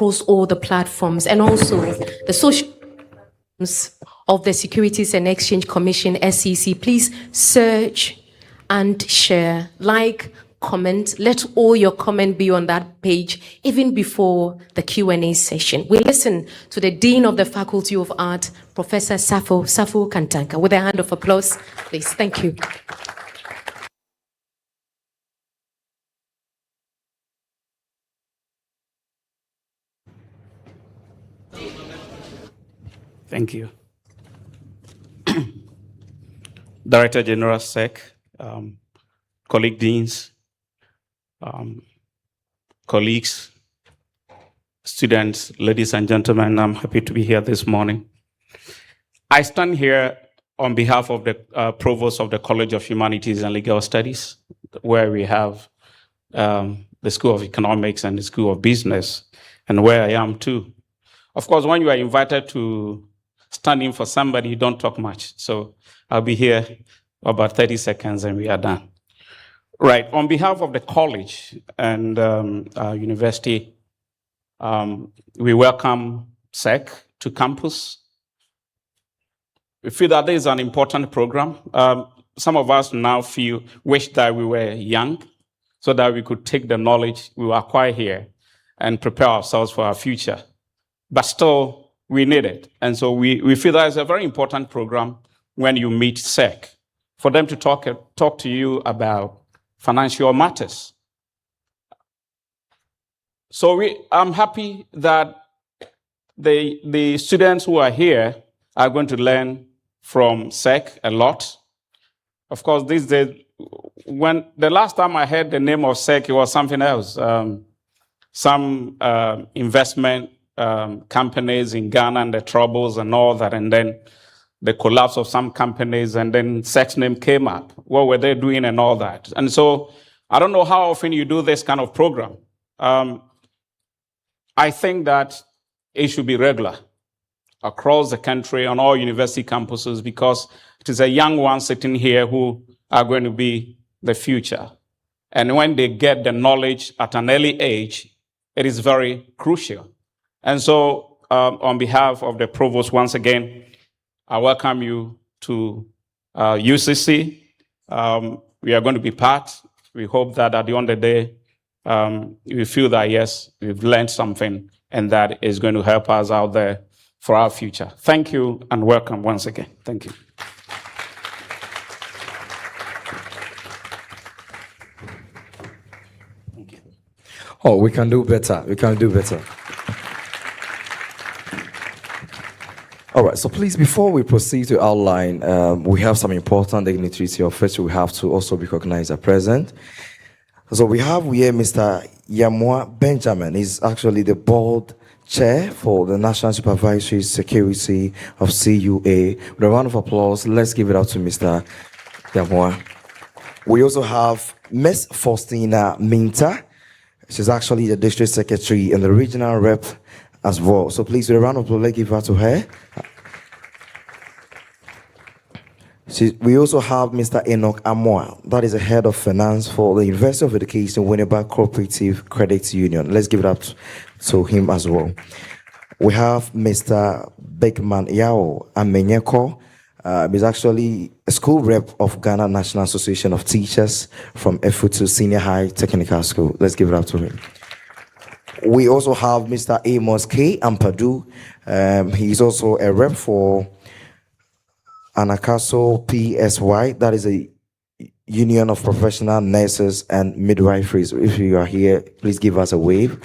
across all the platforms, and also the social of the Securities and Exchange Commission, S.E.C. Please search and share, like, comment. Let all your comment be on that page, even before the Q&A session. We listen to the Dean of the Faculty of Art, Professor Safo Kantanka. With a hand of applause, please. Thank you. Thank you. Director General S.E.C, colleague deans, colleagues, students, ladies and gentlemen, I'm happy to be here this morning. I stand here on behalf of the Provost of the College of Humanities and Legal Studies, where we have the School of Economics and the School of Business, and where I am too. Of course, when you are invited to stand in for somebody, you don't talk much. So I'll be here about 30 seconds and we are done. Right, on behalf of the college and university, we welcome S.E.C to campus. We feel that this is an important program. Some of us now wish that we were young so that we could take the knowledge we acquire here and prepare ourselves for our future. But still, we need it. And so we feel that it's a very important program when you meet S.E.C, for them to talk to you about financial matters. So I'm happy that the students who are here are going to learn from S.E.C a lot. Of course, these days, when the last time I heard the name of S.E.C, it was something else. Some investment companies in Ghana and the troubles and all that, and then the collapse of some companies, and then S.E.C's name came up. What were they doing and all that? And so I don't know how often you do this kind of program. I think that it should be regular across the country on all university campuses, because it is a young one sitting here who are going to be the future. And when they get the knowledge at an early age, it is very crucial. And so on behalf of the provost, once again, I welcome you to UCC. We are going to be part. We hope that at the end of the day, you feel that, yes, we've learned something and that is going to help us out there for our future. Thank you and welcome once again. Thank you. Thank you. Oh, we can do better. We can do better. All right, so please, before we proceed to outline, we have some important dignitaries here. First, we have to also recognize a present. So we have here Mr. Yamwa Benjamin. He's actually the board chair for the National Supervisory Security of CUA. With a round of applause, let's give it up to Mr. Yamwa. We also have Ms. Faustina Minta. She's actually the district secretary and the regional rep as well. So please, with a round of applause, let's give her to her. We also have Mr. Enoch Amoa, that is the head of finance for the University of Education Winneba Cooperative Credit Union. Let's give it up to him as well. We have Mr. Beckman Yao Amenyeko. He's actually a school rep of Ghana National Association of Teachers from Efutu Senior High Technical School. Let's give it up to him. We also have Mr. Amos K. Ampadu. He's also a rep for Anakaso PSY, that is a Union of Professional Nurses and Midwiferys. If you are here, please give us a wave.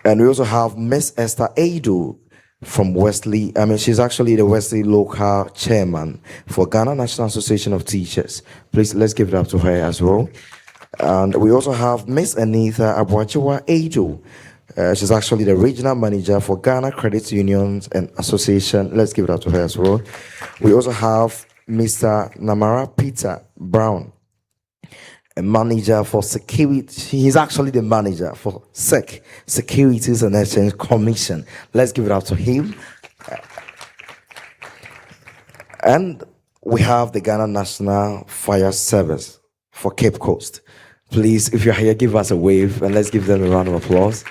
And we also have Miss Esther Adu from Wesley. She's actually the Wesley local chairman for Ghana National Association of Teachers. Please, let's give it up to her as well. And we also have Miss Anita Abuachiwa Adu. She's actually the regional manager for Ghana Credit Unions and Association. Let's give it up to her as well. We also have Mr. Namara Peter Brown, a manager for security. He's actually the manager for SEC, Securities and Exchange Commission. Let's give it up to him. And we have the Ghana National Fire Service for Cape Coast. Please, if you're here, give us a wave and let's give them a round of applause.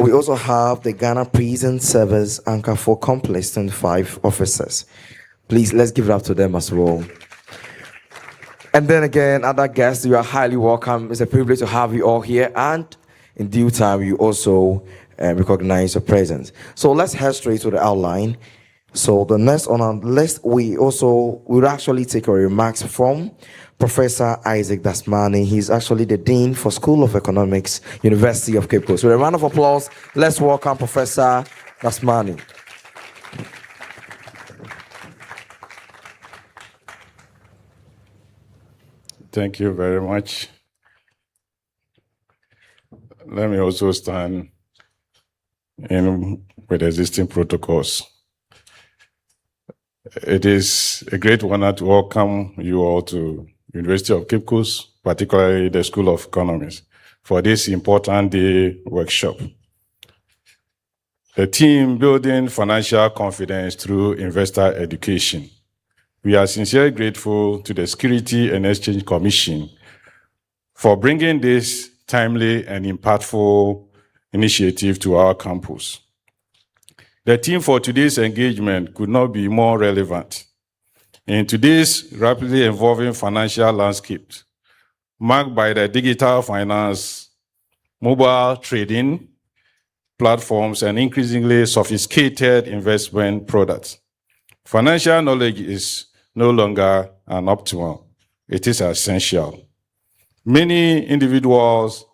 We also have the Ghana Prison Service Anchor for Complex 25 officers. Please, let's give it up to them as well. And then again, other guests, you are highly welcome. It's a privilege to have you all here. And in due time, you also recognize your presence. So let's head straight to the outline. So the next on our list, we will actually take our remarks from Professor Isaac Dasmani. He's actually the Dean for School of Economics, University of Cape Coast. So a round of applause. Let's welcome Professor Dasmani. Thank you very much. Let me also stand in with existing protocols. It is a great honor to welcome you all to University of Cape Coast, particularly the School of Economics, for this important day workshop. The team building financial confidence through investor education. We are sincerely grateful to the Security and Exchange Commission for bringing this timely and impactful initiative to our campus. The theme for today's engagement could not be more relevant. In today's rapidly evolving financial landscape, marked by the digital finance, mobile trading platforms, and increasingly sophisticated investment products, financial knowledge is no longer an optional, it is essential. Many individuals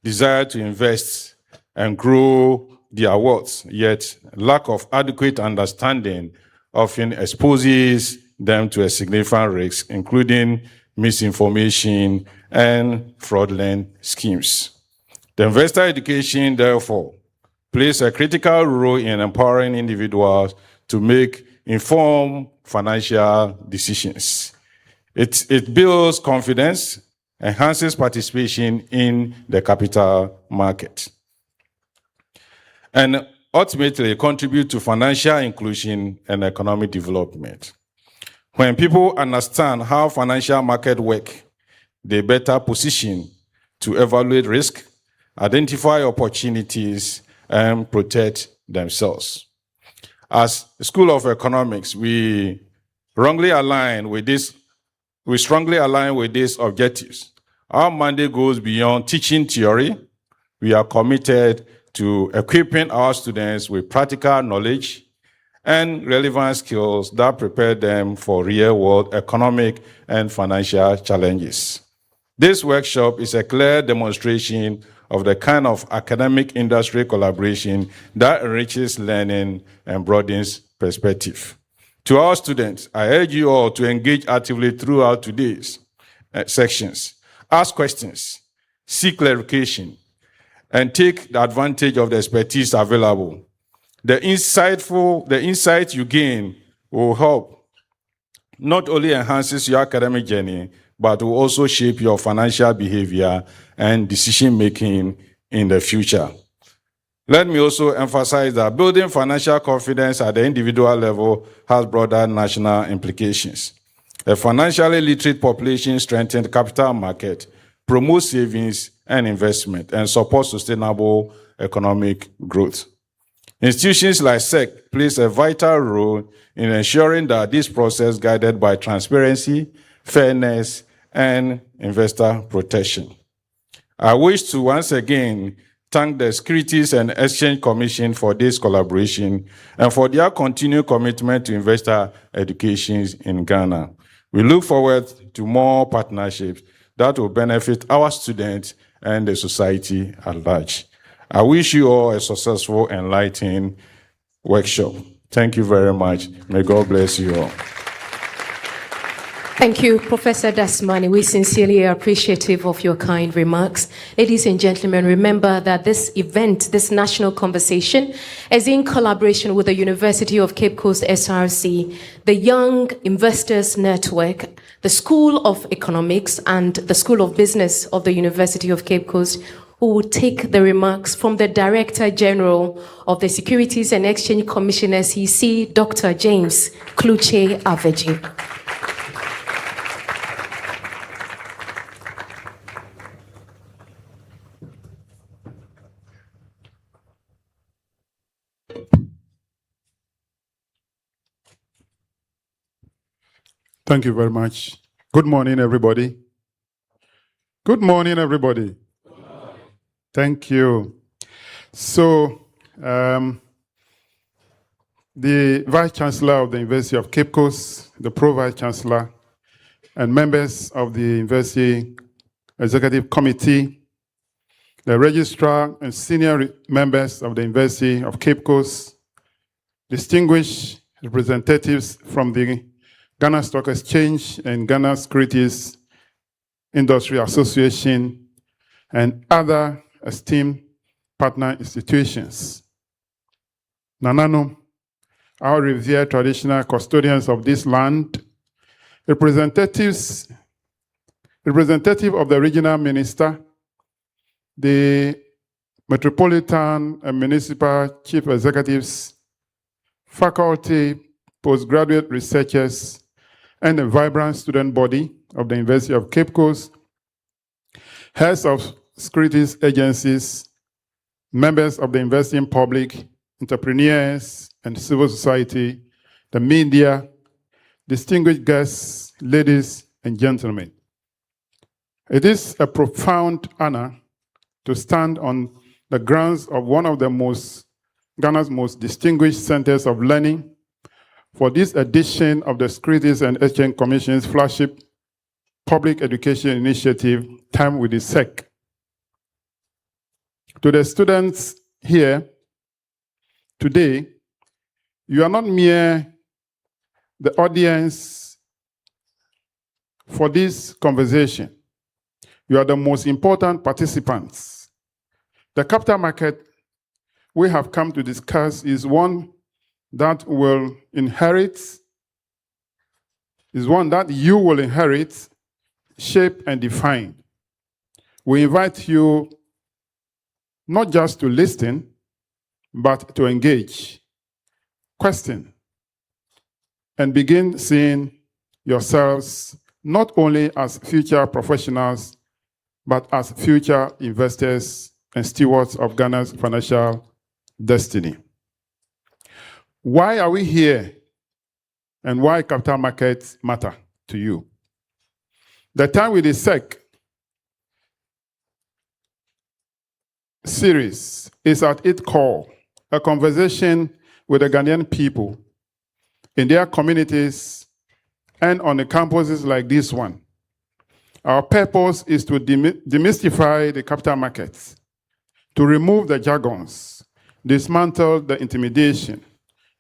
desire to invest and grow their wealth, yet lack of adequate understanding often exposes them to a significant risk, including misinformation and fraudulent schemes. The investor education, therefore, plays a critical role in empowering individuals to make informed financial decisions. It builds confidence, enhances participation in the capital market, and ultimately contribute to financial inclusion and economic development. When people understand how financial markets work, they better position to evaluate risk, identify opportunities, and protect themselves. As a School of Economics, we strongly align with these objectives. Our mandate goes beyond teaching theory. We are committed to equipping our students with practical knowledge and relevant skills that prepare them for real-world economic and financial challenges. This workshop is a clear demonstration of the kind of academic-industry collaboration that enriches learning and broadens perspective. To our students, I urge you all to engage actively throughout today's sections. Ask questions, seek clarification, and take the advantage of the expertise available. The insight you gain will help not only enhances your academic journey, but will also shape your financial behavior and decision-making in the future. Let me also emphasize that building financial confidence at the individual level has broader national implications. A financially literate population strengthens the capital market, promotes savings and investment, and supports sustainable economic growth. Institutions like S.E.C plays a vital role in ensuring that this process is guided by transparency, fairness, and investor protection. I wish to once again thank the Securities and Exchange Commission for this collaboration and for their continued commitment to investor education in Ghana. We look forward to more partnerships that will benefit our students and the society at large. I wish you all a successful, enlightening workshop. Thank you very much. May God bless you all. Thank you, Professor Dasmani. We sincerely are appreciative of your kind remarks. Ladies and gentlemen, remember that this event, this national conversation, is in collaboration with the University of Cape Coast S.E.C, the Young Investors Network, the School of Economics, and the School of Business of the University of Cape Coast, who will take the remarks from the Director General of the Securities and Exchange Commission, S.E.C, Dr. James Kluche Aveji. Thank you very much. Good morning, everybody. Good morning, everybody. Thank you. So, the Vice Chancellor of the University of Cape Coast, the Pro-Vice Chancellor, and members of the University Executive Committee, the Registrar and senior members of the University of Cape Coast, distinguished representatives from the Ghana Stock Exchange and Ghana Securities Industry Association, and other esteemed partner institutions. Nanano, our revered traditional custodians of this land, representative of the regional minister, the metropolitan and municipal chief executives, faculty, postgraduate researchers, and a vibrant student body of the University of Cape Coast, heads of securities agencies, members of the investing public, entrepreneurs and civil society, the media, distinguished guests, ladies and gentlemen. It is a profound honor to stand on the grounds of one of Ghana's most distinguished centers of learning for this edition of the Securities and Exchange Commission's flagship public education initiative, Time with the S.E.C. To the students here today, you are not mere the audience for this conversation. You are the most important participants. The capital market we have come to discuss is one that you will inherit, shape and define. We invite you not just to listen, but to engage, question, and begin seeing yourselves not only as future professionals, but as future investors and stewards of Ghana's financial destiny. Why are we here, and why capital markets matter to you? The Time with the S.E.C series is at its core a conversation with the Ghanaian people in their communities and on the campuses like this one. Our purpose is to demystify the capital markets, to remove the jargons, dismantle the intimidation,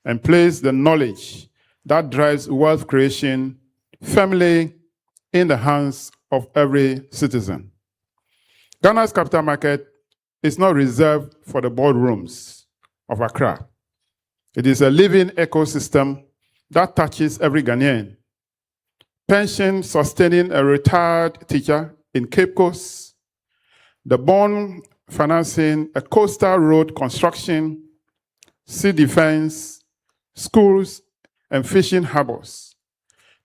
and place the knowledge that drives wealth creation firmly in the hands of every citizen. Ghana's capital market is not reserved for the boardrooms of Accra. It is a living ecosystem that touches every Ghanaian. Pension sustaining a retired teacher in Cape Coast, the bond financing a coastal road construction, sea defense, schools, and fishing harbors.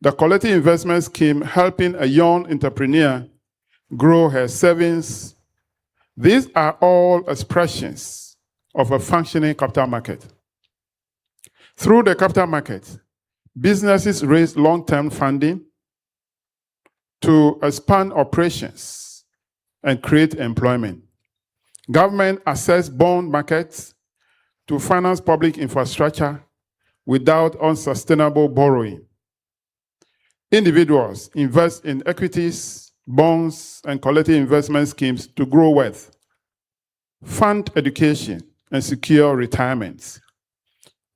The Quality Investment Scheme helping a young entrepreneur grow her savings. These are all expressions of a functioning capital market. Through the capital market, businesses raise long-term funding to expand operations and create employment. Government access bond markets to finance public infrastructure without unsustainable borrowing. Individuals invest in equities, bonds, and collective investment schemes to grow wealth, fund education, and secure retirement.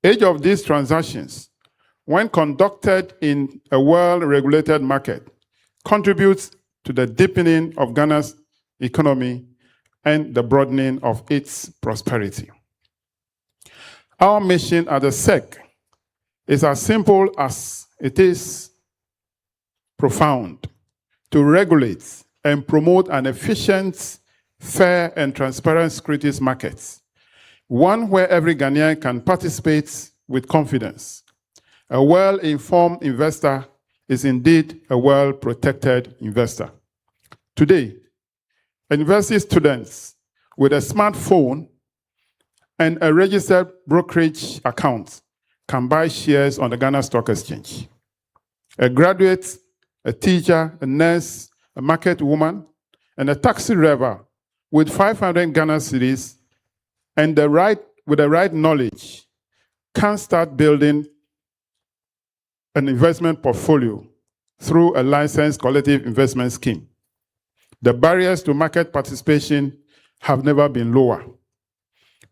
Each of these transactions, when conducted in a well-regulated market, contributes to the deepening of Ghana's economy and the broadening of its prosperity. Our mission at the S.E.C is as simple as it is profound: to regulate and promote an efficient, fair, and transparent securities market, one where every Ghanaian can participate with confidence. A well-informed investor is indeed a well-protected investor. Today, university students with a smartphone and a registered brokerage account can buy shares on the Ghana Stock Exchange. a graduate, a teacher, a nurse, a market woman, and a taxi driver with 500 Ghana cedis and with the right knowledge can start building an investment portfolio through a licensed collective investment scheme. The barriers to market participation have never been lower,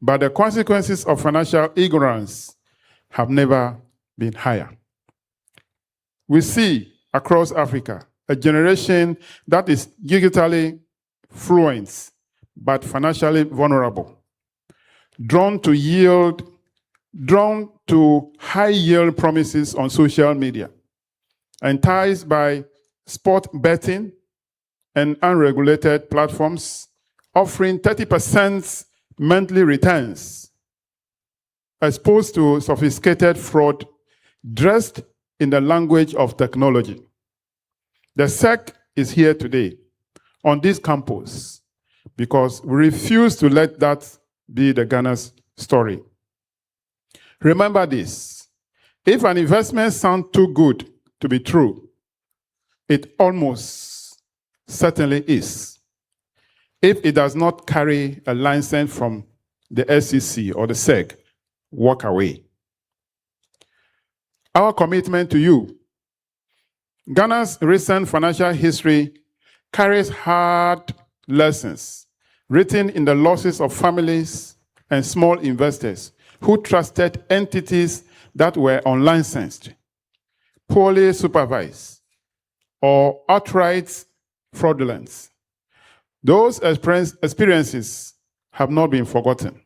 but the consequences of financial ignorance have never been higher. We see across Africa a generation that is digitally fluent but financially vulnerable, drawn to high yield promises on social media, enticed by sport betting and unregulated platforms offering 30% monthly returns, exposed to sophisticated fraud dressed in the language of technology. The S.E.C is here today on this campus because we refuse to let that be the Ghana's story. Remember this: if an investment sounds too good to be true, it almost certainly is. If it does not carry a license from the S.E.C or the S.E.C, walk away. Our commitment to you: Ghana's recent financial history carries hard lessons written in the losses of families and small investors who trusted entities that were unlicensed, poorly supervised, or outright fraudulent. Those experiences have not been forgotten.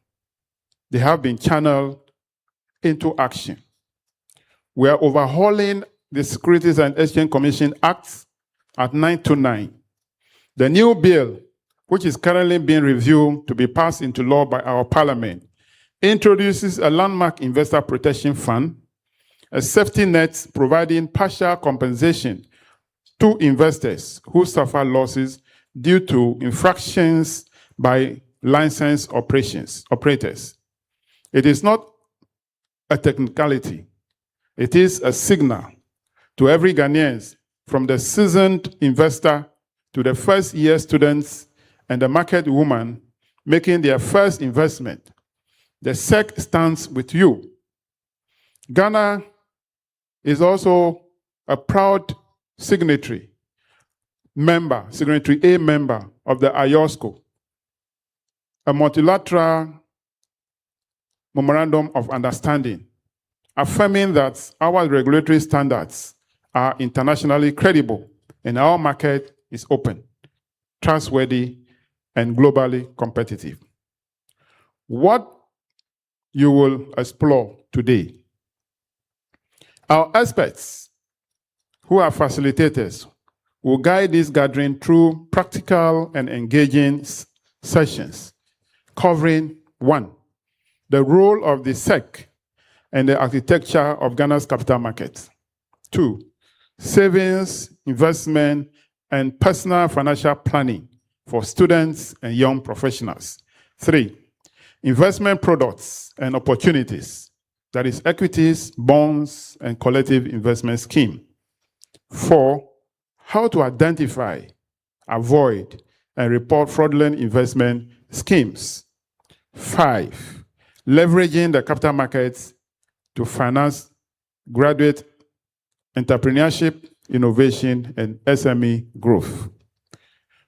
They have been channeled into action. We are overhauling the Securities and Exchange Commission Act at 929. The new bill, which is currently being reviewed to be passed into law by our parliament, introduces a landmark investor protection fund, a safety net providing partial compensation to investors who suffer losses due to infractions by licensed operators. It is not a technicality. It is a signal to every Ghanaian, from the seasoned investor to the first-year students and the market woman making their first investment. The S.E.C stands with you. Ghana is also a proud signatory A member of the IOSCO, a multilateral memorandum of understanding, affirming that our regulatory standards are internationally credible and our market is open, trustworthy, and globally competitive. What you will explore today: our experts, who are facilitators, will guide this gathering through practical and engaging sessions covering 1, the role of the S.E.C and the architecture of Ghana's capital market; 2, savings, investment, and personal financial planning for students and young professionals; 3, investment products and opportunities, that is equities, bonds, and collective investment scheme; 4, how to identify, avoid, and report fraudulent investment schemes; 5, leveraging the capital markets to finance graduate entrepreneurship, innovation, and SME growth.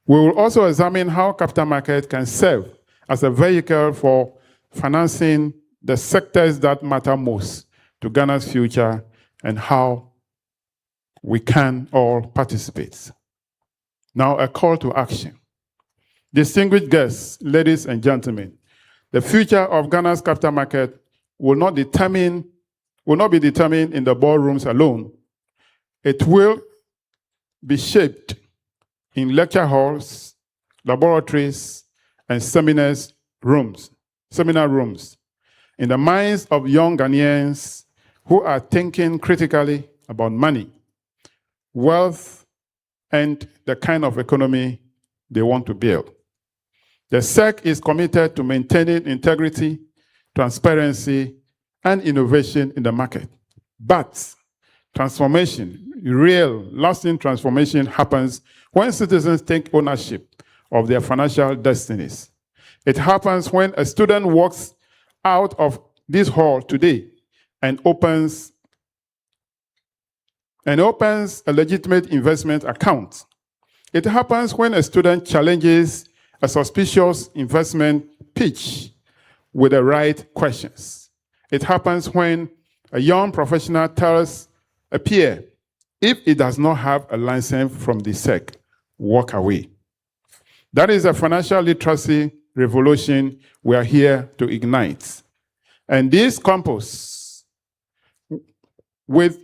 We will also examine how capital markets can serve as a vehicle for financing the sectors that matter most to Ghana's future and how we can all participate. Now, a call to action. Distinguished guests, ladies and gentlemen, the future of Ghana's capital market will not be determined in the boardrooms alone. It will be shaped in lecture halls, laboratories, and seminar rooms, in the minds of young Ghanaians who are thinking critically about money, wealth, and the kind of economy they want to build. The S.E.C is committed to maintaining integrity, transparency, and innovation in the market. But Transformation, real, lasting transformation happens when citizens take ownership of their financial destinies. It happens when a student walks out of this hall today and opens a legitimate investment account. It happens when a student challenges a suspicious investment pitch with the right questions. It happens when a young professional tells a peer, if it does not have a license from the SEC, walk away. That is a financial literacy revolution we are here to ignite. And this campus, with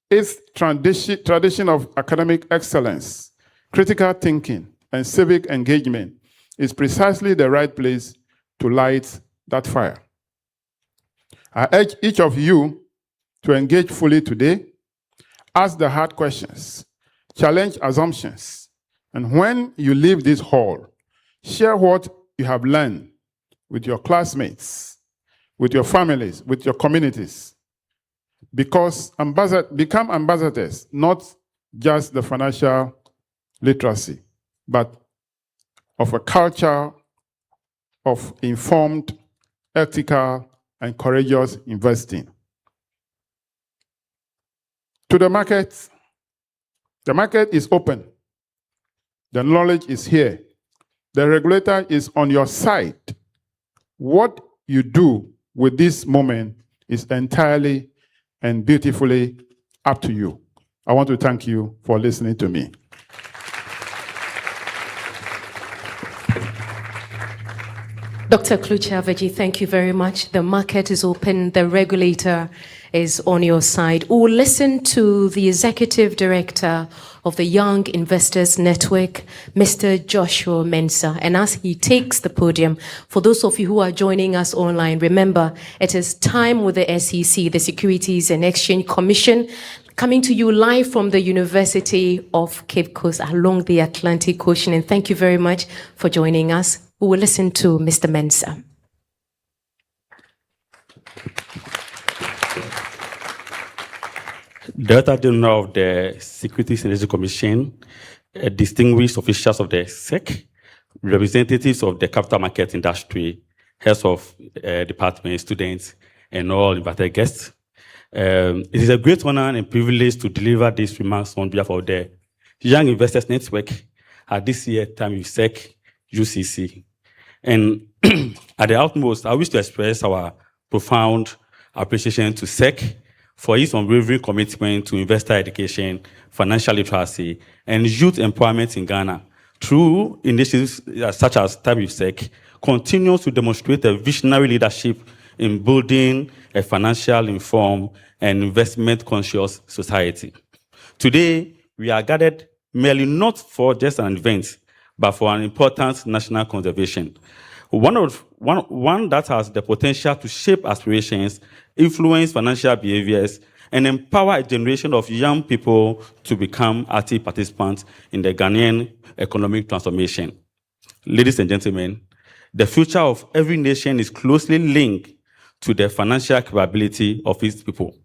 its tradition of academic excellence, critical thinking, and civic engagement, is precisely the right place to light that fire. I urge each of you to engage fully today, ask the hard questions, challenge assumptions, and when you leave this hall, share what you have learned with your classmates, with your families, with your communities. Because become ambassadors, not just the financial literacy, but of a culture of informed, ethical, and courageous investing. To the market is open. The knowledge is here. The regulator is on your side. What you do with this moment is entirely and beautifully up to you. I want to thank you for listening to me. Dr. Kluchaveji, thank you very much. The market is open. The regulator is on your side. We'll listen to the Executive Director of the Young Investors Network, Mr. Joshua Mensah. And as he takes the podium, for those of you who are joining us online, remember, it is time with the S.E.C, the Securities and Exchange Commission, coming to you live from the University of Cape Coast along the Atlantic Ocean. And thank you very much for joining us. We will listen to Mr. Mensah. Director General of the Securities and Exchange Commission, distinguished officials of the S.E.C, representatives of the capital market industry, heads of departments, students, and all invited guests. It is a great honor and privilege to deliver these remarks on behalf of the Young Investors Network at this year's TVUCC UCC. And at the utmost, I wish to express our profound appreciation to S.E.C for its unwavering commitment to investor education, financial literacy, and youth empowerment in Ghana. Through initiatives such as TVUCC, continues to demonstrate a visionary leadership in building a financial informed and investment-conscious society. Today, we are gathered merely not for just an event, but for an important national conservation. One that has the potential to shape aspirations, influence financial behaviors, and empower a generation of young people to become active participants in the Ghanaian economic transformation. Ladies and gentlemen, the future of every nation is closely linked to the financial capability of its people.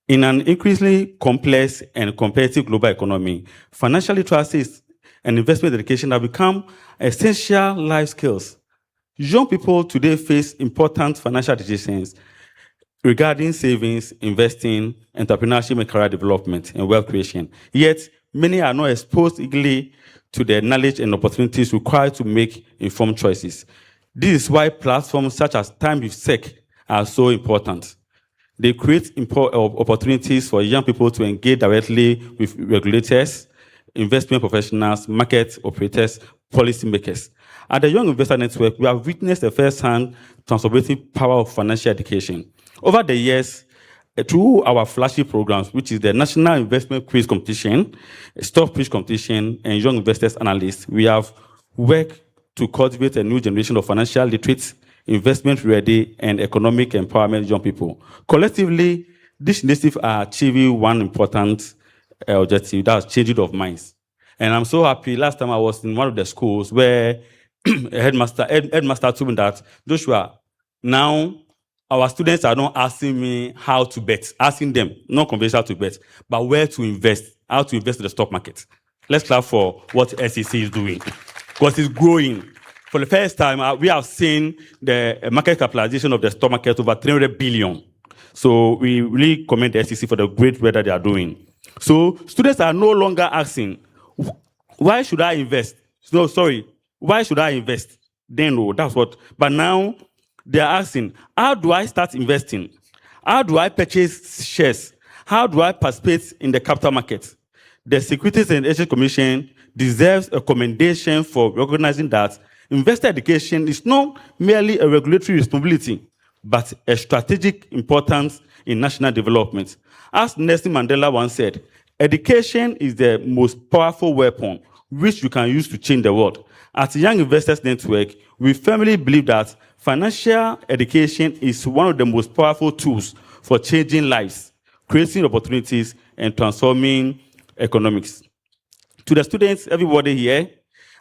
In an increasingly complex and competitive global economy, financial literacy and investment education have become essential life skills. Young people today face important financial decisions regarding savings, investing, entrepreneurship, and career development and wealth creation. Yet, many are not exposed eagerly to the knowledge and opportunities required to make informed choices. This is why platforms such as TVUCC are so important. They create opportunities for young people to engage directly with regulators, investment professionals, market operators, policymakers. At the Young Investor Network, we have witnessed the first-hand transformative power of financial education. Over the years, through our flagship programs, which is the National Investment Quiz Competition, Stock Pitch Competition, and Young Investors Analysts, we have worked to cultivate a new generation of financial literate, investment-ready, and economic empowerment young people. Collectively, these initiatives are achieving one important objective, that's changing of minds. And I'm so happy. Last time I was in one of the schools where a headmaster told me that, Joshua, now our students are not asking me how to bet, asking them, not conventional to bet, but where to invest, how to invest in the stock market. Let's clap for what S.E.C is doing, because it's growing. For the first time, we have seen the market capitalization of the stock market over 300 billion. So we really commend the S.E.C for the great work that they are doing. So students are no longer asking, why should I invest? No, sorry, why should I invest? Then, no, that's what. But now they are asking, how do I start investing? How do I purchase shares? How do I participate in the capital market? The Securities and Exchange Commission deserves a commendation for recognizing that investor education is not merely a regulatory responsibility, but a strategic importance in national development. As Nelson Mandela once said, education is the most powerful weapon which you can use to change the world. At Young Investors Network, we firmly believe that financial education is one of the most powerful tools for changing lives, creating opportunities, and transforming economics. To the students, everybody here,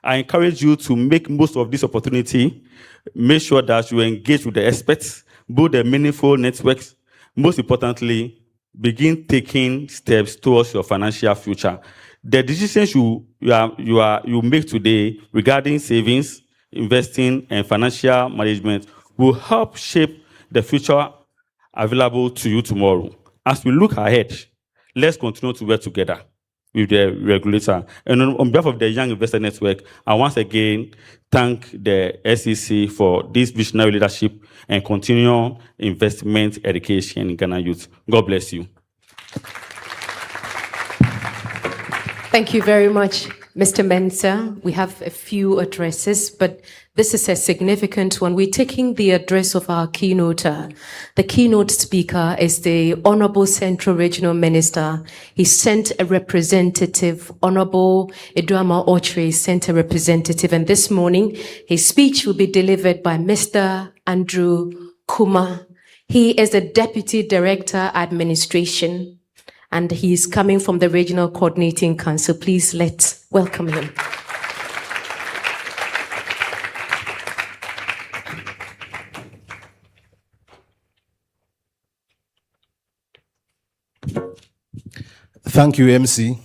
I encourage you to make most of this opportunity. Make sure that you engage with the experts, build a meaningful networks. Most importantly, begin taking steps towards your financial future. The decisions you make today regarding savings, investing, and financial management will help shape the future available to you tomorrow. As we look ahead, let's continue to work together with the regulator. And on behalf of the Young Investor Network, I once again thank the S.E.C for this visionary leadership and continual investment education in Ghana youth. God bless you. Thank you very much, Mr. Mensah. We have a few addresses, but this is a significant one. We're taking the address of our keynoter. The keynote speaker is the Honorable Central Regional Minister. He sent a representative, Honorable Eduama Ochre sent a representative, and this morning his speech will be delivered by Mr. Andrew Kuma. He is the Deputy Director Administration, and he is coming from the Regional Coordinating Council. Please let's welcome him. Thank you, MC.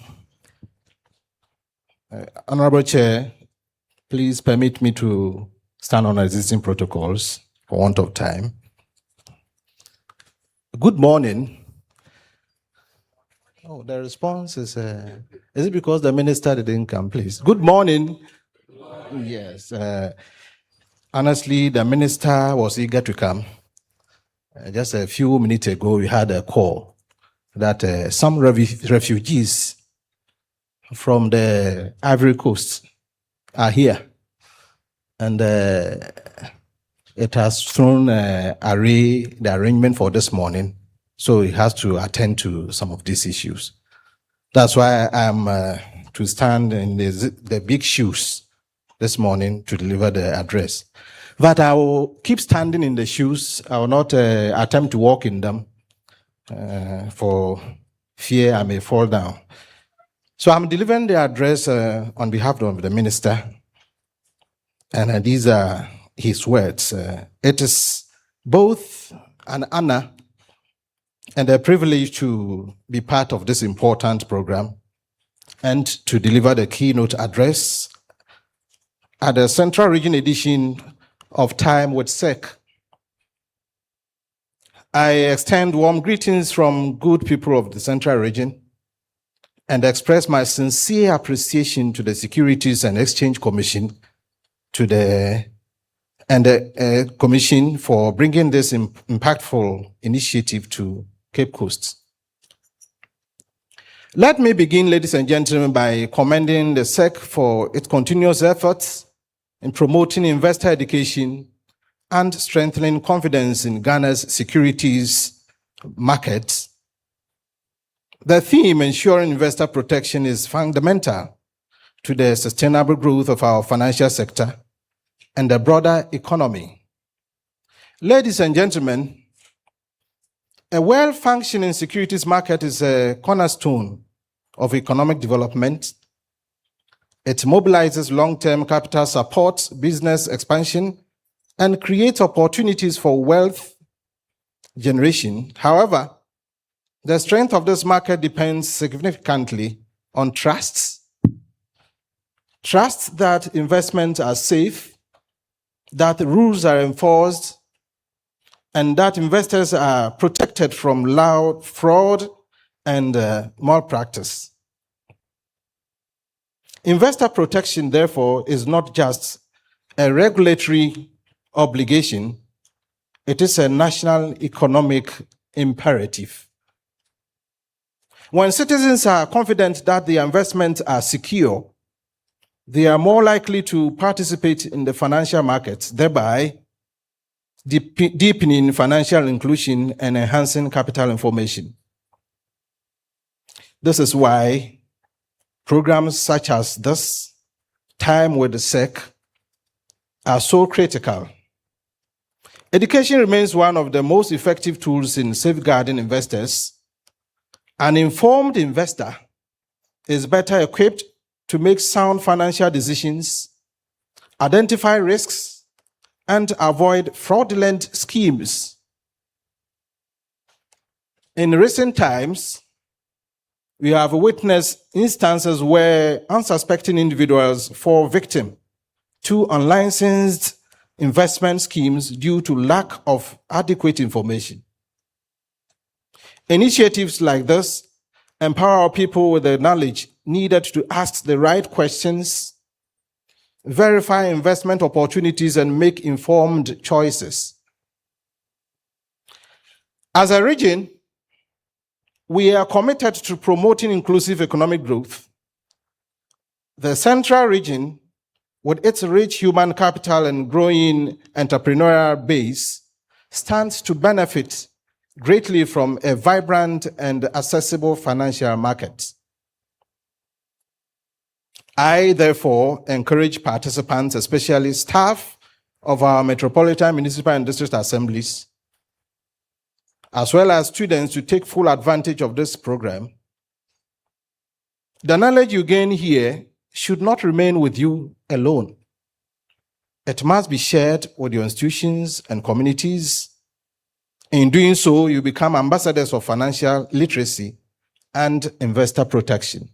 Honorable Chair, please permit me to stand on existing protocols for want of time. Good morning. Oh, the response is it because the minister didn't come, please? Good morning. Yes. Honestly, the minister was eager to come. Just a few minutes ago, we had a call that some refugees from the Ivory Coast are here. And it has thrown the arrangement for this morning. So he has to attend to some of these issues. That's why I'm to stand in the big shoes this morning to deliver the address. But I will keep standing in the shoes. I will not attempt to walk in them for fear I may fall down. So I'm delivering the address on behalf of the minister. And these are his words. It is both an honor and a privilege to be part of this important program and to deliver the keynote address at the Central Region edition of Time with S.E.C. I extend warm greetings from good people of the Central Region and express my sincere appreciation to the Securities and Exchange Commission and the Commission for bringing this impactful initiative to Cape Coast. Let me begin, ladies and gentlemen, by commending the S.E.C for its continuous efforts in promoting investor education and strengthening confidence in Ghana's securities markets. The theme, ensuring investor protection, is fundamental to the sustainable growth of our financial sector and the broader economy. Ladies and gentlemen, a well-functioning securities market is a cornerstone of economic development. It mobilizes long-term capital, supports business expansion, and creates opportunities for wealth generation. However, the strength of this market depends significantly on trusts. Trust that investments are safe, that the rules are enforced, and that investors are protected from loud fraud and malpractice. Investor protection, therefore, is not just a regulatory obligation, it is a national economic imperative. When citizens are confident that their investments are secure, they are more likely to participate in the financial markets, thereby deepening financial inclusion and enhancing capital information. This is why programs such as this, Time with the S.E.C, are so critical. Education remains one of the most effective tools in safeguarding investors. An informed investor is better equipped to make sound financial decisions, identify risks, and avoid fraudulent schemes. In recent times, we have witnessed instances where unsuspecting individuals fall victim to unlicensed investment schemes due to lack of adequate information. Initiatives like this empower people with the knowledge needed to ask the right questions, verify investment opportunities, and make informed choices. As a region, we are committed to promoting inclusive economic growth. The Central Region, with its rich human capital and growing entrepreneurial base, stands to benefit greatly from a vibrant and accessible financial market. I, therefore, encourage participants, especially staff of our metropolitan, municipal, and district assemblies, as well as students, to take full advantage of this program. The knowledge you gain here should not remain with you alone. It must be shared with your institutions and communities. In doing so, you become ambassadors of financial literacy and investor protection.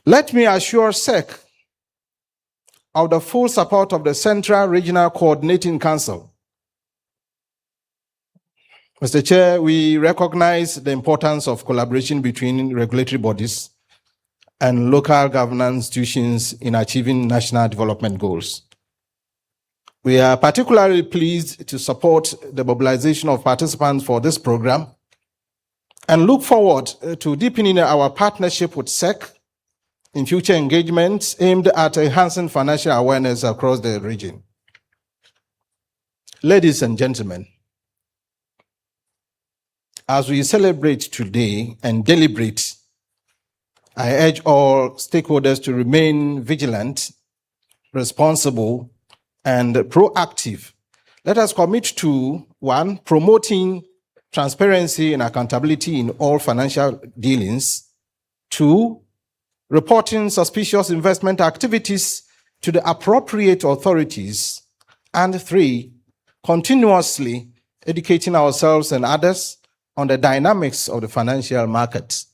Let me assure S.E.C of the full support of the Central Regional Coordinating Council. Mr. Chair, we recognize the importance of collaboration between regulatory bodies and local governance institutions in achieving national development goals. We are particularly pleased to support the mobilization of participants for this program and look forward to deepening our partnership with S.E.C in future engagements aimed at enhancing financial awareness across the region. Ladies and gentlemen, as we celebrate today and deliberate, I urge all stakeholders to remain vigilant, responsible, and proactive. Let us commit to, 1, promoting transparency and accountability in all financial dealings. 2, reporting suspicious investment activities to the appropriate authorities. And 3, continuously educating ourselves and others on the dynamics of the financial markets.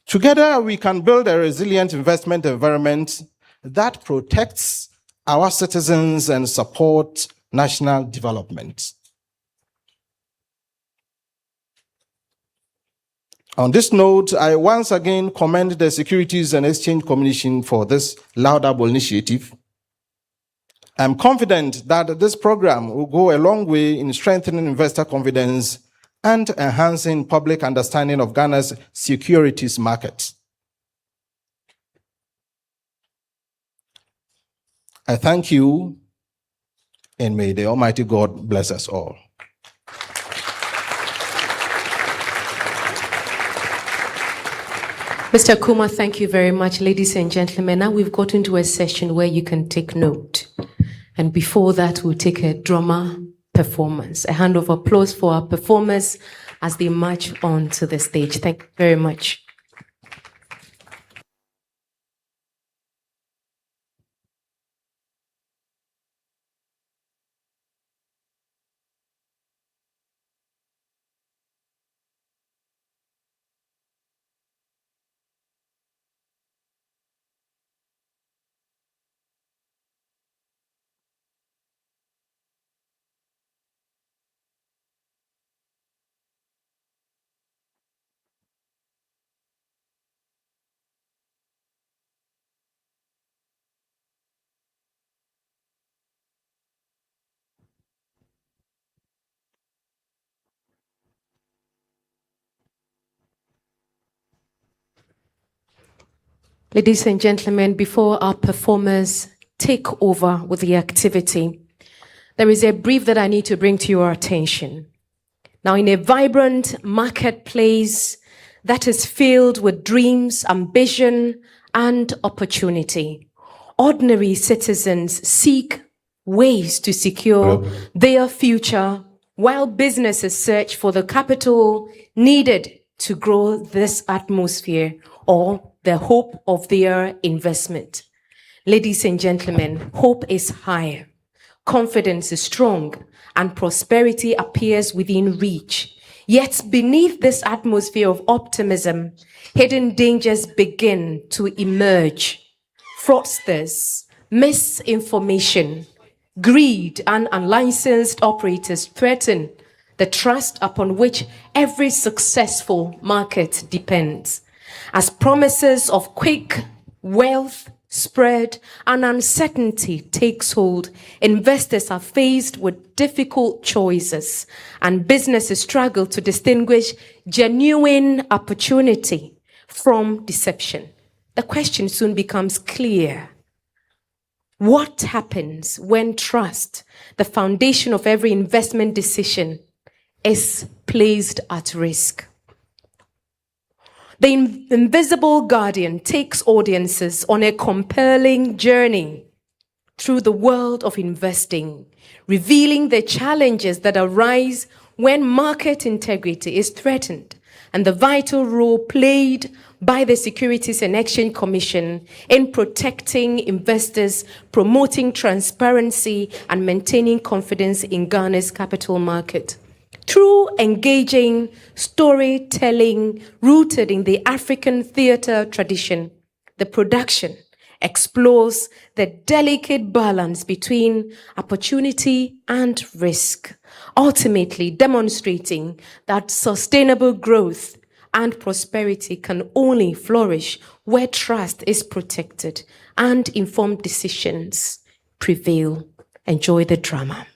Together, we can build a resilient investment environment that protects our citizens and supports national development. On this note, I once again commend the Securities and Exchange Commission for this laudable initiative. I'm confident that this program will go a long way in strengthening investor confidence and enhancing public understanding of Ghana's securities market. I thank you, and may the Almighty God bless us all. Mr. Kuma, thank you very much. Ladies and gentlemen, now we've got into a session where you can take note. And before that, we'll take a drama performance. A hand of applause for our performers as they march on to the stage. Thank you very much. Ladies and gentlemen, before our performers take over with the activity, there is a brief that I need to bring to your attention. Now, in a vibrant marketplace that is filled with dreams, ambition, and opportunity, ordinary citizens seek ways to secure their future while businesses search for the capital needed to grow this atmosphere or the hope of their investment. Ladies and gentlemen, hope is high, confidence is strong, and prosperity appears within reach. Yet beneath this atmosphere of optimism, hidden dangers begin to emerge. Fraudsters, misinformation, greed, and unlicensed operators threaten the trust upon which every successful market depends. As promises of quick wealth spread and uncertainty takes hold, investors are faced with difficult choices and businesses struggle to distinguish genuine opportunity from deception. The question soon becomes clear. What happens when trust, the foundation of every investment decision, is placed at risk? The invisible guardian takes audiences on a compelling journey through the world of investing, revealing the challenges that arise when market integrity is threatened and the vital role played by the Securities and Exchange Commission in protecting investors, promoting transparency, and maintaining confidence in Ghana's capital market. Through engaging storytelling rooted in the African theater tradition, the production explores the delicate balance between opportunity and risk, ultimately demonstrating that sustainable growth and prosperity can only flourish where trust is protected and informed decisions prevail. Enjoy the drama.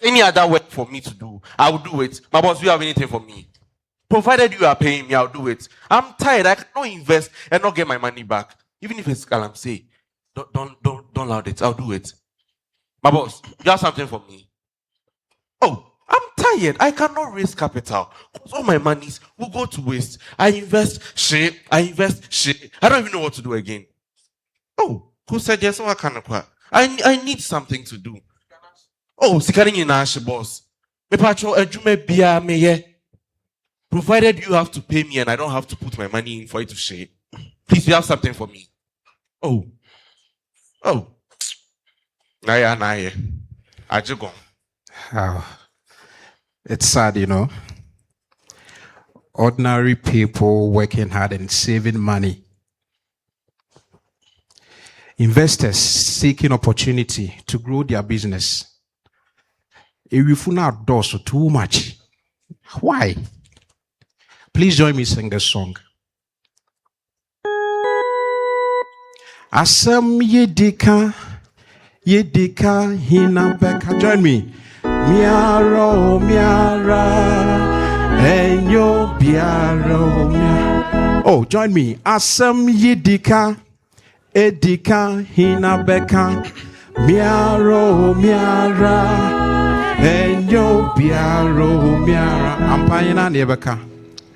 Any other work for me to do, I will do it. My boss, do you have anything for me? Provided you are paying me, I'll do it. I'm tired. I cannot invest and not get my money back. Even if it's Galamsey. Don't allow it. I'll do it. My boss, you have something for me? Oh, I'm tired. I cannot raise capital. Because all my monies will go to waste. I invest shit. I don't even know what to do again. Oh, who said yes? What kind of I need something to do. Oh, sikari nyina she boss. Me pacho adwuma bia me ye. Provided you have to pay me and I don't have to put my money in for it to share. Please, you have something for me. Oh. Naya. Ajigon. It's sad, you know. ordinary people working hard and saving money. Investors seeking opportunity to grow their business. If you not do so too much, why? Please join me sing this song. Asam yedika hina beka. Join me. Miaro miara enyo biaro miara. Oh, join me. Asam yedika hina beka. Miaro miara enyo biaro miara. Ampayina nebeka.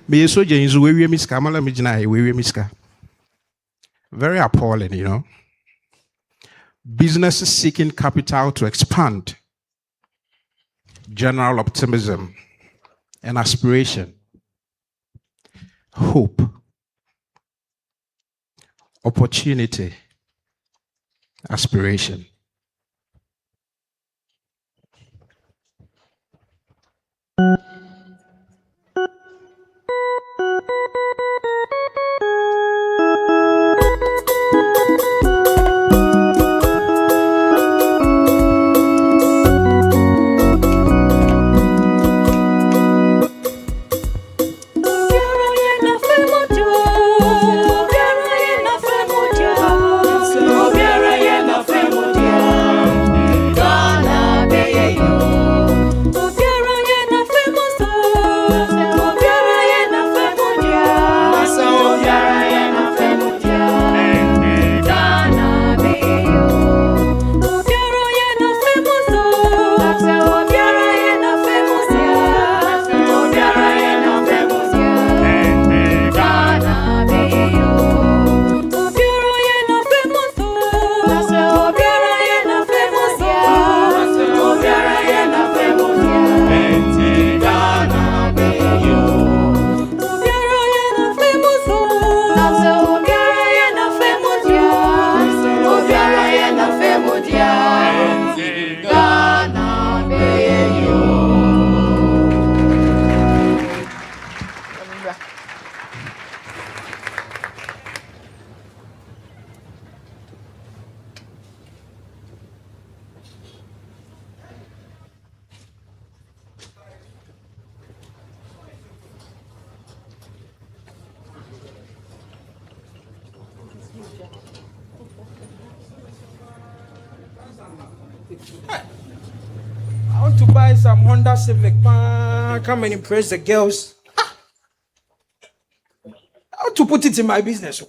Me so jenzu wewe miska mala mijina wewe miska. Very appalling, you know. Businesses seeking capital to expand. General optimism and aspiration. Hope. Opportunity. Aspiration. I want to buy some Honda Civic. Come and impress the girls. I want to put it in my business.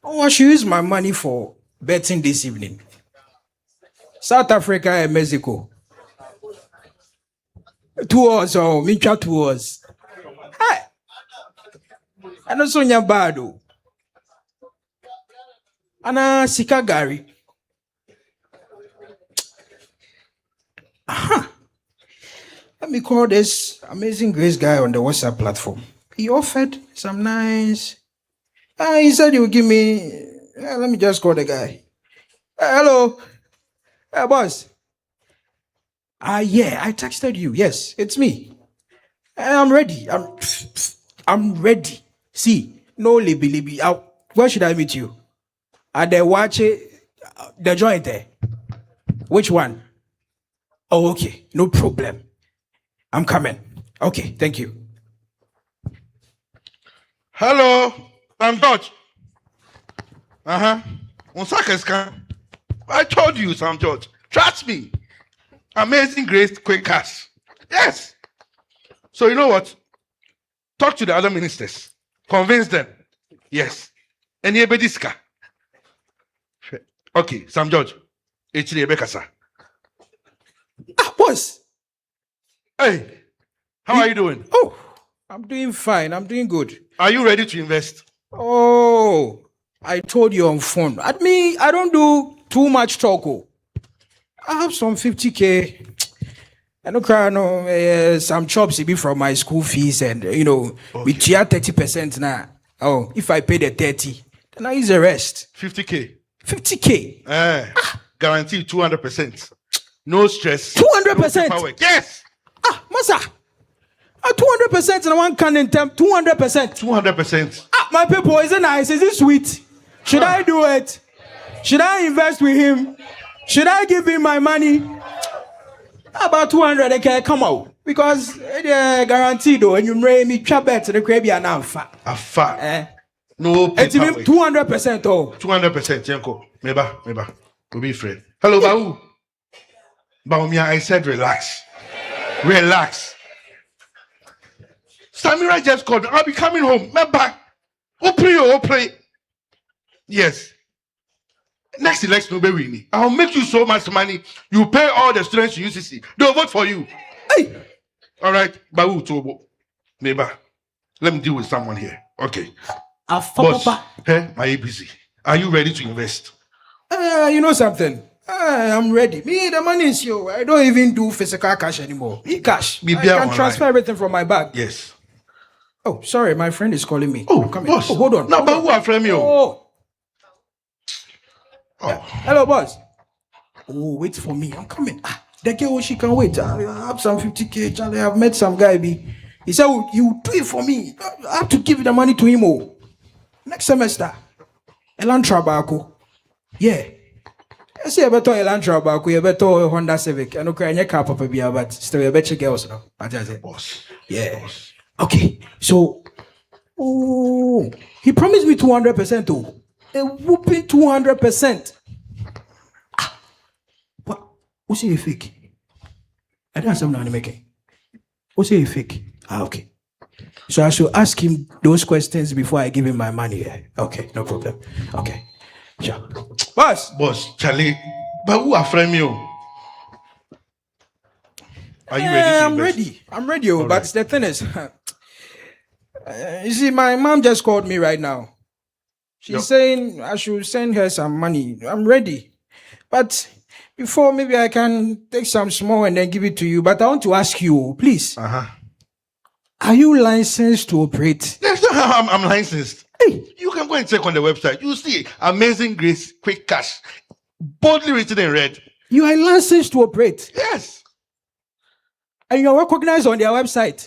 Oh, I should use my money for betting this evening. South Africa and Mexico. 2 hours or Mincha 2 hours. Hi. I know Sonia Bado. Ana Sika Gary. Aha. Let me call this Amazing Grace guy on the WhatsApp platform. He offered some nice. He said he would give me. Let me just call the guy. Hello. Boss. Yeah, I texted you. Yes, it's me. I'm ready. I'm ready. See, no libby. Where should I meet you? At the watch the joint there. Which one? Oh, okay. No problem. I'm coming. Okay, thank you. Hello, I'm George. I told you, Sam George. Trust me. Amazing Grace Quick Cash. Yes. So you know what? Talk to the other ministers. Convince them. Yes. And Yebediska. Okay, Sam George. It's Rebecca, sir. Boss. Hey, how are you doing? Oh, I'm doing fine. I'm doing good. Are you ready to invest? Oh, I told you on phone. I don't do too much talk. I have some 50K. I don't cry, no, some chops be from my school fees and, we share 30% now. Oh, if I pay the 30, then I use the rest. 50K. 50K. Guaranteed 200%. No stress. 200%. No paperwork. Yes. Masa. 200% and one can in term 200%. 200%. My people, is it nice? Is it sweet? Should I do it? Should I invest with him? Should I give him my money? About 200, okay, come out. Because guaranteed though, and you may me trap bet to the crabby and Afa. No, it's 200% oh. 200%, Jenko. Meba. We'll be friends. Hello, Bahu. Baumia, I said relax. Relax. Samira just called. I'll be coming home. Meba. Play. Yes. Next election, baby, I'll make you so much money. You pay all the students to UCC. They'll vote for you. Hey. All right, Bahu Tobo. Neighbor, let me deal with someone here. Okay. Boss, hey, my ABC. Are you ready to invest? You know something? I'm ready. Me, the money is yours. I don't even do physical cash anymore. E-cash. I can transfer everything from my bag. Yes. Oh, sorry, my friend is calling me. Oh, boss. Oh, hold on. Now, Bahu are from you. Oh. Hello, boss. Oh, wait for me. I'm coming. The girl, she can wait. I have some 50K. Charlie, I've met some guy. He said, you do it for me. I have to give the money to him. Oh. Next semester. Elantra Bako. Yeah. I say, I better Elantra Bako. I better Honda Civic. I know I car papa be but still a better girls now. I just say, boss. Yeah. Boss. Okay. So, he promised me 200% too. A whooping 200%. What? What's he fake? I don't have something to make. What's he fake? Okay. So I should ask him those questions before I give him my money. Okay, no problem. Okay. Sure. Boss, Charlie, but who are from you? Are you ready? I'm ready. But right. The thing is, you see, my mom just called me right now. She's saying I should send her some money. I'm ready. But before, maybe I can take some small and then give it to you. But I want to ask you, please. Are you licensed to operate? Yes, I'm licensed. Hey, you can go and check on the website. You see, Amazing Grace Quick Cash. Boldly written in red. You are licensed to operate? Yes. And you are recognized on their website.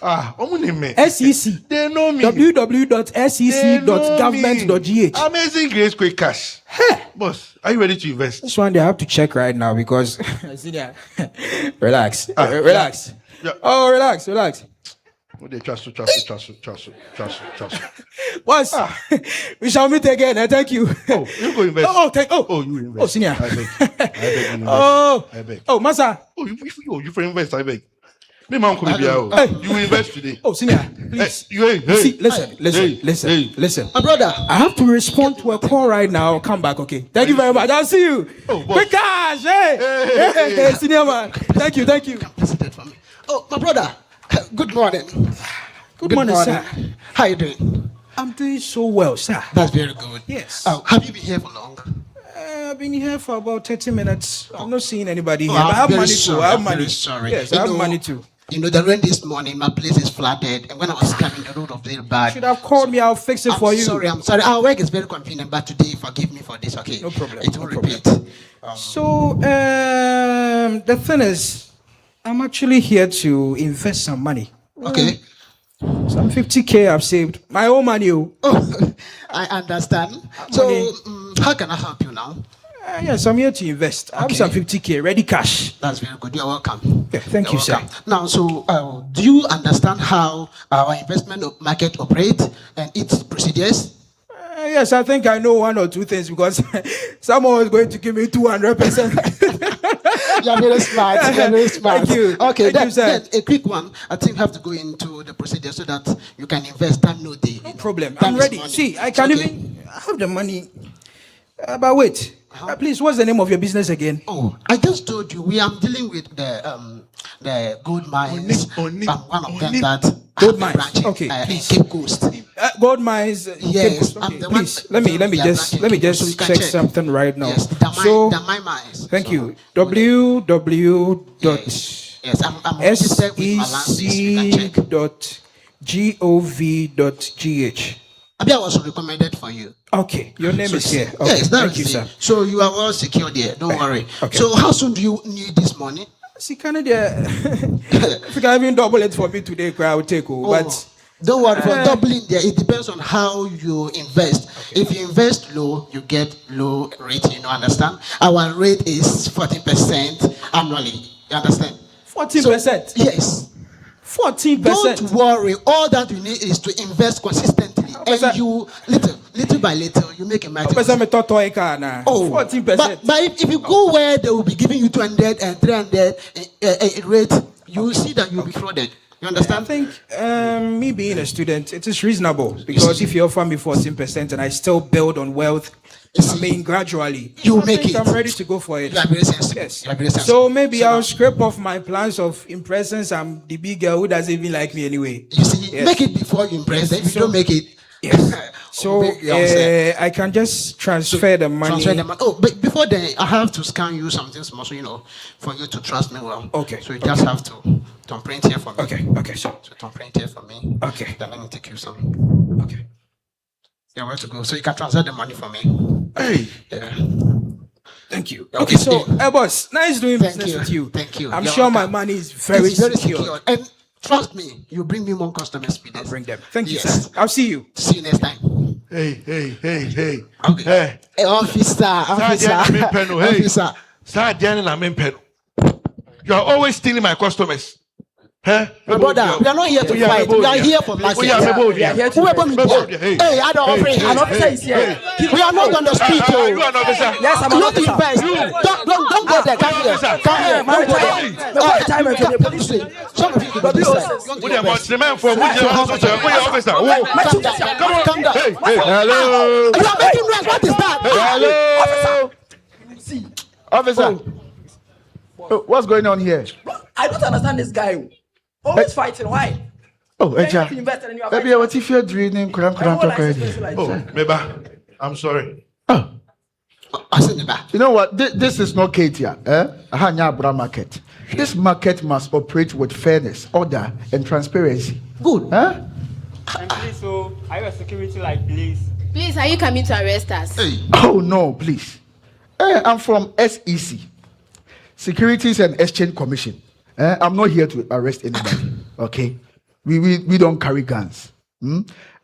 S.E.C. They know me. www.sec.government.gh. Amazing Grace Quick Cash. Hey, boss, are you ready to invest? This one they have to check right now because relax. Relax. Yeah. Oh, relax. Trust. Boss, we shall meet again. Thank you. Oh, you go invest. You invest. Oh, senior. I beg. I beg. Oh, Masa. Oh, you for invest, I beg. Me man could be you invest today. Oh, senior, please. See, listen. My brother, I have to respond to a call right now. Come back, okay? Thank you very much. I'll see you. Oh, boss. Quick cash, hey, senior man. Thank you. For me. Oh, my brother. Good morning. Good morning, sir. How you doing? I'm doing so well, sir. That's very good. Yes. Have you been here for long? I've been here for about 30 minutes. I'm not seeing anybody here. But I have money too. I have money. Very sorry. Yes, I have money too. You know, the rain this morning, my place is flooded. And when I was coming, the road was very bad. You should have called me. I'll fix it for you. I'm sorry. Our work is very convenient, but today, forgive me for this, okay? No problem. It will repeat. The thing is, I'm actually here to invest some money. Okay. Some 50K I've saved. My own money. Oh, I understand. So, how can I help you now? Yes, I'm here to invest. I have some 50K ready cash. That's very good. You're welcome. Yeah, thank you, sir. Now, so do you understand how our investment market operates and its procedures? Yes, I think I know one or two things because someone was going to give me 200%. You're very smart. Thank you. Okay, Thank you, then a quick one. I think you have to go into the procedure so that you can invest. Time no day. No problem. I'm ready. See, I can even have the money. But wait. Please, what's the name of your business again? Oh, I just told you we are dealing with the gold mines. One of them that gold mines. Okay, please. Cape Coast. Gold mines. Yes. Please. Let me just check something right now. Yes. The mines. Thank you. www.sec.gov.gh. Abi, I was recommended for you. Okay, your name is here. Okay. Yes, thank you, sir. So you are well secured here. Don't worry. Okay. So how soon do you need this money? See, Canada, if you can even double it for me today, I will take over. But don't worry, for doubling there, it depends on how you invest. Okay. If you invest low, you get low rate, understand? Our rate is 14% annually, you understand? 14%? So, yes. 14%? Don't worry, all that you need is to invest consistently. And you, little by little, you make a matter. Oh, 14%. But if you go where they will be giving you 200 and 300 rate, you will see that you'll be frauded. You understand? I think me being a student, it is reasonable because if you offer me 14% and I still build on wealth, I mean gradually, you make it. I'm ready to go for it. You are very sensible. Yes. You are very sensible. So maybe I'll scrape off my plans of impressing some the big girl who doesn't even like me anyway. You see, make it before you impress them. If you don't make it, yes. So I can just transfer the money. Oh, but before then, I have to scan you something small, so for you to trust me well. Okay. So you just have to print here for me. Okay. So print here for me. Okay. Then let me take you some. Okay. Yeah, where to go? So you can transfer the money for me. Hey. Yeah. Thank you. Okay, so boss, nice doing business with you. Thank you. I'm sure my money is very secure. And trust me, you bring me more customers. I'll bring them. Thank you, sir. I'll see you. See you next time. Hey. Okay. Hey, officer. You are always stealing my customers. My brother, we are not here to fight. We are here for market. We are here to Hey, I don't offer. An officer is here. We are not on the street. You are an officer. Yes, I'm an officer. Don't go there. Come here. Come here. Some of you could be Calm down. Hello. You are making noise. What is that? Hello. Officer. What's going on here? I don't understand this guy. Always fighting. Why? Oh, Eja. Maybe what if you're dreaming? Oh, Meba. I'm sorry. Oh. You know what? This is not Katia. Ahanya market. This market must operate with fairness, order, and transparency. Good. Huh? And please, so are you a security like police? Please, are you coming to arrest us? Hey. Oh no, please. I'm from S.E.C, Securities and Exchange Commission. I'm not here to arrest anybody. Okay, we don't carry guns.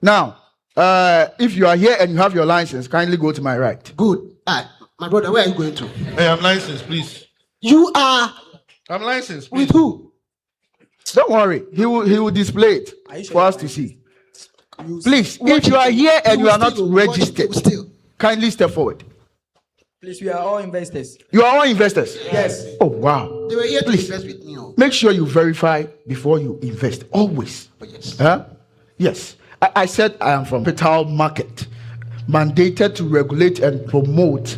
Now, if you are here and you have your license, kindly go to my right. Good. My brother, where are you going to? Hey, I'm licensed, please. You are. I'm licensed. Please. With who? Don't worry. He will display it for us to see. Please, if you are here and you are not registered, kindly step forward. Please, we are all investors. You are all investors? Yes. Oh, wow. They were here Please, to invest with me. make sure you verify before you invest. Always. Oh, yes. Yes. I said I am from Capital Market, mandated to regulate and promote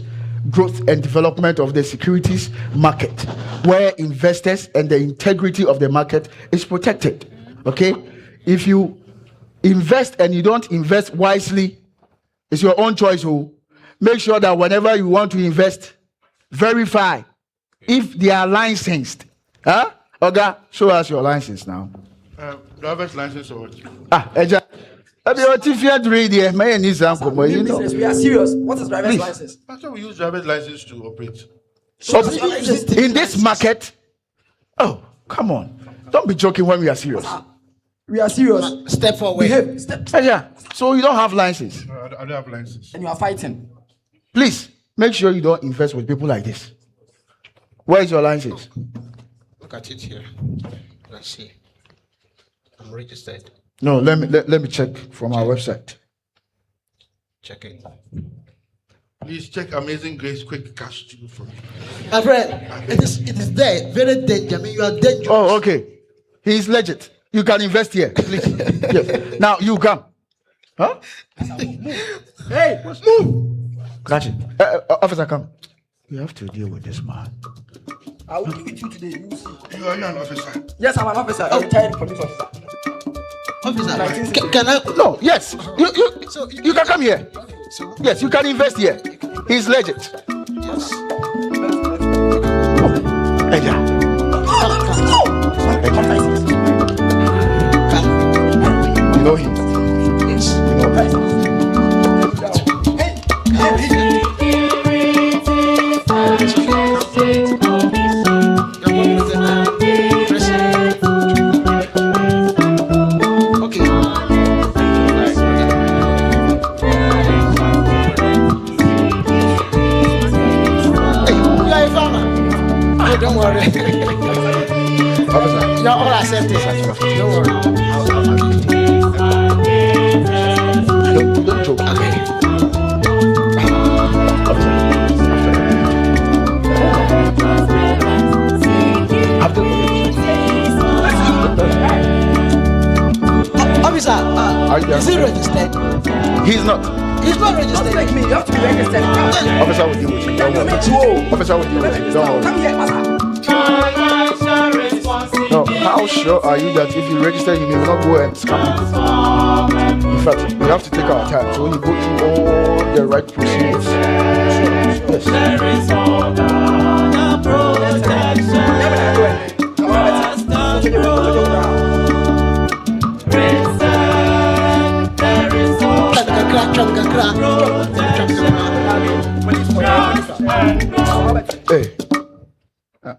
growth and development of the securities market, where investors and the integrity of the market is protected. Okay? If you invest and you don't invest wisely, it's your own choice. Make sure that whenever you want to invest, verify if they are licensed. Oga, show us your license now. Driver's license or what? We are serious. What is driver's license? I thought we use driver's license to operate. So in this market, oh, come on. Don't be joking when we are serious. We are serious. Step forward. Behave. So you don't have license. I don't have license. And you are fighting. Please, make sure you don't invest with people like this. Where is your license? Look at it here. Let's see. I'm registered. No, let me check from our website. Check it. Please check Amazing Grace Quick Cash to for me. My friend, it is there. Very dangerous. I mean, you are dangerous. Oh, okay. He is legit. You can invest here, please. Yes. Now you come. Huh? Hey, move. Catch it. Officer, come. You have to deal with this man. I will give it to you today. You will see. You are an officer. Yes, I'm an officer. A retired police officer. Officer, can I? No, yes. You can come here. Yes, you can invest here. He's legit. Yes. You know him. Yes. You know him. Hey. Don't worry. You're all accepted. Don't worry. Don't joke. Okay. Officer, is he registered? He's not. He's not registered. Like me, you have to be registered. Officer will deal with you. Don't worry. Officer will deal with you. Don't Come worry. here, Master. No, how sure are you that if you register him, he will not go and scam people? In fact, we have to take our time. So when you go through all the right procedures. Yes. Hey.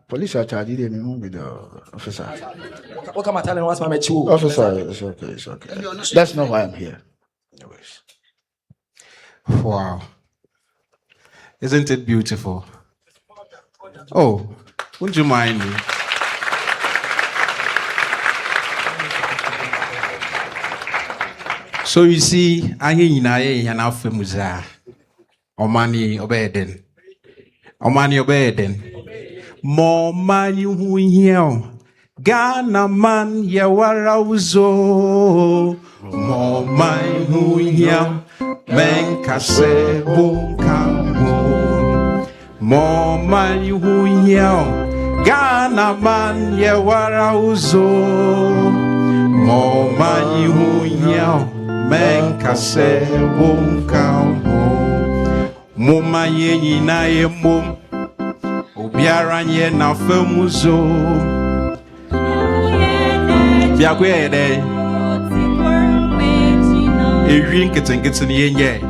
Police are charging them with the officer. What come I tell him what's my match? Officer, it's okay, it's okay. That's not why I'm here. Anyways. Wow. Isn't it beautiful? Oh, would you mind me? So you see, I hear you now, and I'll film with that. Omani obeden. Omani obeden. More money who here. Ghana man, yawara uzo. More money who here. Men kase won kambo. More money who here. Ghana man, yawara uzo. More money who here. Men kase won kambo. Moma ye na ye mom. Obiara nye na famuzo. Biakwe de. Ewin ketenkete ye nye.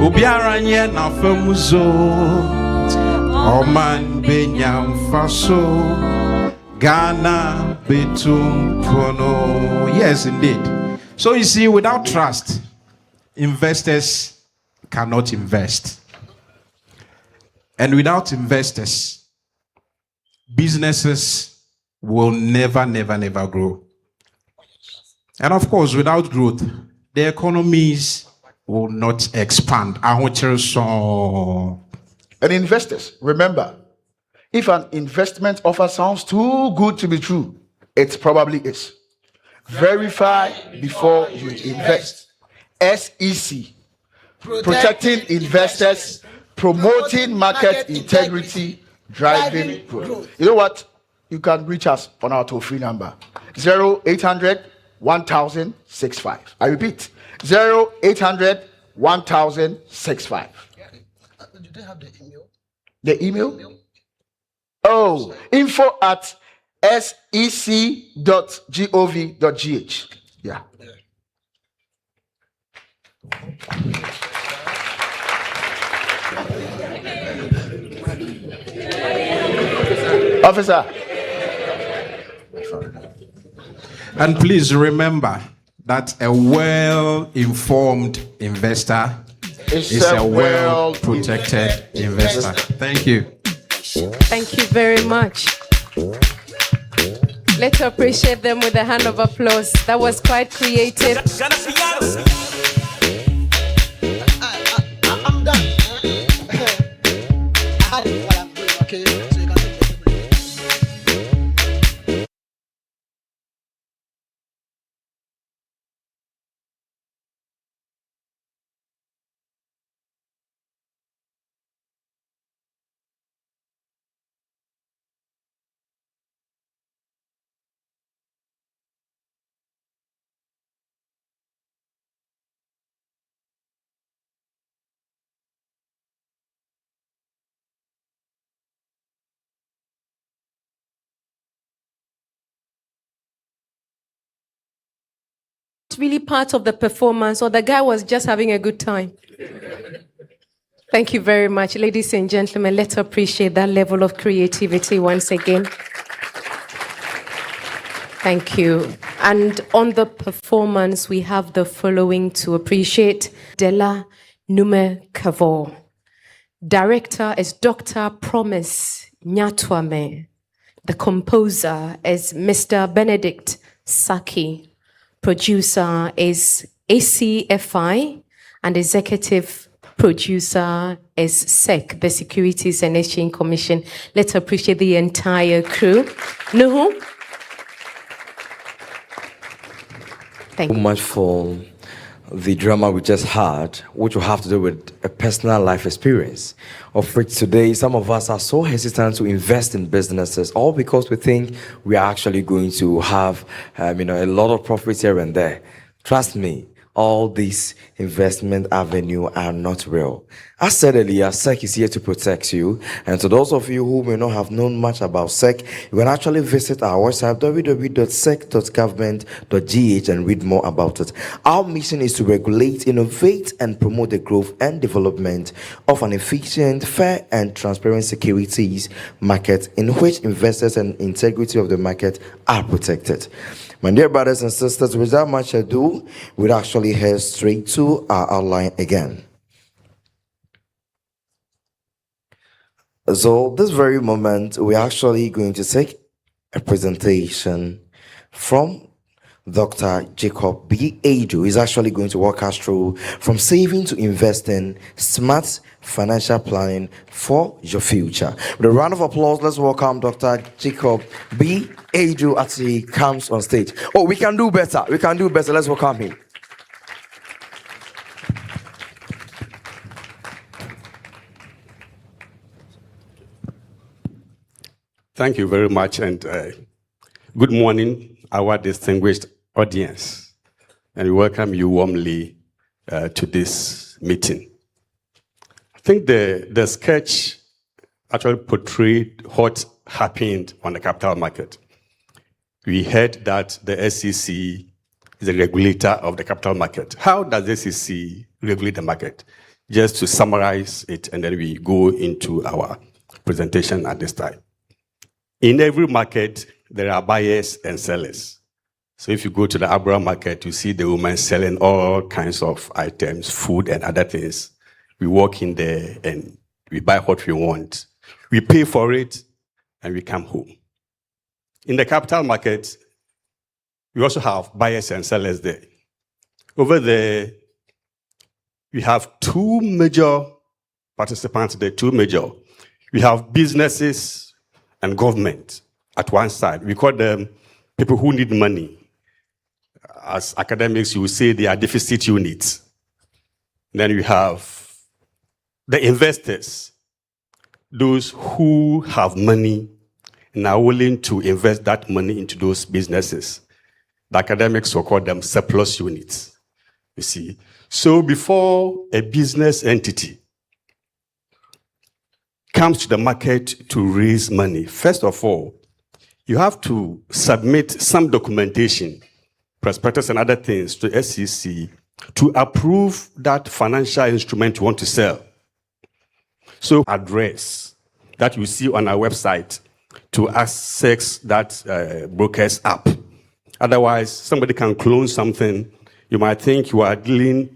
Obiara nye na famuzo. Oman benyam faso. Ghana betum prono. Yes, indeed. So you see, without trust, investors cannot invest. And without investors, businesses will never grow. And of course, without growth, the economies will not expand. And investors, remember, if an investment offer sounds too good to be true, it probably is. Verify before you invest. S.E.C. Protecting investors, promoting market integrity, driving growth. You know what? You can reach us on our toll-free number 0800 1065. I repeat 0800 1065. Do they have the email? The email? Oh, info@sec.gov.gh. Yeah. Officer. And please remember that a well-informed investor is a well-protected investor. Thank you. Thank you very much. Let's appreciate them with a hand of applause. That was quite creative. I'm done. I had it while I'm doing, okay? So you can take the Really part of the performance, or the guy was just having a good time? Thank you very much, ladies and gentlemen. Let's appreciate that level of creativity once again. Thank you. And on the performance, we have the following to appreciate: Della Nume Kavo, Director is Dr. Promise Nyatwame. The composer is Mr. Benedict Saki. Producer is ACFI, and executive producer is S.E.C, the Securities and Exchange Commission. Let's appreciate the entire crew. Nuhu. Thank you So much for the drama we just had, which will have to do with a personal life experience, of which today some of us are so hesitant to invest in businesses, all because we think we are actually going to have a lot of profits here and there. Trust me, all these investment avenues are not real. As said earlier, S.E.C is here to protect you. And to those of you who may not have known much about S.E.C, you can actually visit our website, www.sec.government.gh, and read more about it. Our mission is to regulate, innovate, and promote the growth and development of an efficient, fair, and transparent securities market in which investors and integrity of the market are protected. My dear brothers and sisters, without much ado, we'll actually head straight to our outline again. So this very moment, we're actually going to take a presentation from Dr. Jacob B. Adu. He's actually going to walk us through from saving to investing, smart financial planning for your future. With a round of applause, let's welcome Dr. Jacob B. Adu as he comes on stage. Oh, we can do better. We can do better. Let's welcome him. Thank you very much, and good morning, our distinguished audience, and we welcome you warmly to this meeting. I think the sketch actually portrayed what happened on the capital market. We heard that the S.E.C is the regulator of the capital market. How does the S.E.C regulate the market? Just to summarize it, and then we go into our presentation at this time. In every market, there are buyers and sellers. So if you go to the Abra market, you see the women selling all kinds of items, food and other things. We walk in there and we buy what we want. We pay for it and we come home. In the capital market, we also have buyers and sellers there. Over there, we have two major participants there, We have businesses and government at one side. We call them people who need money. As academics, you will say they are deficit units. Then we have the investors, those who have money and are willing to invest that money into those businesses. The academics will call them surplus units, you see. So before a business entity comes to the market to raise money, first of all, you have to submit some documentation, prospectus and other things to S.E.C to approve that financial instrument you want to sell. So address that you see on our website to access that broker's app. Otherwise, somebody can clone something. You might think you are dealing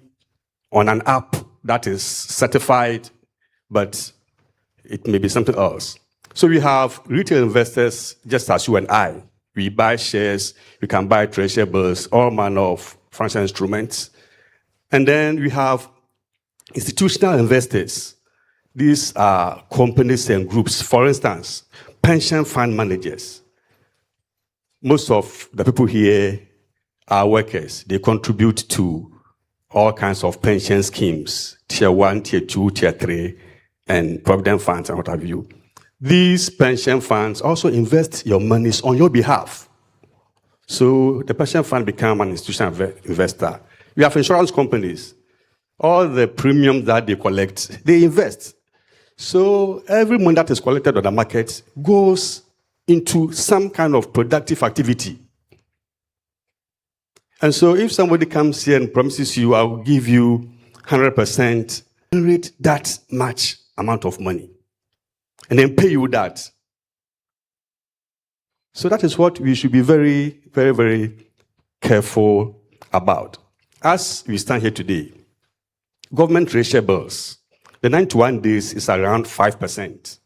on an app that is certified, but it may be something else. So we have retail investors, just as you and I. We buy shares, we can buy treasury bills, all manner of financial instruments. And then we have institutional investors. These are companies and groups. For instance, pension fund managers. Most of the people here are workers. They contribute to all kinds of pension schemes, tier 1, tier 2, tier 3, and provident funds and what have you. These pension funds also invest your monies on your behalf. So the pension fund becomes an institutional investor. We have insurance companies. All the premiums that they collect, they invest. So every money that is collected on the market goes into some kind of productive activity. And so if somebody comes here and promises you, I will give you 100%, generate that much amount of money and then pay you that. So that is what we should be very, very, very careful about. As we stand here today, government treasury bills The 91 days is around 5%.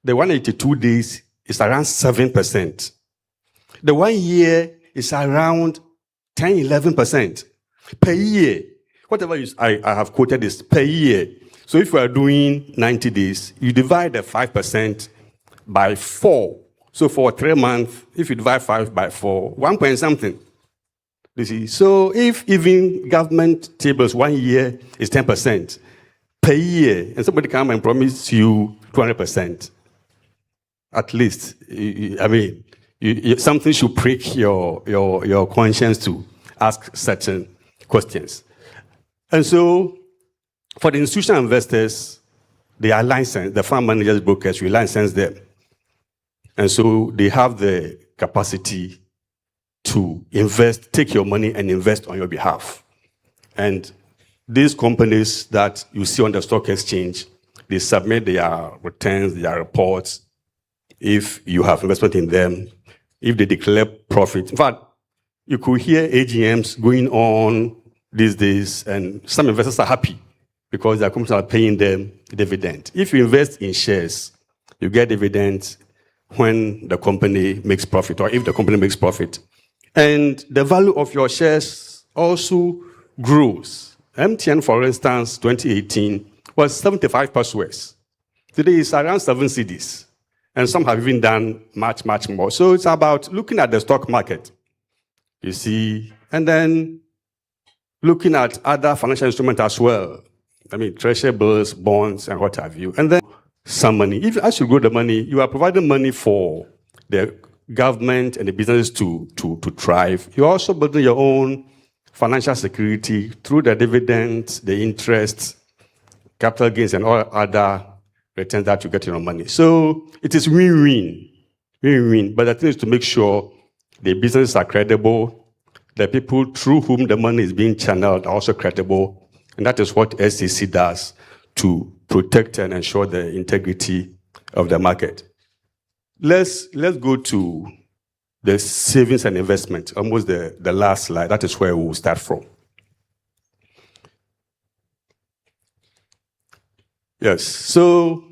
The 182 days is around 7%. The 1 year is around 10, 11% per year. Whatever I have quoted is per year. So if we are doing 90 days, you divide the 5% by 4. So for 3 months, if you divide 5 by 4, 1 point something. You see, so if even government tables 1 year is 10% per year, and somebody come and promise you 200%, at least, I mean, something should prick your conscience to ask certain questions. And so, for the institutional investors, they are licensed. The fund managers, brokers, we license them. And so they have the capacity to invest, take your money and invest on your behalf. And these companies that you see on the stock exchange, they submit their returns, their reports, if you have investment in them, if they declare profit. In fact, you could hear AGMs going on these days, and some investors are happy because their companies are paying them dividend. If you invest in shares, you get dividends when the company makes profit, or if the company makes profit. And the value of your shares also grows. MTN, for instance, 2018 was 75 pesos. Today it's around 7 cedis. And some have even done much, much more. So it's about looking at the stock market, you see, and then looking at other financial instruments as well. I mean, treasury bills, bonds, and what have you. And then some money. If as you grow the money, you are providing money for the government and the businesses to thrive. You're also building your own financial security through the dividends, the interest, capital gains, and all other returns that you get in your money. So it is win-win, win-win. But the thing is to make sure the businesses are credible, the people through whom the money is being channeled are also credible, and that is what S.E.C does to protect and ensure the integrity of the market. Let's go to the savings and investment, almost the last slide. That is where we will start from. Yes, so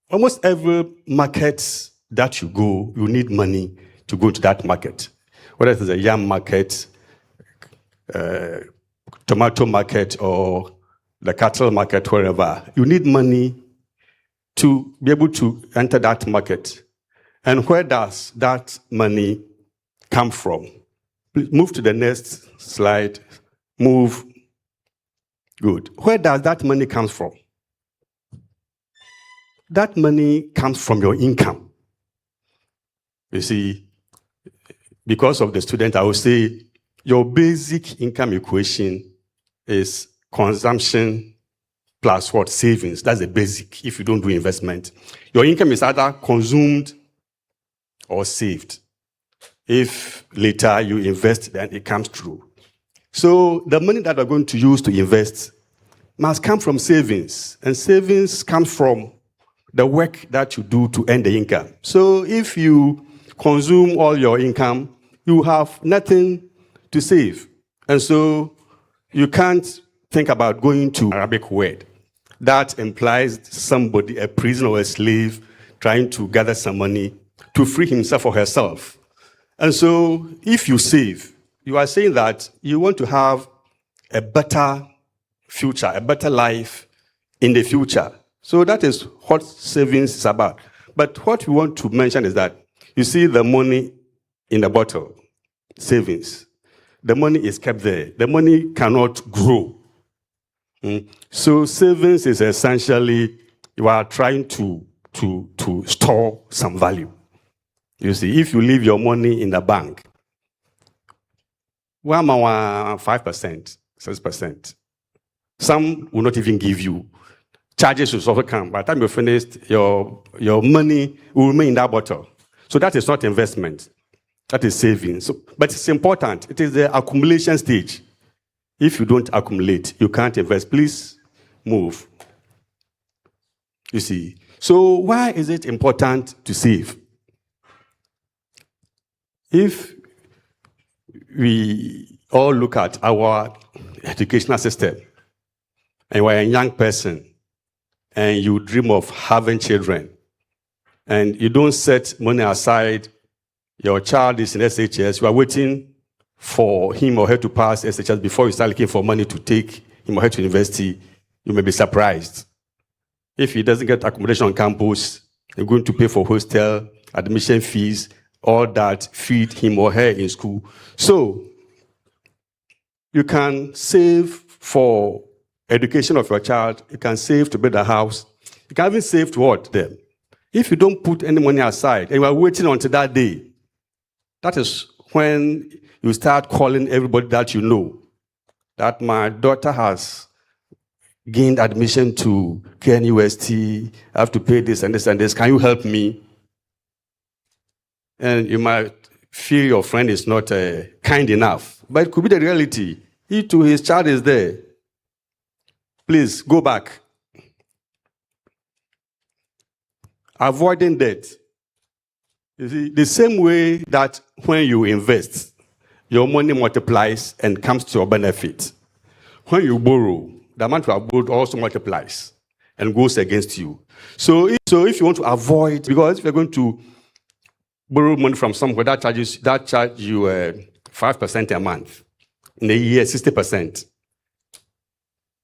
almost every market that you go, you need money to go to that market. Whether it is a yam market, tomato market, or the cattle market, wherever, you need money to be able to enter that market. And where does that money come from? Please move to the next slide. Move. Good. Where does that money come from? That money comes from your income. You see, because of the student, I would say your basic income equation is consumption plus what? Savings. That's the basic if you don't do investment. Your income is either consumed or saved. If later you invest, then it comes through. So the money that we're going to use to invest must come from savings. And savings comes from the work that you do to earn the income. So if you consume all your income, you have nothing to save. And so you can't think about going to Arabic word. That implies somebody, a prisoner or a slave, trying to gather some money to free himself or herself. And so if you save, you are saying that you want to have a better future, a better life in the future. So that is what savings is about. But what we want to mention is that you see the money in the bottle, savings. The money is kept there. The money cannot grow. So savings is essentially you are trying to store some value. You see, if you leave your money in the bank, 5%, 6%, some will not even give you. Charges will also come. By the time you're finished, your money will remain in that bottle. So that is not investment. That is saving. So, but it's important. It is the accumulation stage. If you don't accumulate, you can't invest. Please move. You see. So why is it important to save? If we all look at our educational system, and you are a young person, and you dream of having children, and you don't set money aside, your child is in SHS, you are waiting for him or her to pass SHS before you start looking for money to take him or her to university, you may be surprised. If he doesn't get accommodation on campus, you're going to pay for hostel, admission fees, all that, feed him or her in school. So you can save for education of your child, you can save to build a house, you can even save to what them. If you don't put any money aside and you are waiting until that day, that is when you start calling everybody that you know, that my daughter has gained admission to KNUST, I have to pay this and this and this, can you help me? And you might feel your friend is not kind enough, but it could be the reality. He too, his child is there. Please go back. Avoiding debt. You see, the same way that when you invest, your money multiplies and comes to your benefit. When you borrow, the amount you have borrowed also multiplies and goes against you. So if you want to avoid, because if you're going to borrow money from somewhere that charge you 5% a month, in a year 60%,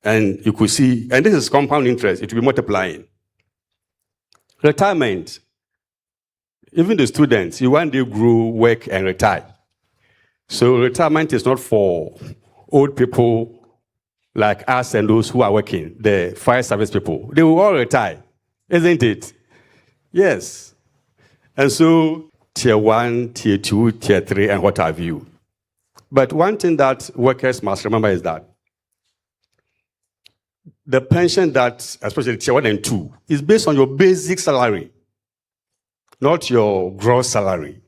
and you could see, and this is compound interest, it will be multiplying. Retirement, even the students, you one day grow, work, and retire. So retirement is not for old people like us and those who are working, the fire service people. They will all retire, isn't it? Yes. And so tier 1, tier 2, tier 3, and what have you. But one thing that workers must remember is that the pension that, especially tier 1 and 2, is based on your basic salary, not your gross salary.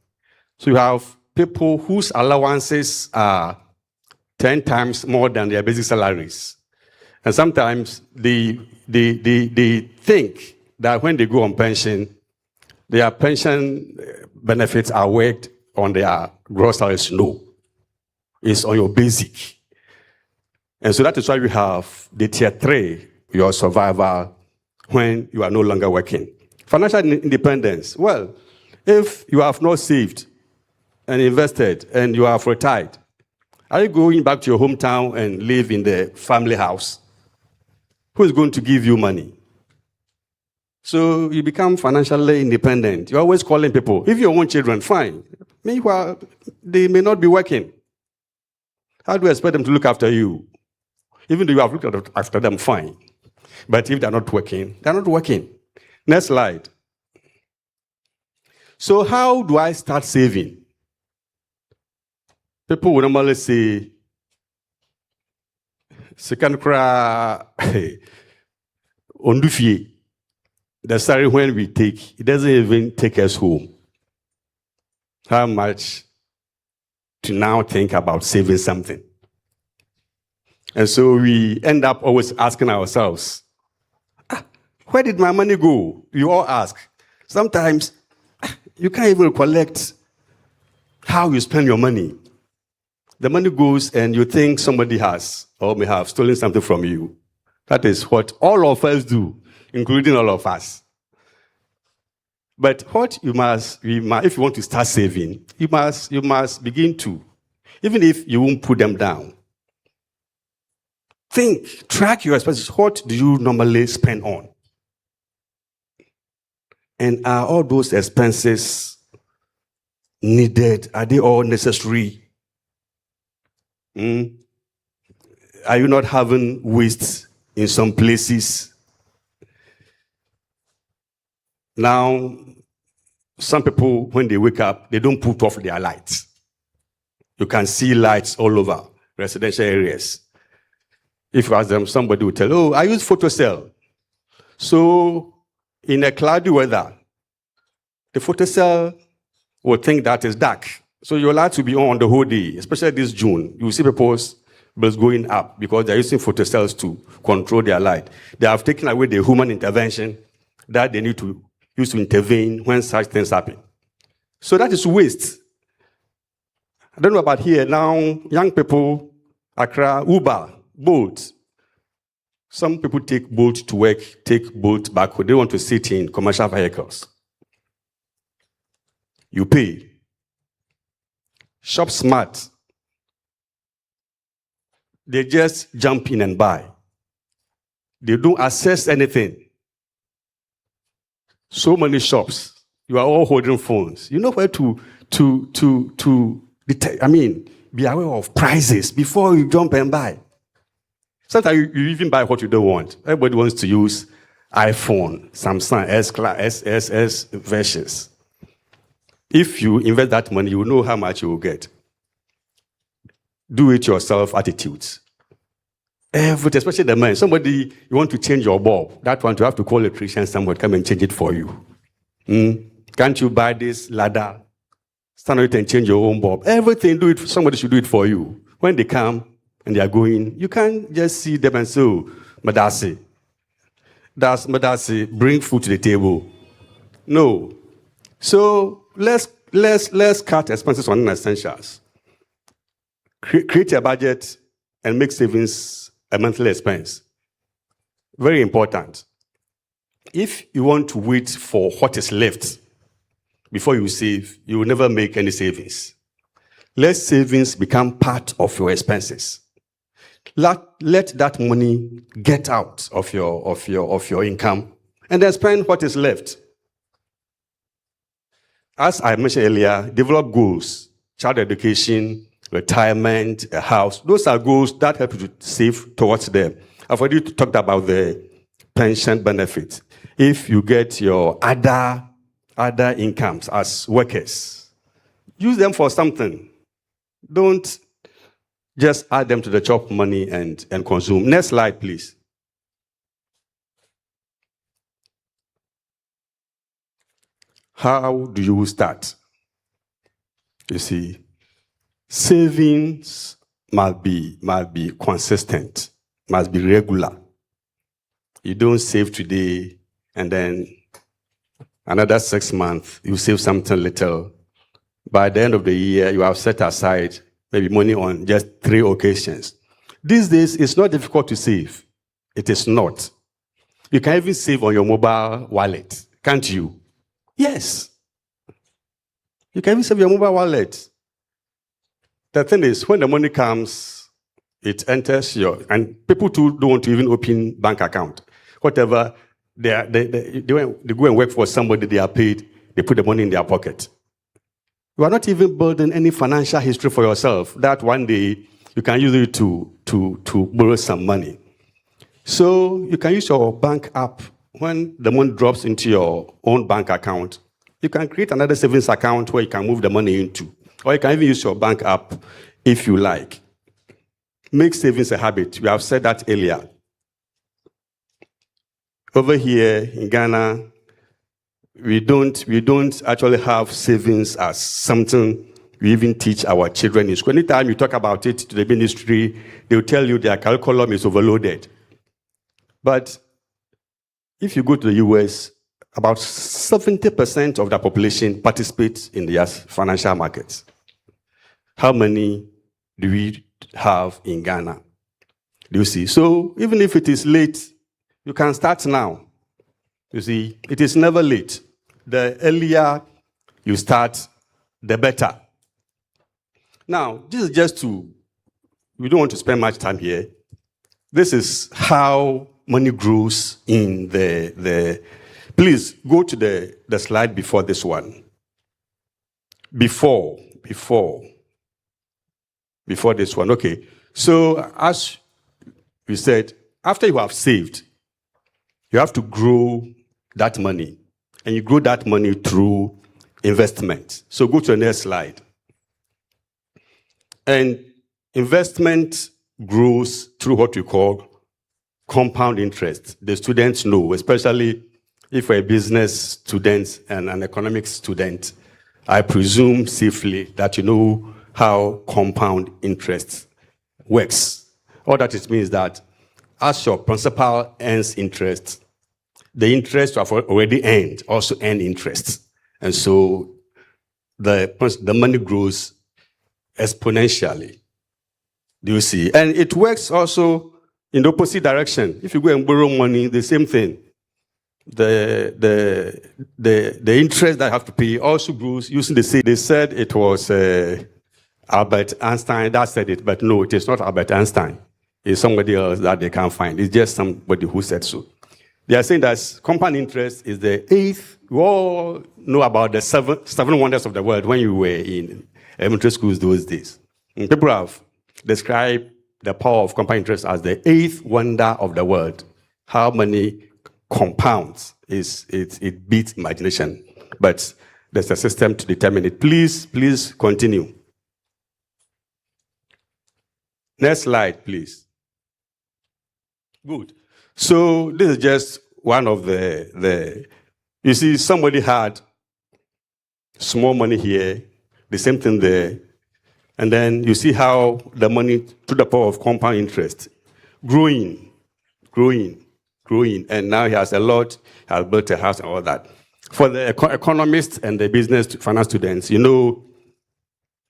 So you have people whose allowances are 10 times more than their basic salaries. And sometimes they think that when they go on pension, their pension benefits are worked on their gross salaries. No. It's on your basic. And so that is why we have the tier 3, your survival, when you are no longer working. Financial independence. Well, if you have not saved and invested and you have retired, are you going back to your hometown and live in the family house? Who is going to give you money? So you become financially independent. You're always calling people. If you want children, fine. Meanwhile, they may not be working. How do you expect them to look after you? Even though you have looked after them, fine. But if they're not working, they're not working. Next slide. So how do I start saving? People will normally say, second cry, ondufie. The salary when we take, it doesn't even take us home. How much to now think about saving something? And so we end up always asking ourselves, where did my money go? You all ask. Sometimes you can't even collect how you spend your money. The money goes and you think somebody has or may have stolen something from you. That is what all of us do, including all of us. But what you must, if you want to start saving, you must begin to, even if you won't put them down, think, track your expenses. What do you normally spend on? And are all those expenses needed? Are they all necessary? Are you not having waste in some places? Now, some people, when they wake up, they don't put off their lights. You can see lights all over residential areas. If you ask them, somebody will tell, oh, I use photocell. So in a cloudy weather, the photocell will think that is dark. So your light will be on the whole day, especially this June. You will see people's bills going up because they're using photocells to control their light. They have taken away the human intervention that they need to use to intervene when such things happen. So that is waste. I don't know about here. Now, young people, Accra, Uber, Bolt. Some people take Bolt to work, take Bolt back home. They want to sit in commercial vehicles. You pay. Shop smart. They just jump in and buy. They don't assess anything. So many shops. You are all holding phones. You know where to be aware of prices before you jump and buy. Sometimes you even buy what you don't want. Everybody wants to use iPhone, Samsung, S versions. If you invest that money, you will know how much you will get. Do it yourself attitudes. Everything, especially the man. Somebody, you want to change your bulb. That one, you have to call an electrician, someone come and change it for you. Can't you buy this ladder? Stand on it and change your own bulb. Everything, do it. Somebody should do it for you. When they come and they are going, you can't just see them and say, oh, Madasi. That's Madasi, bring food to the table. No. So let's cut expenses on non-essentials. Create a budget and make savings a monthly expense. Very important. If you want to wait for what is left before you save, you will never make any savings. Let savings become part of your expenses. Let that money get out of your income and then spend what is left. As I mentioned earlier, develop goals, child education, retirement, a house. Those are goals that help you to save towards them. I've already talked about the pension benefit. If you get your other incomes as workers, use them for something. Don't just add them to the chop money and consume. Next slide, please. How do you start? You see, savings must be consistent, must be regular. You don't save today and then another 6 months, you save something little. By the end of the year, you have set aside maybe money on just 3 occasions. These days, it's not difficult to save. It is not. You can even save on your mobile wallet, can't you? Yes. You can even save your mobile wallet. The thing is, when the money comes, it enters and people too don't want to even open bank account. Whatever, they go and work for somebody, they are paid, they put the money in their pocket. You are not even building any financial history for yourself that one day you can use it to borrow some money. So you can use your bank app. When the money drops into your own bank account, you can create another savings account where you can move the money into. Or you can even use your bank app if you like. Make savings a habit. We have said that earlier. Over here in Ghana, we don't actually have savings as something we even teach our children in school. Anytime you talk about it to the ministry, they will tell you their curriculum is overloaded. But if you go to the US, about 70% of the population participates in the financial markets. How many do we have in Ghana? Do you see? So even if it is late, you can start now. You see, it is never late. The earlier you start, the better. Now, this is just we don't want to spend much time here. This is how money grows in please go to the slide before this one. Before this one. Okay. So as we said, after you have saved, you have to grow that money. And you grow that money through investment. So go to the next slide. And investment grows through what we call compound interest. The students know, especially if you're a business student and an economics student, I presume safely that you know how compound interest works. All that it means that as your principal earns interest, the interest you have already earned also earn interest. And so the money grows exponentially. Do you see? And it works also in the opposite direction. If you go and borrow money, the same thing. The interest that I have to pay also grows using the same. They said it was Albert Einstein that said it, but no, it is not Albert Einstein. It's somebody else that they can't find. It's just somebody who said so. They are saying that compound interest is the eighth. We all know about the seven wonders of the world when you were in elementary schools those days. And people have described the power of compound interest as the eighth wonder of the world. How many compounds it beats imagination, but there's a system to determine it. Please continue. Next slide, please. Good. So this is just one of the you see, somebody had small money here, the same thing there, and then you see how the money to the power of compound interest growing, and now he has a lot, has built a house and all that. For the economists and the business finance students, you know,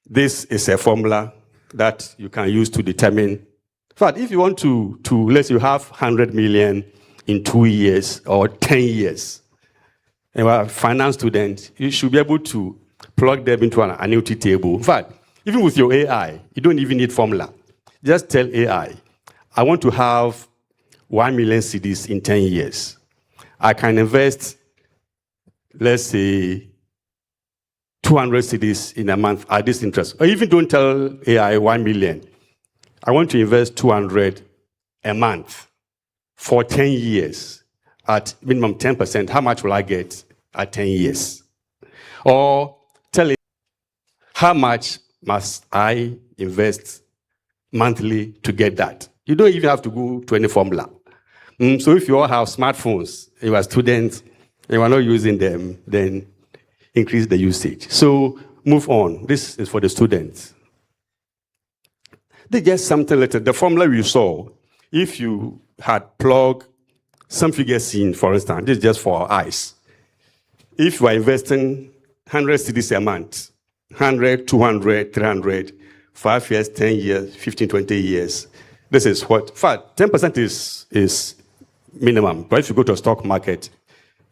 this is a formula that you can use to determine. In fact, if you want to let's say you have 100 million in 2 years or 10 years, and you are a finance student, you should be able to plug them into an annuity table. In fact, even with your AI, you don't even need formula. Just tell AI, I want to have 1 million cedis in 10 years. I can invest, let's say, 200 cedis in a month at this interest. Or even don't tell AI 1 million. I want to invest 200 a month for 10 years at minimum 10%. How much will I get at 10 years? Or tell it, how much must I invest monthly to get that? You don't even have to go to any formula. So if you all have smartphones, you are students, and you are not using them, then increase the usage. So move on. This is for the students. They just something later. The formula we saw, if you had plugged some figures in, for instance, this is just for our eyes. If you are investing 100 cedis a month, 100, 200, 300, 5 years, 10 years, 15, 20 years, this is what, in fact, 10% is minimum. But if you go to a stock market,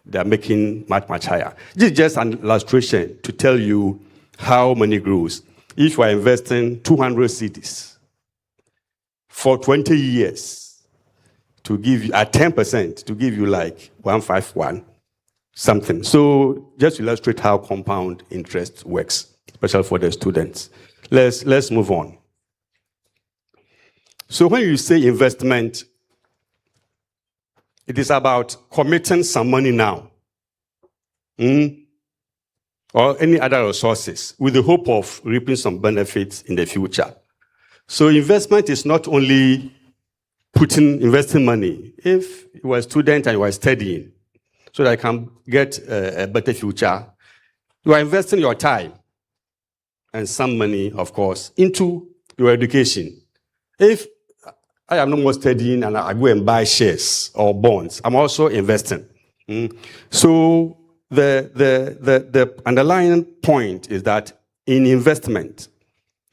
they're making much, much higher. This is just an illustration to tell you how money grows. If you are investing 200 cedis for 20 years to give you, at 10%, to give you like 151 something. So just to illustrate how compound interest works, especially for the students. Let's move on. So when you say investment, it is about committing some money now, or any other resources with the hope of reaping some benefits in the future. So investment is not only investing money. If you are a student and you are studying so that you can get a better future, you are investing your time and some money, of course, into your education. If I am no more studying and I go and buy shares or bonds, I'm also investing. So the underlying point is that in investment,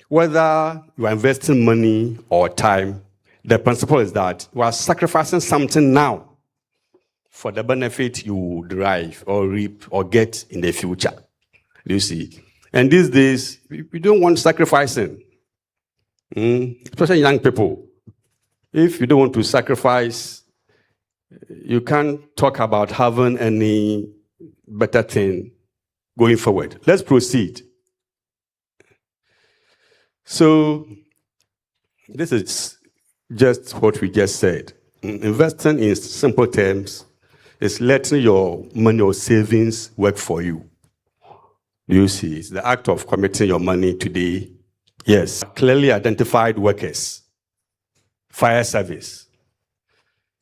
whether you are investing money or time, the principle is that you are sacrificing something now for the benefit you derive or reap or get in the future. Do you see? And these days, we don't want sacrificing, especially young people. If you don't want to sacrifice, you can't talk about having any better thing going forward. Let's proceed. So, this is just what we just said. Investing in simple terms is letting your money or savings work for you. You see, it's the act of committing your money today. Yes, clearly identified workers. Fire service.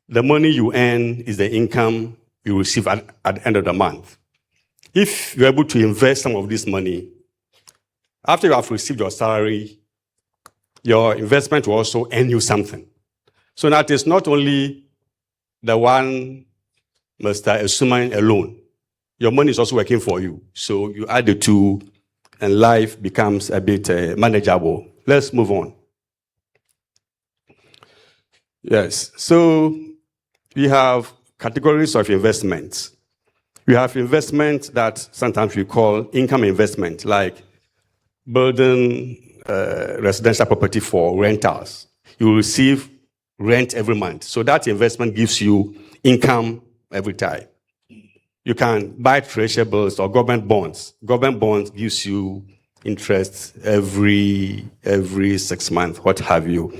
The money you earn is the income you receive at the end of the month. If you're able to invest some of this money, after you have received your salary, your investment will also earn you something. So that is not only the one Mr. Assuming alone. Your money is also working for you. So you add the two, and life becomes a bit manageable. Let's move on. Yes. So we have categories of investments. We have investments that sometimes we call income investment, like building residential property for rentals. You will receive rent every month. So that investment gives you income every time. You can buy treasurables or government bonds. Government bonds gives you interest every 6 months, what have you.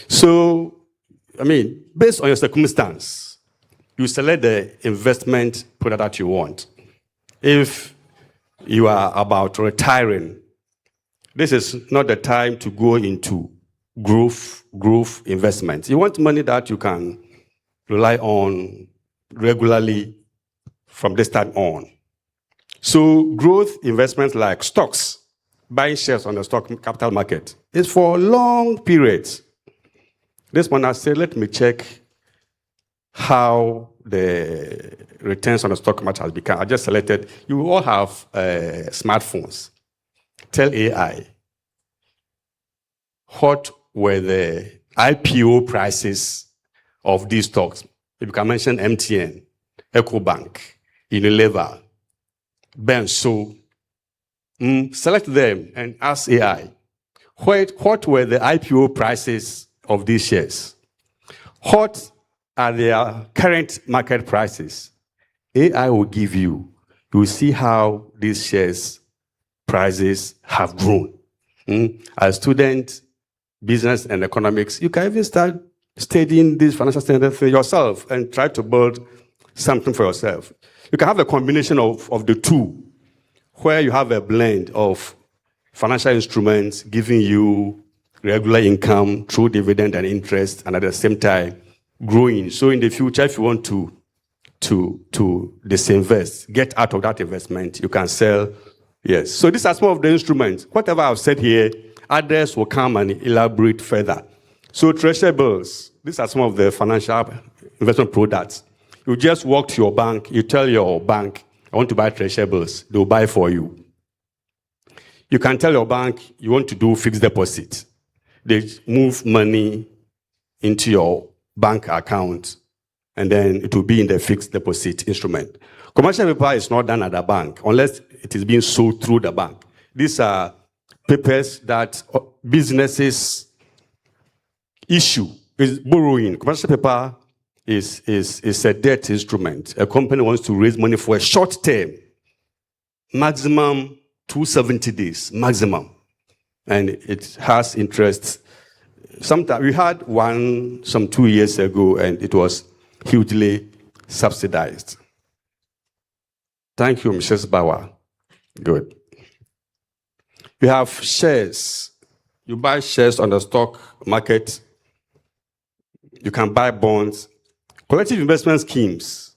So, I mean, based on your circumstance, you select the investment product that you want. If you are about retiring, this is not the time to go into growth investment. You want money that you can rely on regularly from this time on. So growth investments like stocks, buying shares on the stock capital market, is for long periods. This one I said, let me check how the returns on the stock market has become. I just selected, you all have smartphones. Tell AI, what were the IPO prices of these stocks? If you can mention MTN, EcoBank, Unilever, Benso, select them and ask AI, what were the IPO prices of these shares? What are their current market prices? AI will give you, you will see how these shares prices have grown. As a student, business and economics, you can even start studying these financial standards for yourself and try to build something for yourself. You can have a combination of the two, where you have a blend of financial instruments giving you regular income through dividend and interest, and at the same time growing. So in the future, if you want to disinvest, get out of that investment, you can sell. Yes. So these are some of the instruments. Whatever I've said here, others will come and elaborate further. So treasury bills, these are some of the financial investment products. You just walk to your bank, you tell your bank, I want to buy treasury bills. They'll buy for you. You can tell your bank you want to do fixed deposit. They move money into your bank account, and then it will be in the fixed deposit instrument. Commercial paper is not done at the bank unless it is being sold through the bank. These are papers that businesses issue. Is borrowing. Commercial paper is a debt instrument. A company wants to raise money for a short term, maximum 270 days, maximum. And it has interest. Sometimes we had one some 2 years ago, and it was hugely subsidized. Thank you, Mrs. Bauer. Good. You have shares. You buy shares on the stock market. You can buy bonds. Collective investment schemes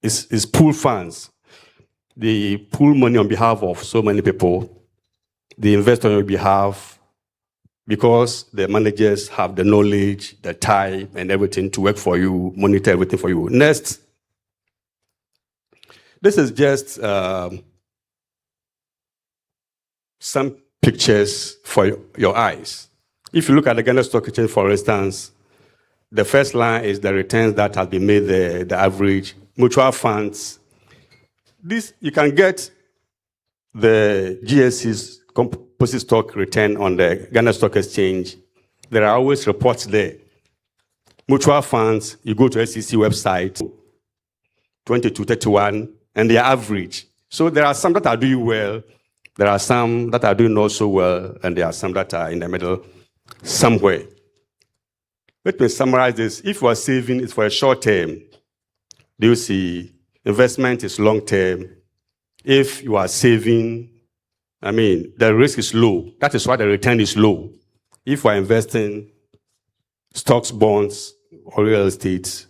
is pool funds. They pool money on behalf of so many people. They invest on your behalf because the managers have the knowledge, the time, and everything to work for you, monitor everything for you. Next. This is just some pictures for your eyes. If you look at the Ghana Stock Exchange, for instance, the first line is the returns that have been made, the average. Mutual funds. This, you can get the GSC's composite stock return on the Ghana Stock Exchange. There are always reports there. Mutual funds, you go to S.E.C website, 2231, and they are average. So there are some that are doing well, there are some that are doing not so well, and there are some that are in the middle somewhere. Let me summarize this. If you are saving, it's for a short term. Do you see? Investment is long term. If you are saving, I mean, the risk is low. That is why the return is low. If you are investing stocks, bonds, or real estate,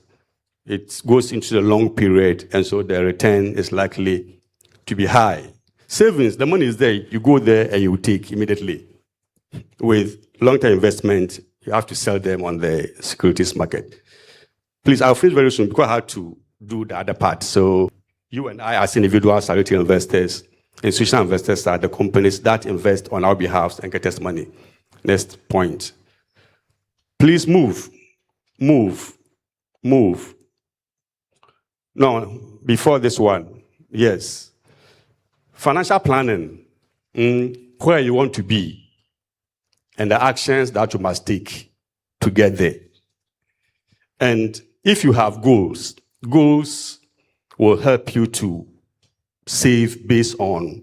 it goes into the long period, and so the return is likely to be high. Savings, the money is there. You go there and you take immediately. With long-term investment, you have to sell them on the securities market. Please, I'll finish very soon because I have to do the other part. So you and I, as individuals, are retail investors. Institutional investors are the companies that invest on our behalf and get us money. Next point. Please move. Move. No, before this one, yes. Financial planning, where you want to be, and the actions that you must take to get there. And if you have goals will help you to save based on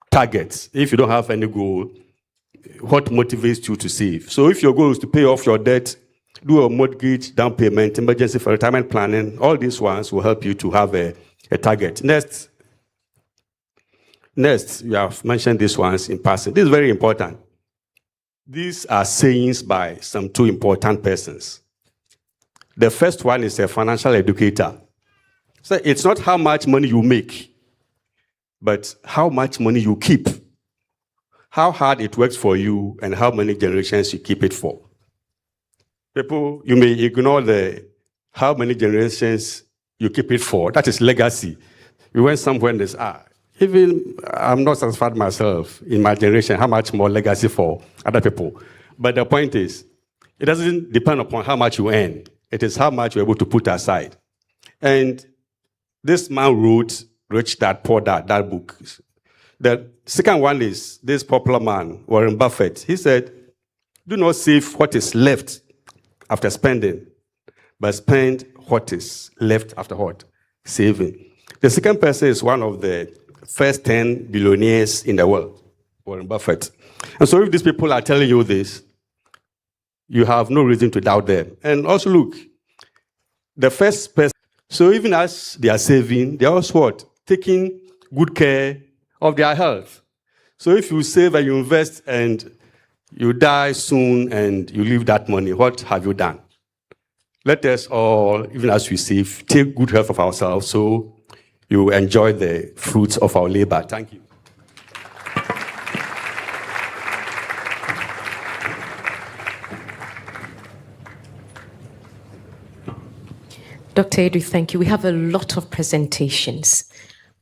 targets. If you don't have any goal, what motivates you to save? So if your goal is to pay off your debt, do a mortgage, down payment, emergency for retirement planning, all these ones will help you to have a target. Next, you have mentioned these ones in passing. This is very important. These are sayings by some two important persons. The first one is a financial educator. So it's not how much money you make, but how much money you keep, how hard it works for you, and how many generations you keep it for. People, you may ignore the how many generations you keep it for. That is legacy. You went somewhere and there's, even I'm not satisfied myself in my generation, how much more legacy for other people. But the point is, it doesn't depend upon how much you earn. It is how much you're able to put aside. And this man wrote Rich Dad, Poor Dad, that book. The second one is this popular man, Warren Buffett. He said, do not save what is left after spending, but spend what is left after what? Saving. The second person is one of the first 10 billionaires in the world, Warren Buffett. And so if these people are telling you this, you have no reason to doubt them. And also look, the first person, so even as they are saving, they are also what? Taking good care of their health. So if you save and you invest and you die soon and you leave that money, what have you done? Let us all, even as we save, take good care of ourselves so you enjoy the fruits of our labor. Thank you. Dr. Edu, thank you. We have a lot of presentations.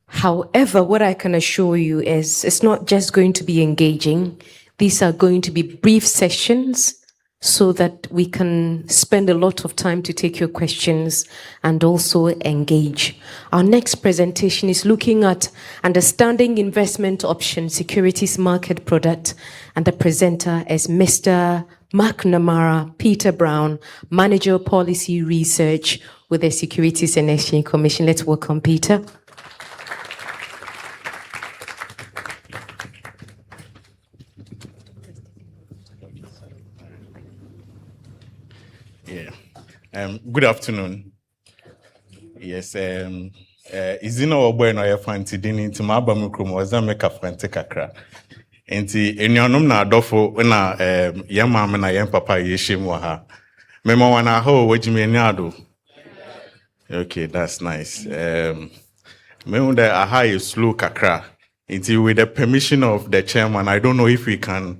However, what I can assure you is it's not just going to be engaging. These are going to be brief sessions so that we can spend a lot of time to take your questions and also engage. Our next presentation is looking at understanding investment options, securities market product, and the presenter is Mr. McNamara Peter Brown, Manager Policy Research with the Securities and Exchange Commission. Let's welcome Peter. Good afternoon. Yes, izina obo no ya fanti dini nti ma aba mukrom waza meka fanti kakra. Nti enuanom na adofo na yem maame na yem papa yeshim wa ha. Mema wana ho wajime ni ado. Okay, that's nice. Me that aha is slow kakra. Nti with the permission of the chairman, I don't know if we can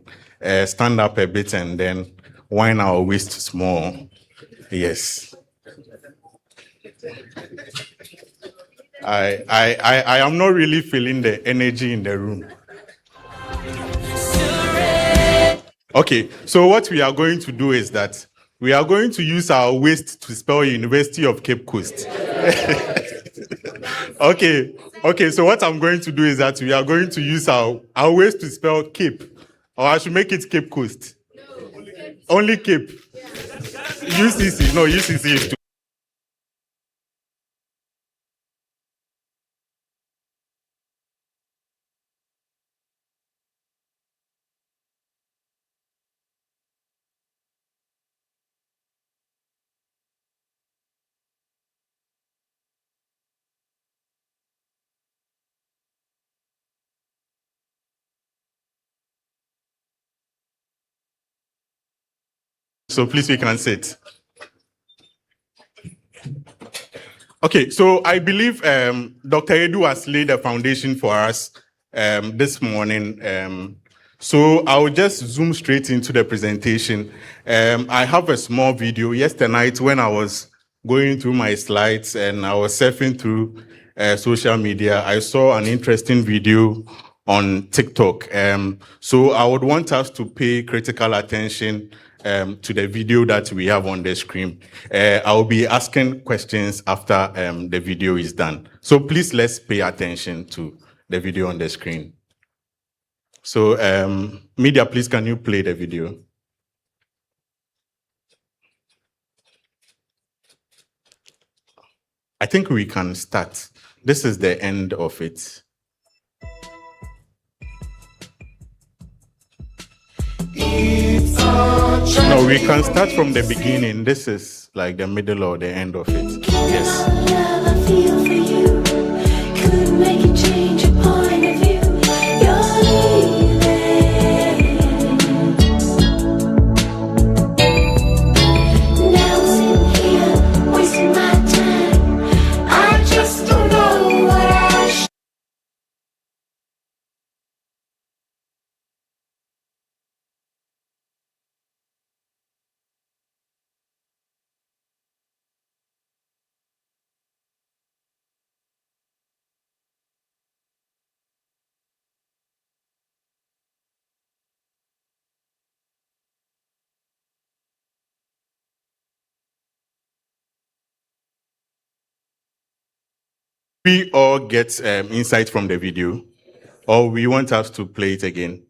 stand up a bit and then wind our waist small. Yes. I am not really feeling the energy in the room. Okay, so what we are going to do is that we are going to use our waist to spell University of Cape Coast. Okay, so what I'm going to do is that we are going to use our waist to spell Cape. Or I should make it Cape Coast. Only Cape. UCC, no, UCC is too. So please, we can sit. Okay, so I believe Dr. Edu has laid a foundation for us this morning. So I'll just zoom straight into the presentation. I have a small video. Yesterday night when I was going through my slides and I was surfing through social media, I saw an interesting video on TikTok. So I would want us to pay critical attention to the video that we have on the screen. I'll be asking questions after the video is done. So please let's pay attention to the video on the screen. So media, please can you play the video? I think we can start. This is the end of it. No, we can start from the beginning. This is like the middle or the end of it. Yes. We all get insight from the video, or we want us to play it again?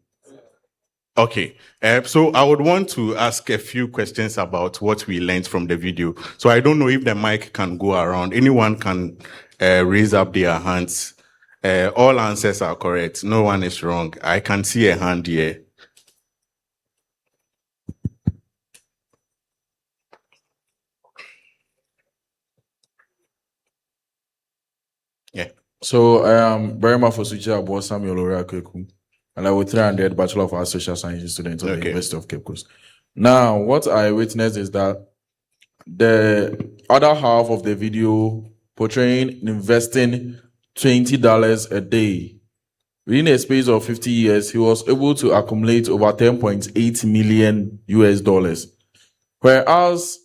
Okay, so I would want to ask a few questions about what we learned from the video. So I don't know if the mic can go around. Anyone can raise up their hands. All answers are correct. No one is wrong. I can see a hand here. Yeah. So I am very much for Suja Abo Samuel Ora Kweku, and I was 300 Bachelor of Arts Social Sciences student of the University of Cape Coast. Now, what I witnessed is that the other half of the video portraying investing $20 a day. Within a space of 50 years, he was able to accumulate over 10.8 million US dollars. Whereas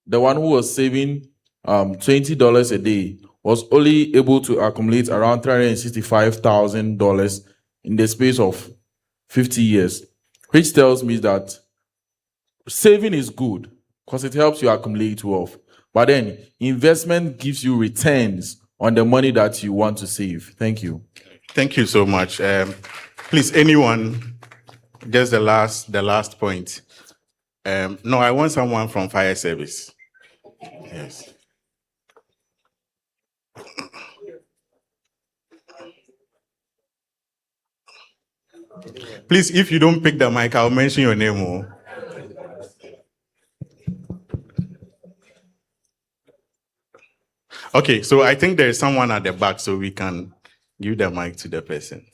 the one who was saving $20 a day was only able to accumulate around $365,000 in the space of 50 years, which tells me that saving is good because it helps you accumulate wealth. But then investment gives you returns on the money that you want to save. Thank you. Thank you so much. Please, anyone, just the last point. No, I want someone from fire service. Yes. Please, if you don't pick the mic, I'll mention your name. Okay, so I think there is someone at the back, so we can give the mic to the person.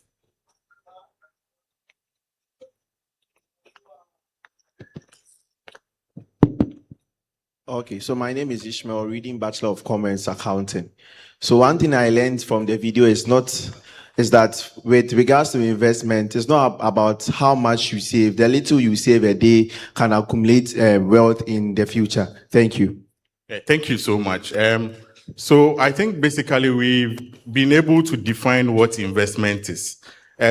Okay, so my name is Ishmael, reading Bachelor of Commerce Accounting. So one thing I learned from the video is that with regards to investment, it's not about how much you save. The little you save a day can accumulate wealth in the future. Thank you. Thank you so much. So I think basically we've been able to define what investment is.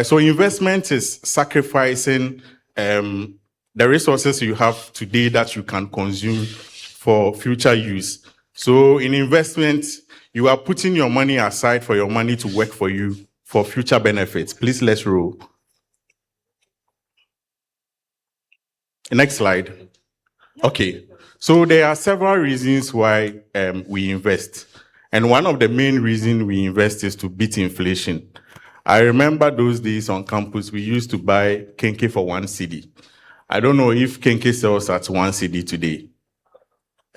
So investment is sacrificing the resources you have today that you can consume for future use. So in investment, you are putting your money aside for your money to work for you for future benefits. Please, let's roll. Next slide. Okay, so there are several reasons why we invest. And one of the main reasons we invest is to beat inflation. I remember those days on campus, we used to buy Kenke for 1 cedi. I don't know if Kenke sells at 1 cedi today.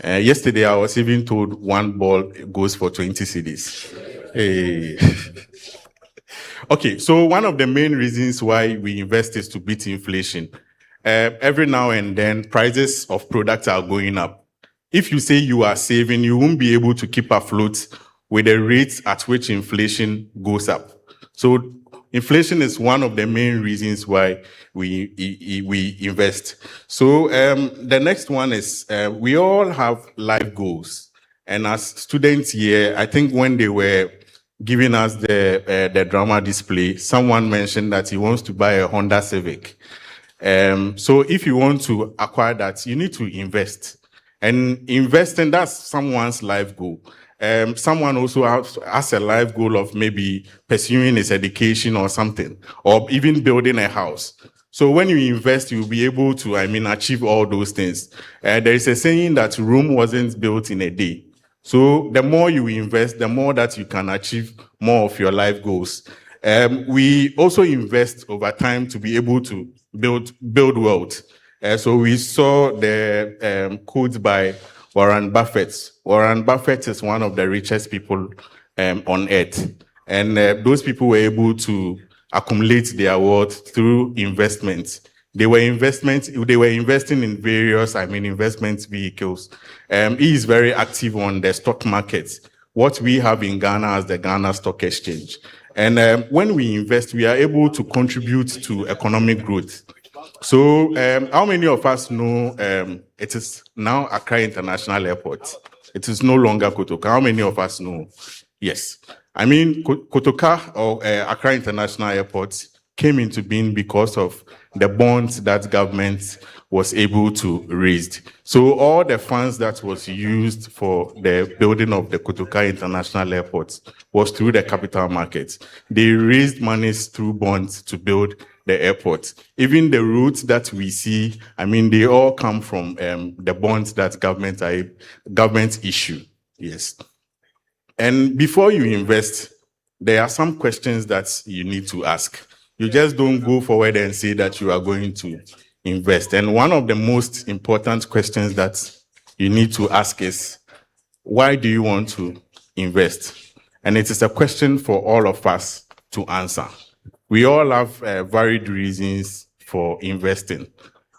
Yesterday, I was even told one ball goes for 20 cedis. Hey. Okay, so one of the main reasons why we invest is to beat inflation. Every now and then, prices of products are going up. If you say you are saving, you won't be able to keep afloat with the rates at which inflation goes up. So inflation is one of the main reasons why we invest. So the next one is we all have life goals. And as students here, I think when they were giving us the drama display, someone mentioned that he wants to buy a Honda Civic. So if you want to acquire that, you need to invest. And investing, that's someone's life goal. Someone also has a life goal of maybe pursuing his education or something, or even building a house. So when you invest, you'll be able to, achieve all those things. There is a saying that Rome wasn't built in a day. So the more you invest, the more that you can achieve more of your life goals. We also invest over time to be able to build wealth. So we saw the quote by Warren Buffett. Warren Buffett is one of the richest people on earth. And those people were able to accumulate their wealth through investments. They were investing in various, investment vehicles. He is very active on the stock market, what we have in Ghana as the Ghana Stock Exchange. And when we invest, we are able to contribute to economic growth. So how many of us know it is now Accra International Airport? It is no longer Kotoka. How many of us know? Yes. Kotoka or Accra International Airport came into being because of the bonds that government was able to raise. So all the funds that was used for the building of the Kotoka International Airport was through the capital markets. They raised monies through bonds to build the airport. Even the routes that we see, they all come from the bonds that government issue. Yes. And before you invest, there are some questions that you need to ask. You just don't go forward and say that you are going to invest. And one of the most important questions that you need to ask is, why do you want to invest? And it is a question for all of us to answer. We all have varied reasons for investing.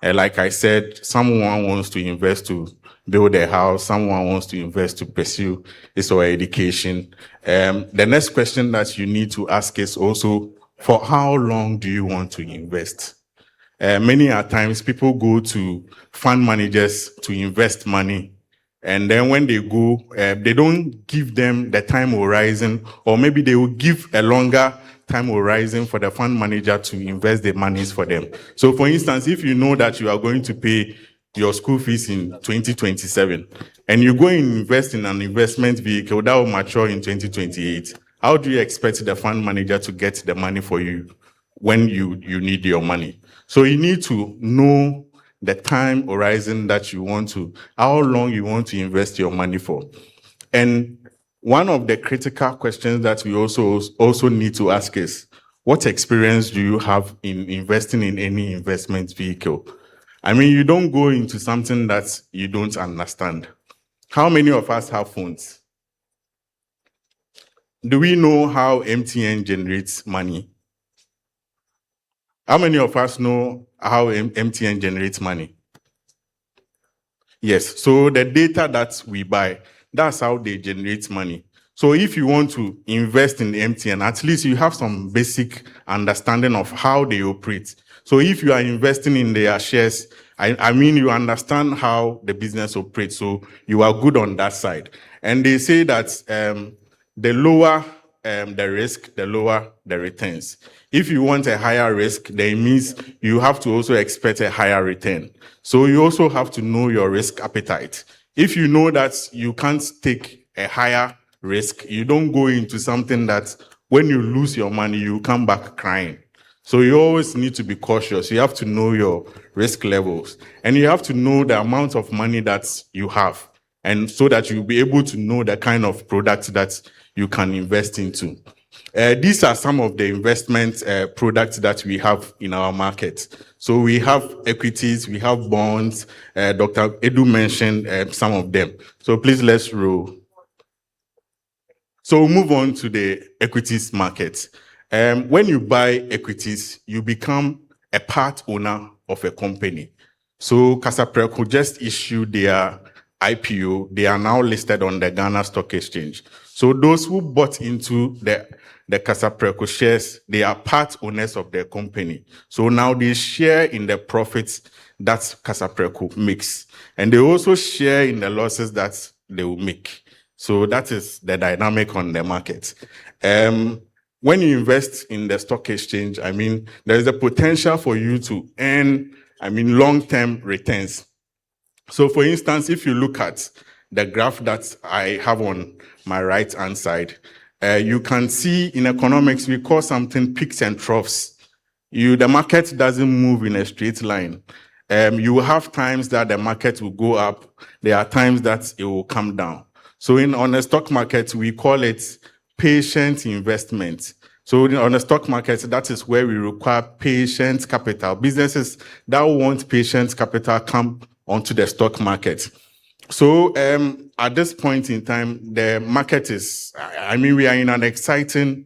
Like I said, someone wants to invest to build a house, someone wants to invest to pursue his or her education. The next question that you need to ask is also, for how long do you want to invest? Many a times people go to fund managers to invest money, and then when they go, they don't give them the time horizon, or maybe they will give a longer time horizon for the fund manager to invest the monies for them. So for instance, if you know that you are going to pay your school fees in 2027, and you go and invest in an investment vehicle that will mature in 2028, how do you expect the fund manager to get the money for you when you need your money? So you need to know the time horizon that you want to, how long you want to invest your money for. And one of the critical questions that we also need to ask is, what experience do you have in investing in any investment vehicle? You don't go into something that you don't understand. How many of us have phones? Do we know how MTN generates money? How many of us know how MTN generates money? Yes, so the data that we buy, that's how they generate money. So if you want to invest in MTN, at least you have some basic understanding of how they operate. So if you are investing in their shares, you understand how the business operates, so you are good on that side. And they say that the lower the risk, the lower the returns. If you want a higher risk, then it means you have to also expect a higher return. So you also have to know your risk appetite. If you know that you can't take a higher risk, you don't go into something that when you lose your money, you come back crying. So you always need to be cautious. You have to know your risk levels, and you have to know the amount of money that you have, and so that you'll be able to know the kind of product that you can invest into. These are some of the investment products that we have in our market. So we have equities, we have bonds. Dr. Edu mentioned some of them. So please, let's roll. So we'll move on to the equities market. When you buy equities, you become a part owner of a company. So Casapreco just issued their IPO. They are now listed on the Ghana Stock Exchange. So those who bought into the Casapreco shares, they are part owners of their company. So now they share in the profits that Casapreco makes. And they also share in the losses that they will make. So that is the dynamic on the market. when you invest in the stock exchange, I mean, there is a potential for you to earn, I mean, long-term returns. So for instance, if you look at the graph that I have on my right-hand side, you can see in economics, we call something peaks and troughs. The market doesn't move in a straight line. You will have times that the market will go up. There are times that it will come down. So on a stock market, we call it patient investment. So on the stock market, that is where we require patient capital. Businesses that want patient capital come onto the stock market. So at this point in time, the market is, I mean, we are in an exciting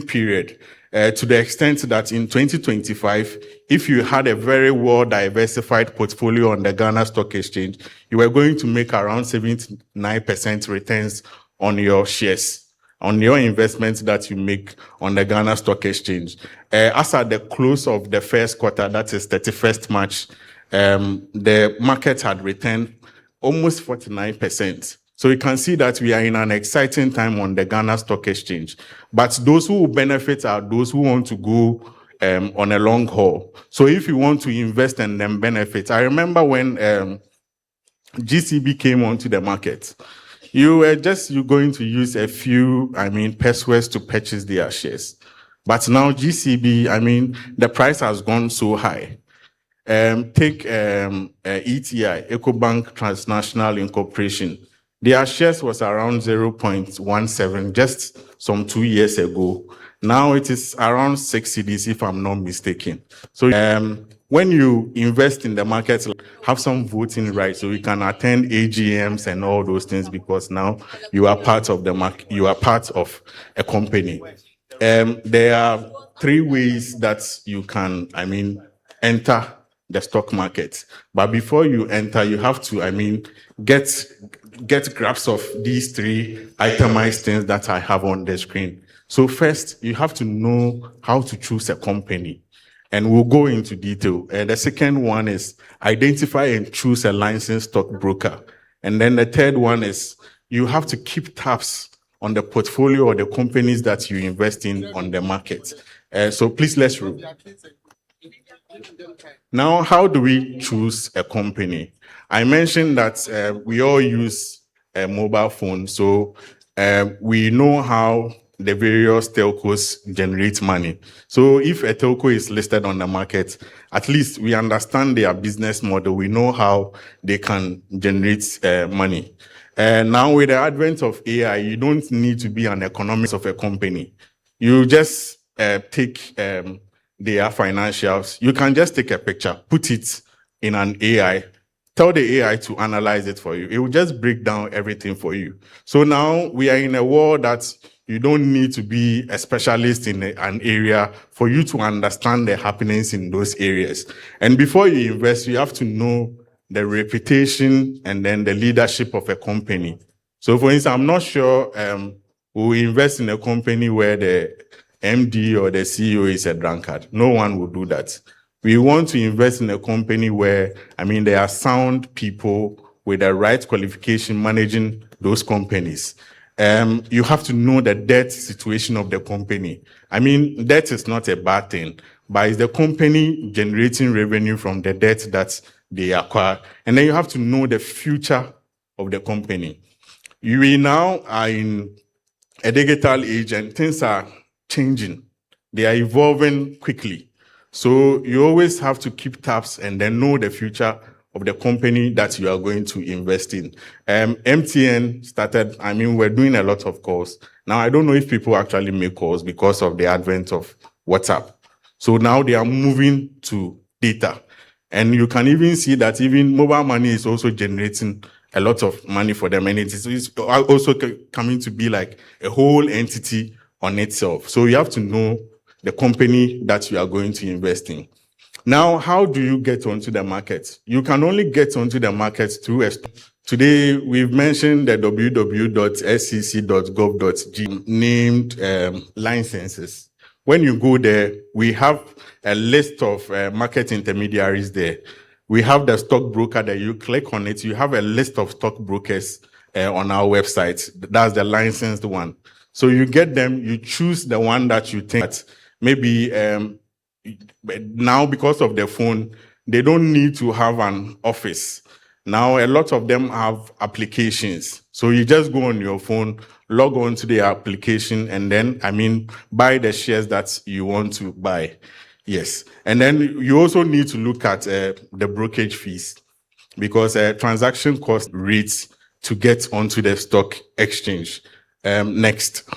period to the extent that in 2025, if you had a very well diversified portfolio on the Ghana Stock Exchange, you were going to make around 79% returns on your shares, on your investments that you make on the Ghana Stock Exchange. As at the close of the first quarter, that is 31st March, the market had returned almost 49%. So you can see that we are in an exciting time on the Ghana Stock Exchange. But those who will benefit are those who want to go on a long haul. So if you want to invest and then benefit, I remember when GCB came onto the market, you're going to use a few, pesos to purchase their shares. But now GCB, the price has gone so high. Take ETI, EcoBank Transnational Incorporation. Their shares was around 0.17 just some 2 years ago. Now it is around 6 cedis, if I'm not mistaken. So when you invest in the market, have some voting rights, so you can attend AGMs and all those things, because now you are part of the market, you are part of a company. There are 3 ways that you can, enter the stock market. But before you enter, you have to, get grasp of these 3 itemized things that I have on the screen. So first, you have to know how to choose a company, and we'll go into detail. The second one is identify and choose a licensed stockbroker. And then the third one is you have to keep tabs on the portfolio or the companies that you invest in on the market. So please, let's roll. Now, how do we choose a company? I mentioned that we all use a mobile phone, so we know how the various telcos generate money. So if a telco is listed on the market, at least we understand their business model. We know how they can generate money. Now, with the advent of AI, you don't need to be an economist of a company. You just take their financials. You can just take a picture, put it in an AI, tell the AI to analyze it for you. It will just break down everything for you. So now we are in a world that you don't need to be a specialist in an area for you to understand the happenings in those areas. And before you invest, you have to know the reputation and then the leadership of a company. So for instance, I'm not sure we'll invest in a company where the MD or the CEO is a drunkard. No one will do that. We want to invest in a company where, there are sound people with the right qualification managing those companies. You have to know the debt situation of the company. Debt is not a bad thing, but it's the company generating revenue from the debt that they acquire. And then you have to know the future of the company. We now are in a digital age and things are changing. They are evolving quickly. So you always have to keep tabs and then know the future of the company that you are going to invest in. MTN started, we're doing a lot of calls. Now, I don't know if people actually make calls because of the advent of WhatsApp. So now they are moving to data. And you can even see that even mobile money is also generating a lot of money for them. And it's also coming to be like a whole entity on itself. So you have to know the company that you are going to invest in. Now, how do you get onto the market? You can only get onto the market through Today, we've mentioned the www.sec.gov.g named licenses. When you go there, we have a list of market intermediaries there. We have the stockbroker that you click on it. You have a list of stockbrokers on our website. That's the licensed one. So you get them, you choose the one that you think that maybe now because of the phone, they don't need to have an office. Now, a lot of them have applications. So you just go on your phone, log on to the application, and then, buy the shares that you want to buy. Yes. And then you also need to look at the brokerage fees, because transaction cost rates to get onto the stock exchange. Next.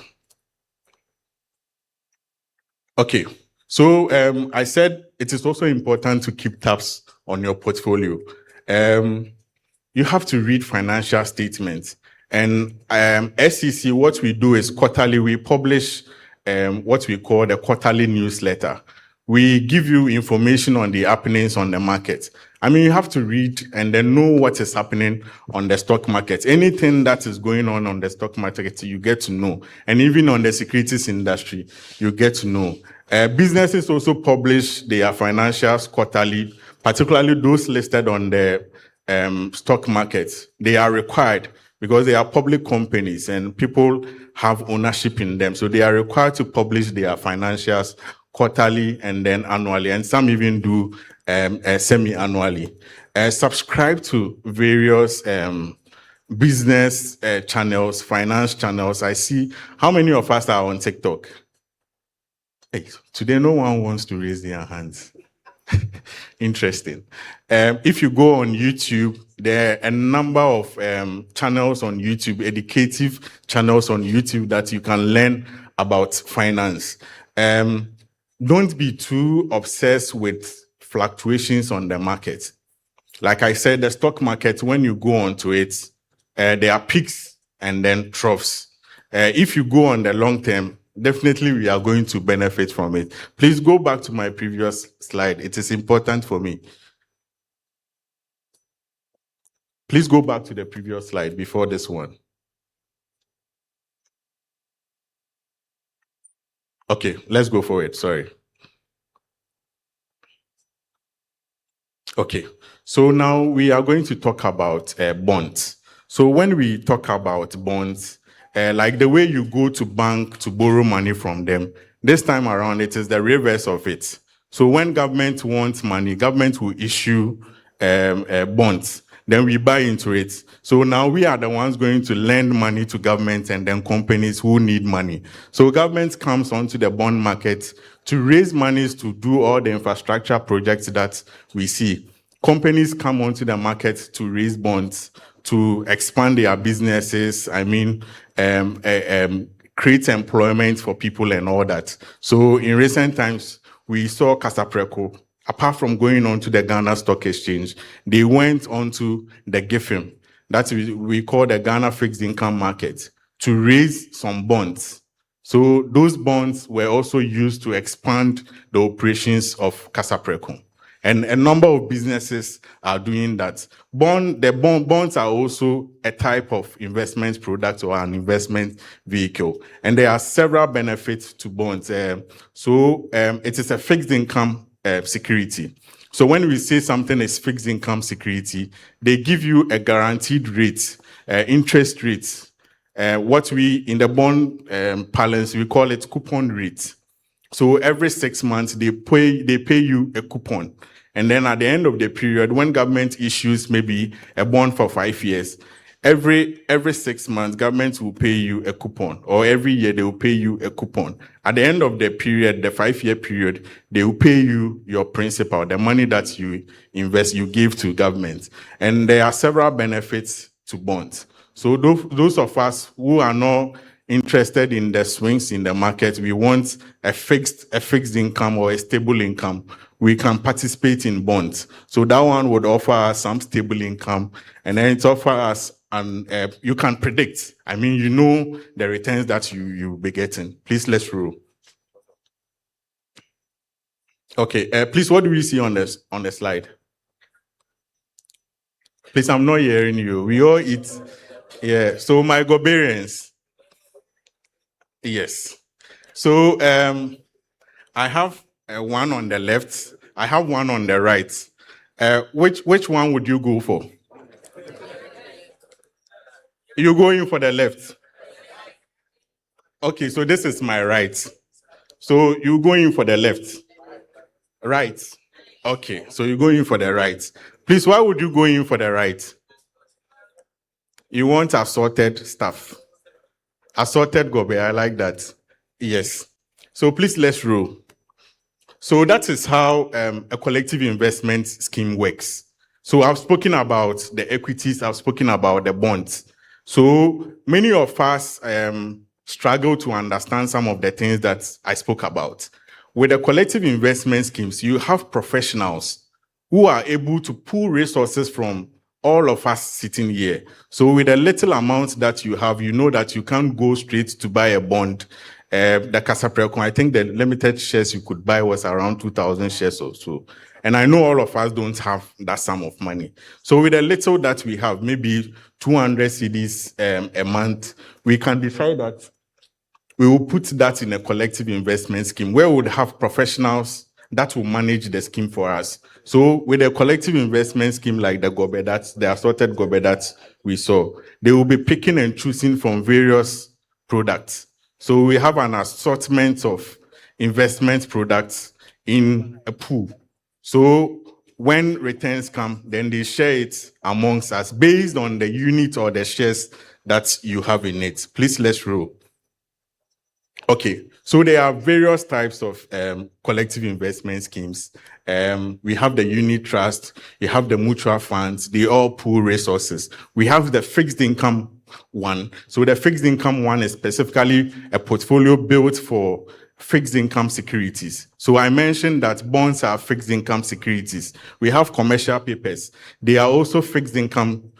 Okay. So I said it is also important to keep tabs on your portfolio. You have to read financial statements. And S.E.C, what we do is quarterly, we publish what we call the quarterly newsletter. We give you information on the happenings on the market. You have to read and then know what is happening on the stock market. Anything that is going on the stock market, you get to know. And even on the securities industry, you get to know. Businesses also publish their financials quarterly, particularly those listed on the stock market. They are required because they are public companies and people have ownership in them. So they are required to publish their financials quarterly and then annually, and some even do semi-annually. Subscribe to various business channels, finance channels. I see how many of us are on TikTok. Hey, today no one wants to raise their hands. Interesting. If you go on YouTube, there are a number of channels on YouTube, educative channels on YouTube that you can learn about finance. Don't be too obsessed with fluctuations on the market. Like I said, the stock market, when you go onto it, there are peaks and then troughs. If you go on the long term, definitely we are going to benefit from it. Please go back to my previous slide. It is important for me. Please go back to the previous slide before this one. Okay, let's go for it. Sorry. Okay, so now we are going to talk about bonds. So when we talk about bonds, like the way you go to bank to borrow money from them, this time around it is the reverse of it. So when government wants money, government will issue bonds. Then we buy into it. So now we are the ones going to lend money to government and then companies who need money. So government comes onto the bond market to raise monies to do all the infrastructure projects that we see. Companies come onto the market to raise bonds, to expand their businesses. Create employment for people and all that. So in recent times, we saw Casapreco. Apart from going on to the Ghana Stock Exchange, they went on to the GIFM, that we call the Ghana Fixed Income Market, to raise some bonds. So those bonds were also used to expand the operations of Casapreco. And a number of businesses are doing that. Bonds are also a type of investment product or an investment vehicle. And there are several benefits to bonds. It is a fixed income security. So when we say something is fixed income security, they give you a guaranteed rate, interest rate. What we, in the bond parlance, we call it coupon rate. So every 6 months, they pay you a coupon. And then at the end of the period, when government issues maybe a bond for 5 years, every 6 months, government will pay you a coupon, or every year they will pay you a coupon. At the end of the period, the 5-year period, they will pay you your principal, the money that you invest, you give to government. And there are several benefits to bonds. So those of us who are not interested in the swings in the market, we want a fixed income or a stable income, we can participate in bonds. So that one would offer us some stable income, and then it offers us, and you can predict. You know the returns that you'll be getting. Please, let's roll. Okay, please, what do we see on the slide? Please, I'm not hearing you. We all eat. Yeah, so my Goberians. Yes. So I have one on the left. I have one on the right. Which one would you go for? You're going for the left. Okay, so this is my right. So you go in for the left. Right. Okay, so you go in for the right. Please, why would you go in for the right? You want assorted stuff. Assorted gobe, I like that. Yes. So please, let's roll. So that is how a collective investment scheme works. So I've spoken about the equities, I've spoken about the bonds. So many of us struggle to understand some of the things that I spoke about. With the collective investment schemes, you have professionals who are able to pull resources from all of us sitting here. So with a little amount that you have, you know that you can't go straight to buy a bond. The Casapreco, I think the limited shares you could buy was around 2,000 shares or so. And I know all of us don't have that sum of money. So with a little that we have, maybe 200 CDs a month, we can decide that we will put that in a collective investment scheme where we would have professionals that will manage the scheme for us. So with a collective investment scheme like the gobe, that's the assorted gobe that we saw, they will be picking and choosing from various products. So we have an assortment of investment products in a pool. So when returns come, then they share it amongst us based on the unit or the shares that you have in it. Please, let's roll. Okay, so there are various types of collective investment schemes. We have the unit trust, we have the mutual funds, they all pool resources. We have the fixed income one. So the fixed income one is specifically a portfolio built for fixed income securities. So I mentioned that bonds are fixed income securities. We have commercial papers. They are also fixed income.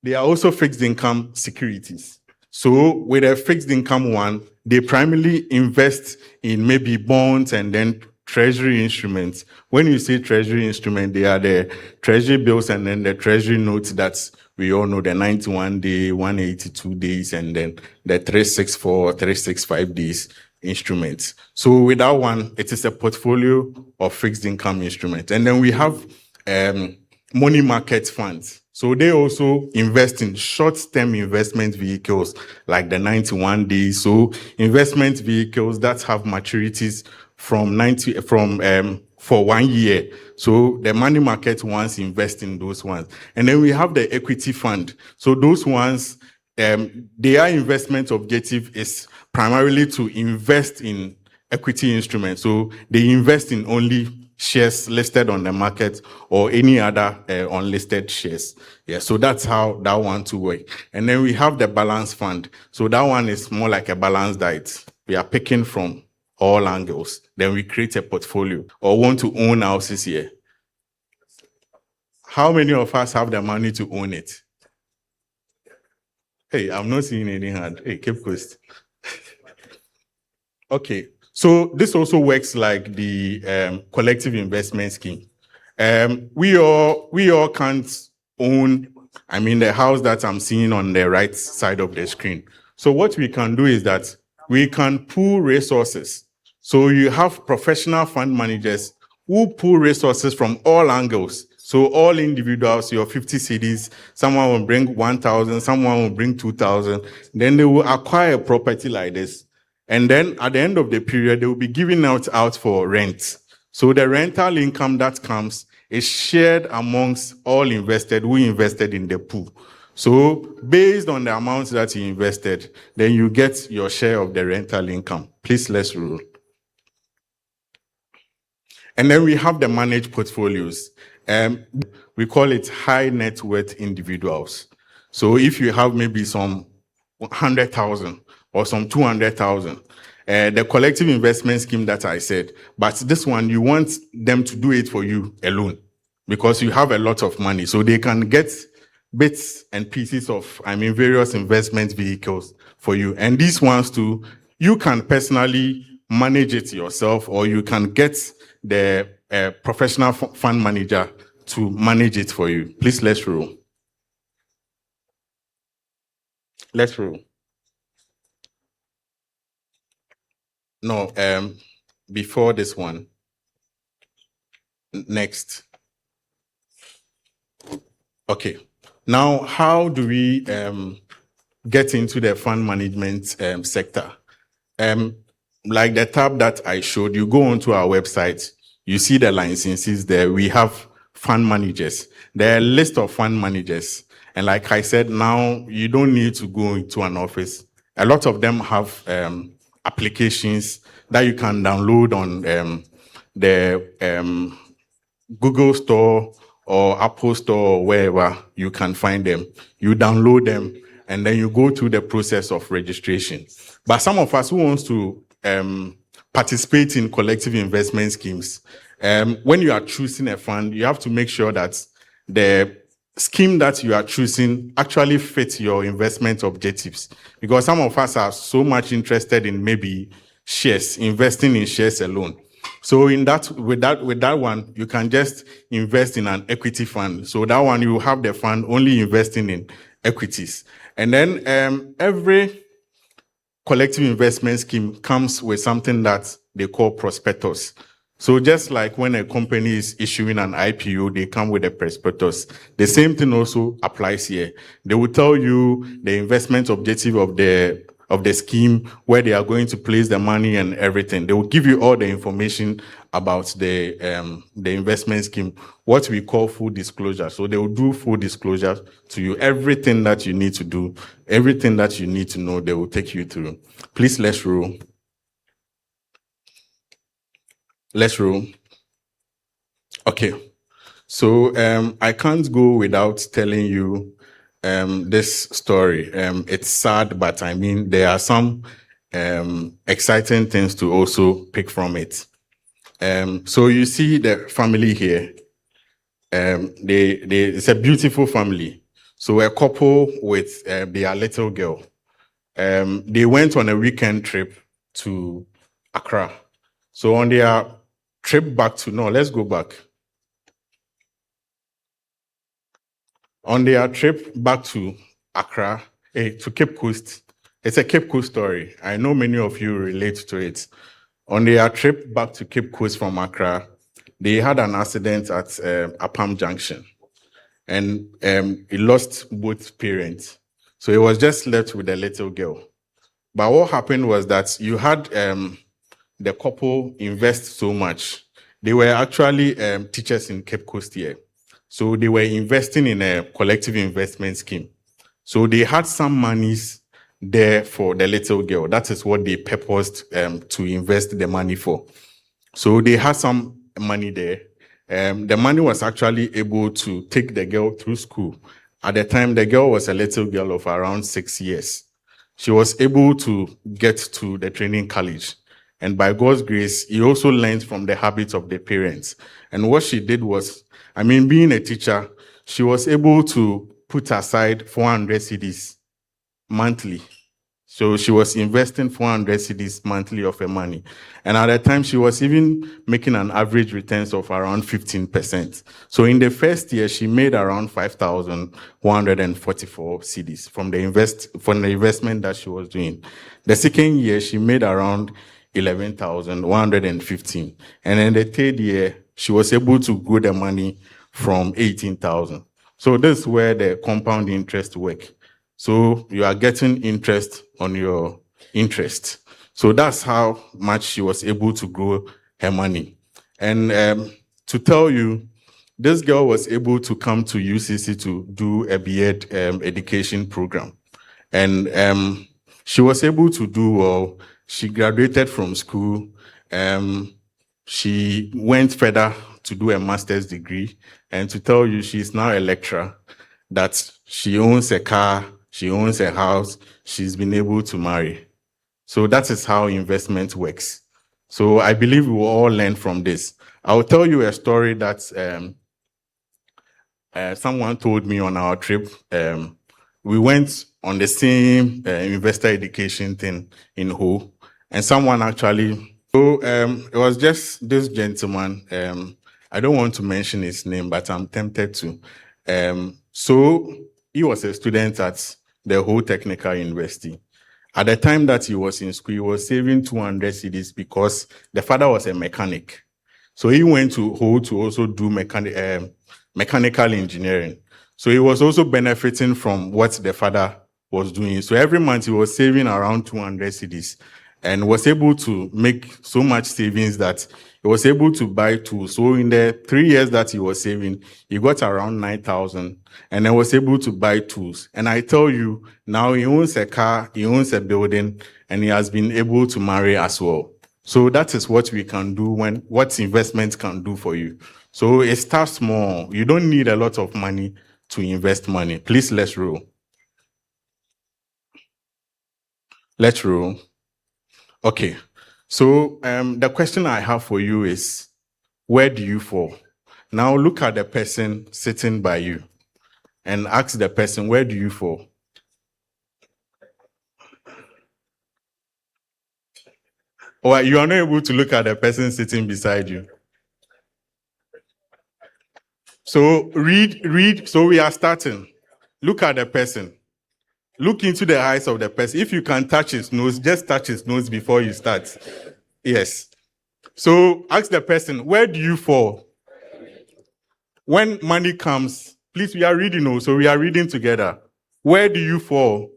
They are also fixed income securities. So with a fixed income one, they primarily invest in maybe bonds and then treasury instruments. When you say treasury instrument, they are the treasury bills and then the treasury notes that we all know, the 91 day, 182 days, and then the 364, 365 days instruments. So with that one, it is a portfolio of fixed income instruments. And then we have money market funds. So they also invest in short-term investment vehicles like the 91 days. So investment vehicles that have maturities for 1 year. So the money market ones invest in those ones. And then we have the equity fund. So those ones, their investment objective is primarily to invest in equity instruments. So they invest in only shares listed on the market or any other unlisted shares. Yeah, so that's how that one to work. And then we have the balance fund. So that one is more like a balanced diet. We are picking from all angles. Then we create a portfolio or want to own houses here. How many of us have the money to own it? Hey, I'm not seeing any hand. Hey, keep quiet. Okay. So this also works like the collective investment scheme. We all can't own, I mean, the house that I'm seeing on the right side of the screen. So what we can do is that we can pool resources. So you have professional fund managers who pool resources from all angles. So all individuals, your 50 CDs, someone will bring 1,000, someone will bring 2,000. Then they will acquire a property like this. And then at the end of the period, they will be giving out for rent. So the rental income that comes is shared amongst all who invested in the pool. So based on the amount that you invested, then you get your share of the rental income. Please, let's roll. And then we have the managed portfolios. We call it high net worth individuals. So if you have maybe some 100,000 or some 200,000, the collective investment scheme that I said, but this one, you want them to do it for you alone because you have a lot of money. So they can get bits and pieces of, various investment vehicles for you. And these ones too, you can personally manage it yourself or you can get the professional fund manager to manage it for you. Please, let's roll. Let's roll. No, before this one. Next. Okay. Now, how do we get into the fund management sector. Like the tab that I showed, you go onto our website, you see the licenses there. We have fund managers. There are a list of fund managers. And like I said, now you don't need to go into an office. A lot of them have applications that you can download on the Google Store or Apple Store or wherever you can find them. You download them and then you go through the process of registration. But some of us who wants to participate in collective investment schemes, when you are choosing a fund, you have to make sure that the scheme that you are choosing actually fits your investment objectives. Because some of us are so much interested in maybe shares, investing in shares alone. So with that one, you can just invest in an equity fund. So that one, you have the fund only investing in equities. And then every collective investment scheme comes with something that they call prospectus. So just like when a company is issuing an IPO, they come with a prospectus. The same thing also applies here. They will tell you the investment objective of the scheme, where they are going to place the money and everything. They will give you all the information about the investment scheme, what we call full disclosure. So they will do full disclosure to you. Everything that you need to do, everything that you need to know, they will take you through. Please, let's roll. Let's roll. Okay. So I can't go without telling you this story. It's sad, but I mean, there are some exciting things to also pick from it. So you see the family here. It's a beautiful family. So a couple with their little girl. They went on a weekend trip to Accra. So on their trip back to, no, let's go back. On their trip back to Accra, to Cape Coast, it's a Cape Coast story. I know many of you relate to it. On their trip back to Cape Coast from Accra, they had an accident at Apam Junction, and it lost both parents. So it was just left with a little girl. But what happened was that you had the couple invest so much. They were actually teachers in Cape Coast here. So they were investing in a collective investment scheme. So they had some monies there for the little girl. That is what they purposed to invest the money for. So they had some money there. The money was actually able to take the girl through school. At the time, the girl was a little girl of around 6 years. She was able to get to the training college. And by God's grace, he also learned from the habits of the parents. And what she did was, I mean, being a teacher, she was able to put aside 400 cedis monthly. So she was investing 400 cedis monthly of her money. And at the time, she was even making an average returns of around 15%. So in the first year, she made around 5,144 cedis from the investment that she was doing. The second year, she made around 11,115. And in the third year, she was able to grow the money from 18,000. So this is where the compound interest work. So you are getting interest on your interest. So that's how much she was able to grow her money. And to tell you, this girl was able to come to UCC to do a B.Ed education program. And she was able to do well. She graduated from school. She went further to do a master's degree. And to tell you, she's now a lecturer, that she owns a car, she owns a house, she's been able to marry. So that is how investment works. So I believe we will all learn from this. I'll tell you a story that someone told me on our trip. We went on the same investor education thing in Ho, and someone actually, it was just this gentleman, I don't want to mention his name, but I'm tempted to. So he was a student at the Ho Technical University. At the time that he was in school, he was saving 200 cedis because the father was a mechanic. So he went to Ho to also do mechanical engineering. So he was also benefiting from what the father was doing. So every month he was saving around 200 cedis and was able to make so much savings that he was able to buy tools. So in the 3 years that he was saving, he got around 9,000 and then was able to buy tools. And I tell you, now he owns a car, he owns a building, and he has been able to marry as well. So that is what we can do what investment can do for you. So it starts small. You don't need a lot of money to invest money. Please, let's roll. Let's roll. Okay. So the question I have for you is, where do you fall? Now look at the person sitting by you and ask the person, where do you fall? Or you are not able to look at the person sitting beside you. So read. So we are starting. Look at the person. Look into the eyes of the person. If you can touch his nose, just touch his nose before you start. Yes. So ask the person, where do you fall? When money comes, please, we are reading, so we are reading together. Where do you fall?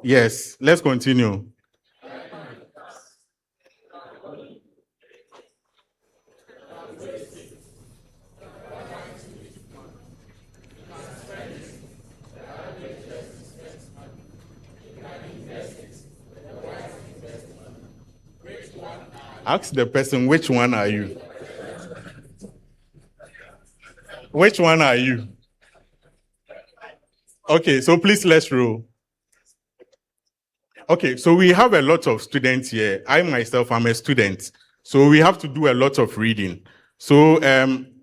Yes, let's continue. Ask the person, which one are you? Which one are you? Okay, so please let's roll. Okay, so we have a lot of students here. I myself am a student, so we have to do a lot of reading. So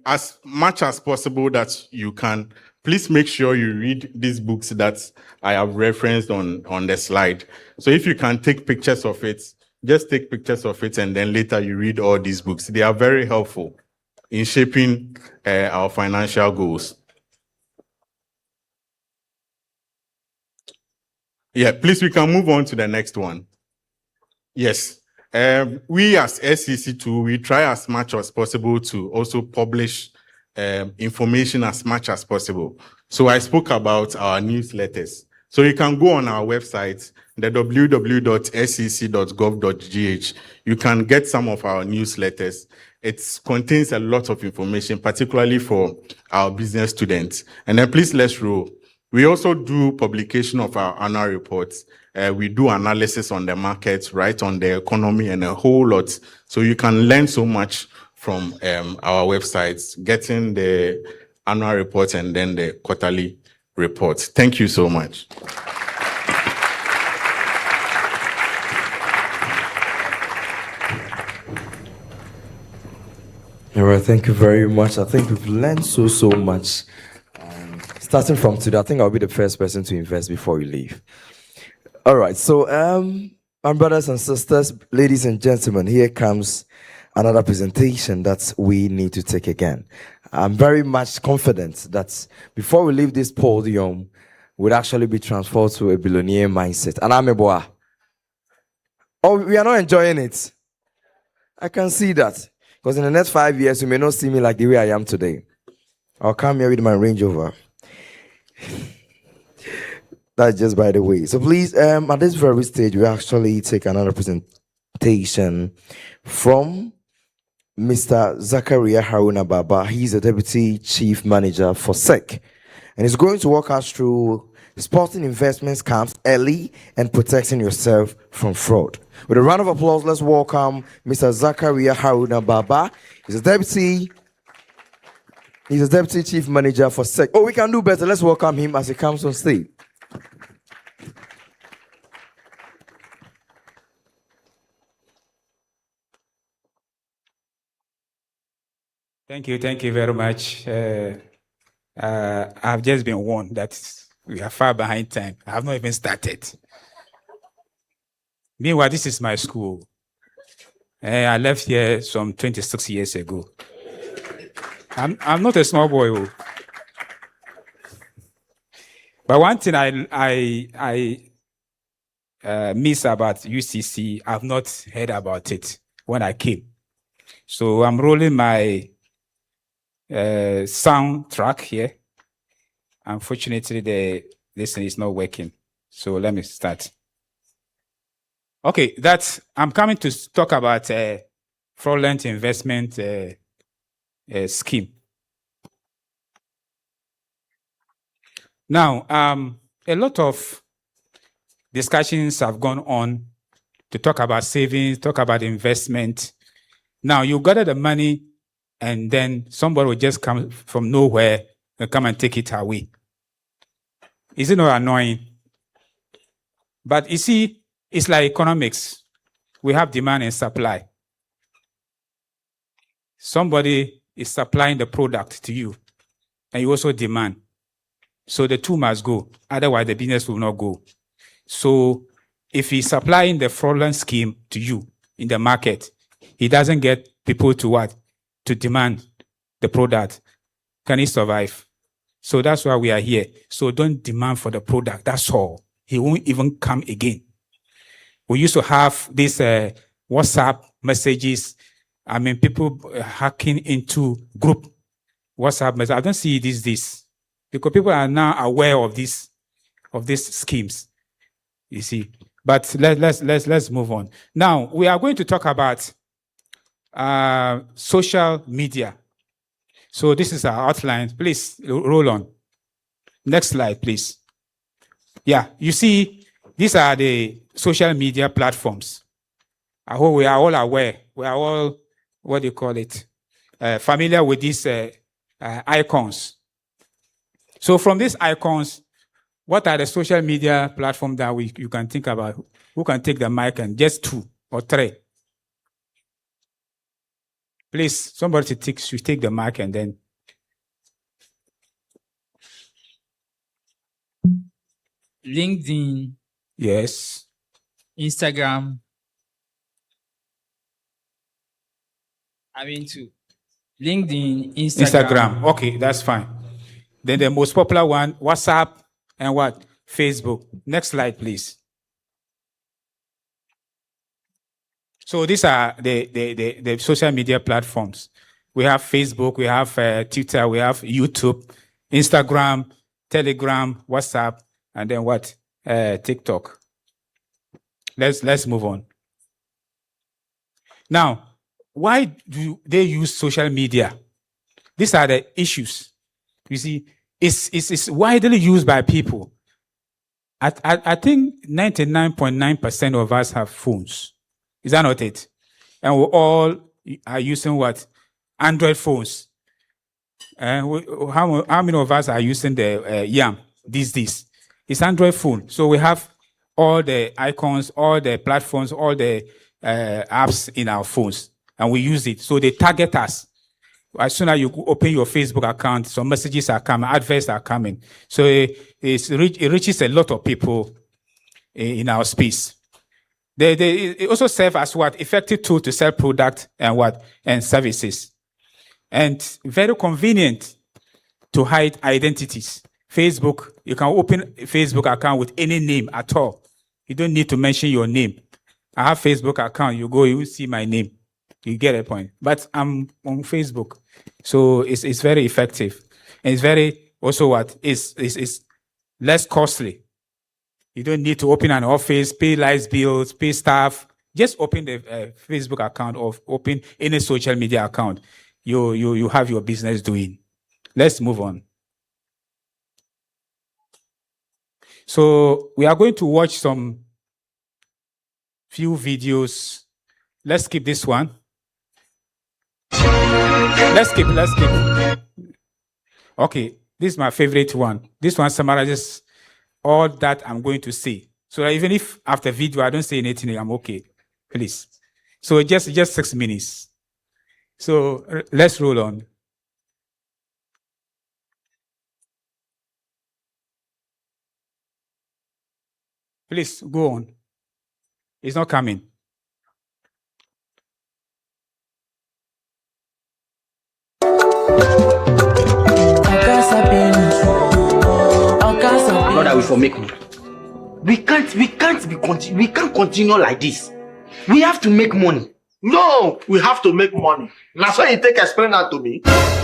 as much as possible that you can, please make sure you read these books that I have referenced on the slide. So if you can take pictures of it, just take pictures of it and then later you read all these books. They are very helpful in shaping our financial goals. Yeah, please, we can move on to the next one. Yes. We as S.E.C too, we try as much as possible to also publish information as much as possible. So I spoke about our newsletters. So you can go on our website, the www.sec.gov.gh. You can get some of our newsletters. It contains a lot of information, particularly for our business students. And then please, let's roll. We also do publication of our annual reports. We do analysis on the market, right, on the economy and a whole lot. So you can learn so much from our websites, getting the annual report and then the quarterly report. Thank you so much. All right, thank you very much. I think we've learned so much. Starting from today, I think I'll be the first person to invest before you leave. All right, so my brothers and sisters, ladies and gentlemen, here comes another presentation that we need to take again. I'm very much confident that before we leave this podium, we'll actually be transferred to a billionaire mindset. And I'm a boy. Oh, we are not enjoying it. I can see that. Because in the next 5 years, you may not see me like the way I am today. I'll come here with my Range Rover. That's just by the way. So please, at this very stage, we actually take another presentation from Mr. Zakaria Haruna Baba. He's the Deputy Chief Manager for S.E.C. And he's going to walk us through spotting investment scams early and protecting yourself from fraud. With a round of applause, let's welcome Mr. Zakaria Haruna Baba. He's the Deputy Chief Manager for S.E.C. Oh, we can do better. Let's welcome him as he comes on stage. Thank you very much. I've just been warned that we are far behind time. I have not even started. Meanwhile, this is my school. I left here some 26 years ago. I'm not a small boy. But one thing I miss about UCC, I've not heard about it when I came. So I'm rolling my soundtrack here. Unfortunately, the this thing is not working. So let me start. Okay, I'm coming to talk about fraudulent investment scheme. Now, a lot of discussions have gone on to talk about savings, talk about investment. Now, you gather the money, and then somebody will just come from nowhere and come and take it away. Is it not annoying? But you see, it's like economics. We have demand and supply. Somebody is supplying the product to you, and you also demand. So the two must go. Otherwise, the business will not go. So if he's supplying the fraudulent scheme to you in the market, he doesn't get people to what? To demand the product. Can he survive? So that's why we are here. So don't demand for the product. That's all. He won't even come again. We used to have these WhatsApp messages. I mean, people hacking into group WhatsApp messages. I don't see this because people are now aware of these schemes. You see, but let's move on. Now we are going to talk about social media. So this is our outline. Please roll on. Next slide, please. Yeah, you see, these are the social media platforms. I hope we are all aware. We are all, what do you call it, familiar with these icons. So from these icons, what are the social media platforms that you can think about? Who can take the mic and just 2 or 3? Please, somebody should take the mic and then. LinkedIn. Yes. Instagram. I mean to LinkedIn, Instagram. Okay, that's fine. Then the most popular one, WhatsApp and what? Facebook. Next slide, please. So these are the social media platforms. We have Facebook, we have Twitter, we have YouTube, Instagram, Telegram, WhatsApp, and then what? TikTok. Let's move on. Now, why do they use social media? These are the issues. You see, it's widely used by people. I think 99.9% of us have phones. Is that not it? And we all are using what? Android phones. How many of us are using the YAM? This. It's Android phone. So we have all the icons, all the platforms, all the apps in our phones. And we use it. So they target us. As soon as you open your Facebook account, some messages are coming, adverts are coming. So it reaches a lot of people in our space. They also serve as what? Effective tool to sell product and services. And very convenient to hide identities. Facebook, you can open a Facebook account with any name at all. You don't need to mention your name. I have Facebook account, you will see my name. You get a point. But I'm on Facebook. So it's very effective. And it's very, also what? It's less costly. You don't need to open an office, pay lights bills, pay staff. Just open the Facebook account or open any social media account. You have your business doing. Let's move on. So we are going to watch some few videos. Let's skip this one. Let's skip. Okay, this is my favorite one. This one summarizes all that I'm going to say. So even if after video I don't say anything, I'm okay. Please. So just 6 minutes. So let's roll on. Please go on. It's not coming. Not that we for make money. We can't continue like this. We have to make money. No, we have to make money. Now, so you take explain that to me.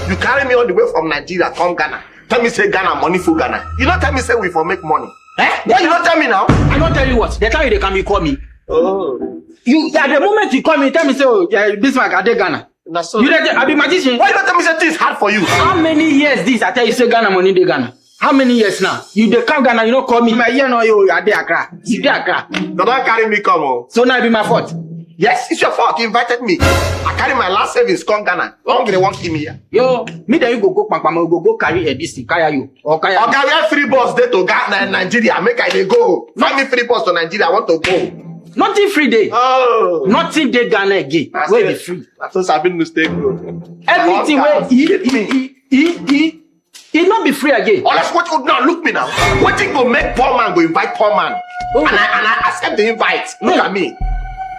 You carry me all the way from Nigeria, come Ghana. Tell me say Ghana money for Ghana. You not tell me say we for make money. Eh? Why you not tell me now? I don't tell you what. The time they come, you call me. Oh. You at the moment you call me, tell me say, oh, yeah, Bismarck, I dey Ghana. So You I be magician. Why you not tell me say things hard for you? How many years this? I tell you say Ghana money dey Ghana. How many years now? You dey come Ghana, you don't call me. My year no you are there Accra. You there Accra. Don't carry me come on. So now it be my fault. Yes, it's your fault. You invited me. I carry my last savings come Ghana. Don't they want me here? Yo, me then you go pampam, go carry a this thing, carry you or carry. Okay, we have free bus there to Ghana, Nigeria. Make I dey go. Find me free bus to Nigeria. I want to go. Nothing free day. Oh, nothing day Ghana again. Where be free? So Sabine mistake. Everything where he not be free again. Honest, what now? Look me now. What you go make poor man go invite poor man? And I accept the invite. Look at me.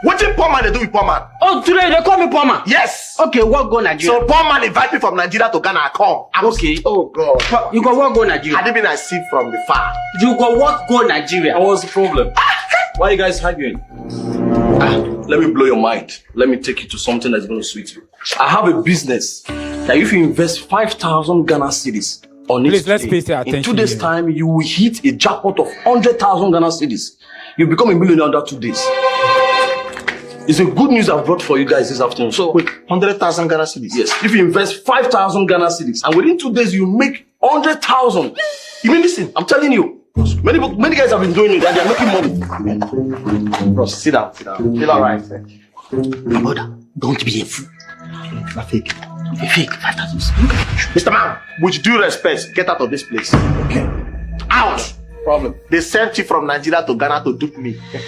What you poor man they do with poor man? Oh, today they call me poor man. Yes. Okay, what go Nigeria? So poor man invite me from Nigeria to Ghana. I come. Okay. Oh God. You go what go Nigeria? I didn't mean I see from the far. You go what go Nigeria? What's the problem? Why are you guys arguing? Let me blow your mind. Let me take you to something that's going to sweet you. I have a business that if you invest 5,000 Ghana cedis on it Please, let's today, pay attention in 2 days' here. time, you will hit a jackpot of 100,000 Ghana cedis. You become a millionaire under 2 days. It's a good news I've brought for you guys this afternoon. So, wait, 100,000 Ghana cedis? Yes. If you invest 5,000 Ghana cedis and within 2 days you make 100,000. You mean, listen, I'm telling you. Many guys have been doing it and they're making money. Bro, sit down. Feel alright. My brother, don't be a fool. Not fake. A fake 5,000. Mr. Man, with due respect, get out of this place. Okay. Out. Problem. They sent you from Nigeria to Ghana to dupe me. Can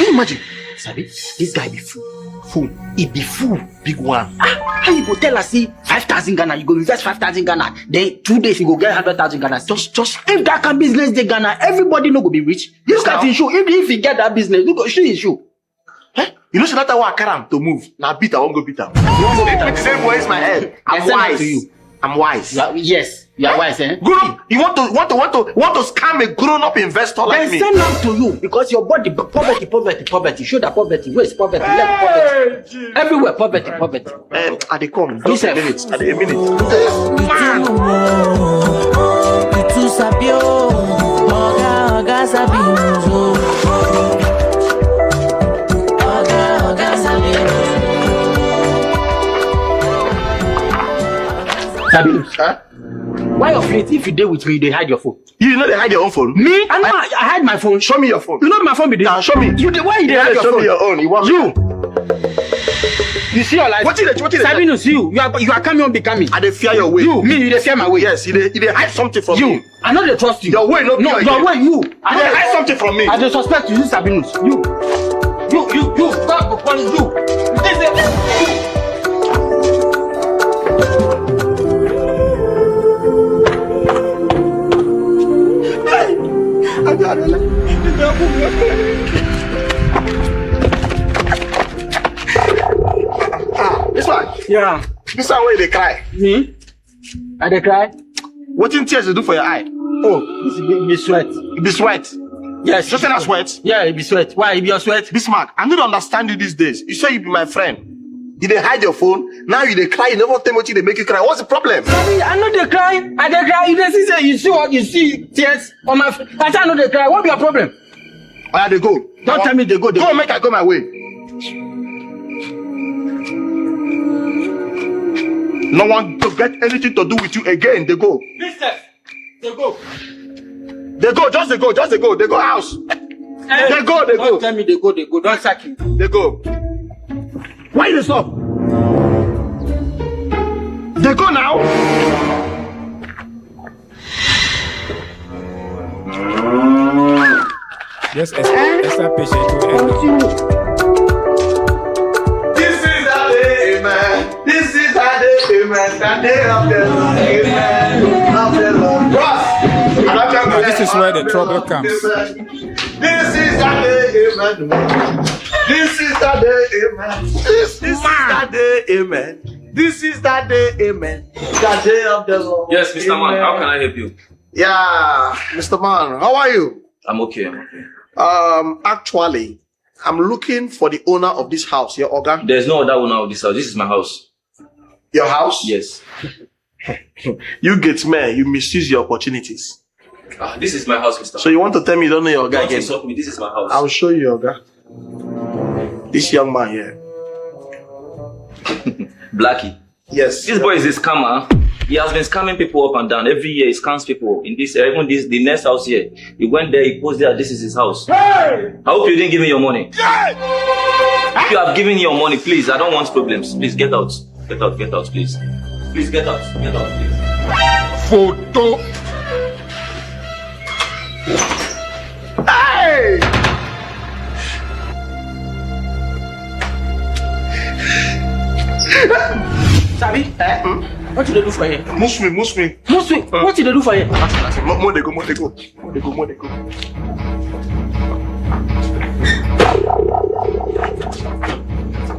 you imagine? Sabi, this guy be fool. Fool. He be fool. Big one. How you go tell us see 5,000 Ghana? You go invest 5,000 Ghana. Then 2 days you go get 100,000 Ghana. Just if that can business they Ghana, everybody no go be rich. Look at his show. If he get that business, look at his show. You know, so that's why I carry him to move. Now beat, I won't go beat him. You want to beat him? The same way is my head. I'm wise. To you. I'm wise. Yes, you are wise, eh? Grown up. You want to scam a grown-up investor like me? They send them to you because your body poverty. Show that poverty. Where is poverty? Left poverty. Everywhere poverty. I they come. Just a minute. Man. Tu sabio, oga sabio. Huh? Why your face? If you deal with me, they hide your phone. You know they hide your own phone? Me? I hide my phone. Show me your phone. You know my phone be there. Nah, show me. Why you hide your phone? Show me your own. You want you? You see your life? What is it? Sabinus, you are coming on becoming. I dey fear your way. You, me, you dey fear my way. Yes, you dey hide something from you. me. I know they trust you. Your way, no, your way, you. I dey hide something from me. I dey suspect you, Sabinus. You. God go punish you. This one? Yeah. This one where they cry. Me? I dey cry? What in tears they do for your eye? Oh, this be sweat. It be sweat? Yes. You say that sweat? Yeah, it be sweat. Why? It be your sweat? Bismarck, I don't understand you these days. You say you be my friend. You dey hide your phone. Now you dey cry. You never tell me what they make you cry. What's the problem? I know they cry. I dey cry. You see what you see tears on my face. I say I know they cry. What be your problem? Oh, yeah, they go. Don't tell me they go. Go make I go my way. No one to get anything to do with you again. They go. Mister, they go. They go. Just they go. Just they go. They go house. Hey, they go. They go. Don't tell me they go. They go. Don't sack you. They go. Why you stop? They go now. Yes, extra patient to end. This is the day, amen. This is the day, amen. The day of the Lord, amen. Of the Lord. Now, this is where the trouble comes. This is the day, amen. This is the day, amen. This is the day, amen. This is the day, amen. The day of the Lord. Yes, Mr. Amen. Man, how can I help you? Yeah, Mr. Man, how are you? I'm okay. Actually, I'm looking for the owner of this house, your Oga. There's no other owner of this house. This is my house. Your house? Yes. You get me, you misuse your opportunities. This is my house, Mr. So you want to tell me you don't know your guy Don't again? insult me. This is my house. I'll show you your guy. This young man here. Blackie. Yes. This boy is a scammer. He has been scamming people up and down. Every year he scams people. In this, even this, the next house here. He went there, he posted that this is his house. Hey! I hope you didn't give me your money. Hey! If you have given your money, please, I don't want problems. Please get out. Get out, please. Please get out. Get out, please. Photo. Hey! Sabi? What did they do for you? Move me. What did they do for you? More they go.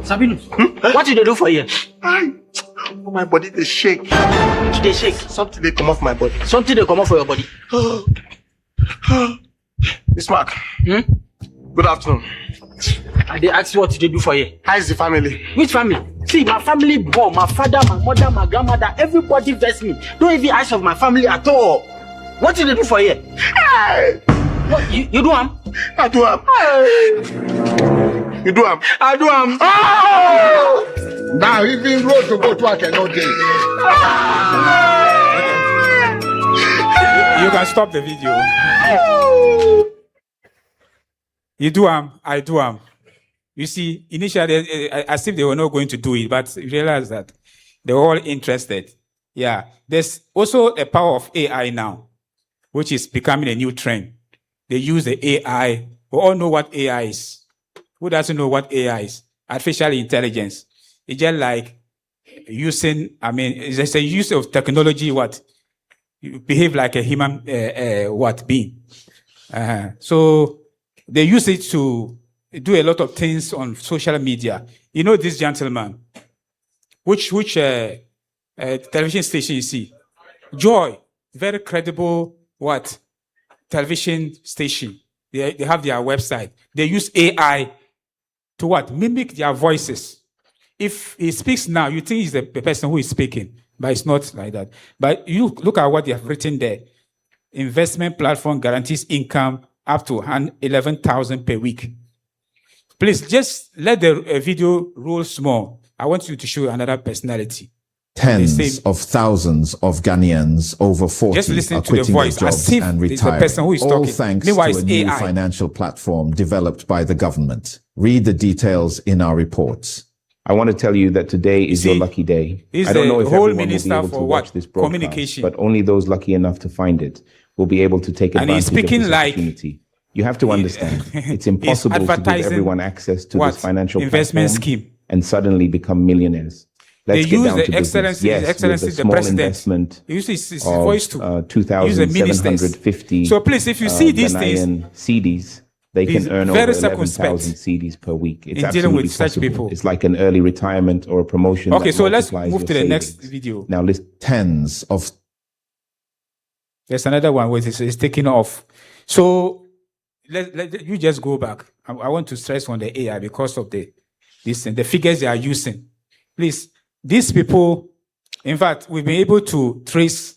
Sabino, what did they do for you? Oh, my body they shake. They shake. Something they come off my body. Something they come off for your body. Miss Mark. Good afternoon. And they ask you what did they do for you? How is the family? Which family? See, my family born, my father, my mother, my grandmother, everybody vex me. Don't even ask of my family at all. What did they do for you? Hey! What, you do am? I do am. You do am? I do am. Oh! Now even road to go to I cannot do. You can stop the video. You do I do You see, initially, as if they were not going to do it, but you realize that they were all interested. Yeah. There's also a power of AI now, which is becoming a new trend. They use the AI. We all know what AI is. Who doesn't know what AI is? Artificial intelligence. It's just like using, it's a use of technology, you behave like a human, being. So they use it to do a lot of things on social media. You know this gentleman, which television station you see? Joy, very credible television station. They have their website. They use AI to mimic their voices. If he speaks now, you think he's the person who is speaking, but it's not like that. But you look at what they have written there. Investment platform guarantees income up to 11,000 per week. Please, just let the video roll small. I want you to show another personality. Tens of thousands of Ghanaians over 40 just listen are to the quitting voice, their as jobs if and it's the retiring, person who is all talking. thanks Meanwhile, to a it's new AI. financial platform developed by the government. Read the details in our reports. I want to tell you that today is your lucky day. He's I don't know the if whole everyone will be minister able to for watch this broadcast, communication. but only those lucky enough to find it will be able to take And advantage he's speaking of this like opportunity. You have to understand, it's impossible to give advertising everyone access to this financial investment platform scheme. And suddenly become millionaires. Let's They get use down the to excellency, business. Yes, excellency, with a the small president. investment He uses his of, voice to use the ministers. 2,750 So please, if you see these Ghanaian CDs, they he's can earn very over 11,000 circumspect CDs per week. It's in dealing with absolutely such possible. people. It's like an early retirement or a promotion. Okay, that so let's multiplies move your to the next savings. video. Now, listen. Tens of There's another one where it's taking off. So you just go back. I want to stress on the AI because of the figures they are using. Please, these people, in fact, we've been able to trace,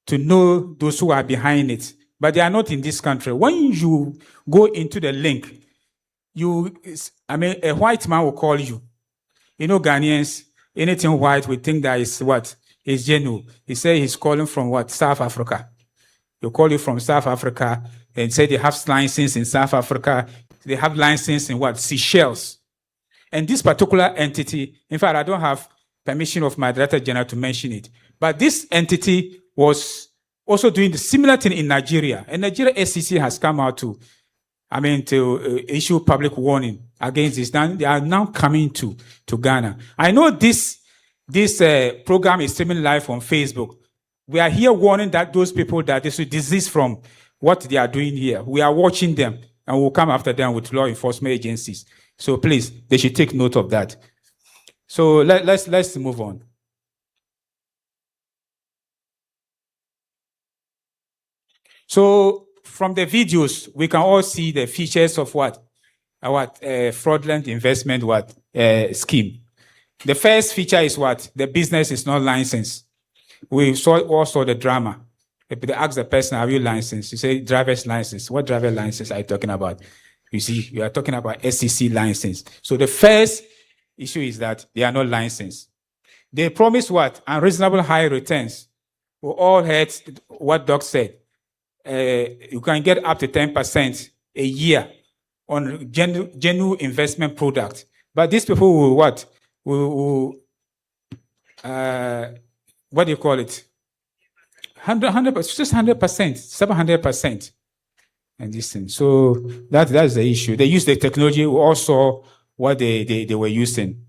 to know those who are behind it, but they are not in this country. When you go into the link, a white man will call you. You know, Ghanaians, anything white, we think that is genuine. He said he's calling from South Africa. He'll call you from South Africa and say they have license in South Africa. They have license in Seychelles. And this particular entity, in fact, I don't have permission of my Director General to mention it, but this entity was also doing the similar thing in Nigeria. And Nigeria S.E.C has come out to issue public warning against this. Now, they are now coming to Ghana. I know this program is streaming live on Facebook. We are here warning that those people that they should desist from what they are doing here. We are watching them and we'll come after them with law enforcement agencies. So please, they should take note of that. So let's move on. So from the videos, we can all see the features of fraudulent investment scheme. The first feature is the business is not licensed. we saw the drama. They ask the person, "Are you licensed?" You say, "Driver's license." What driver license are you talking about? You see, you are talking about S.E.C. license. So the first issue is that they are not licensed. They promise what? Unreasonable high returns. We all heard what Doc said. You can get up to 10% a year on genuine investment product. But these people will what? What do you call it? 100%, just 100%, 700%. And this thing. So that's the issue. They use the technology. We all saw what they were using.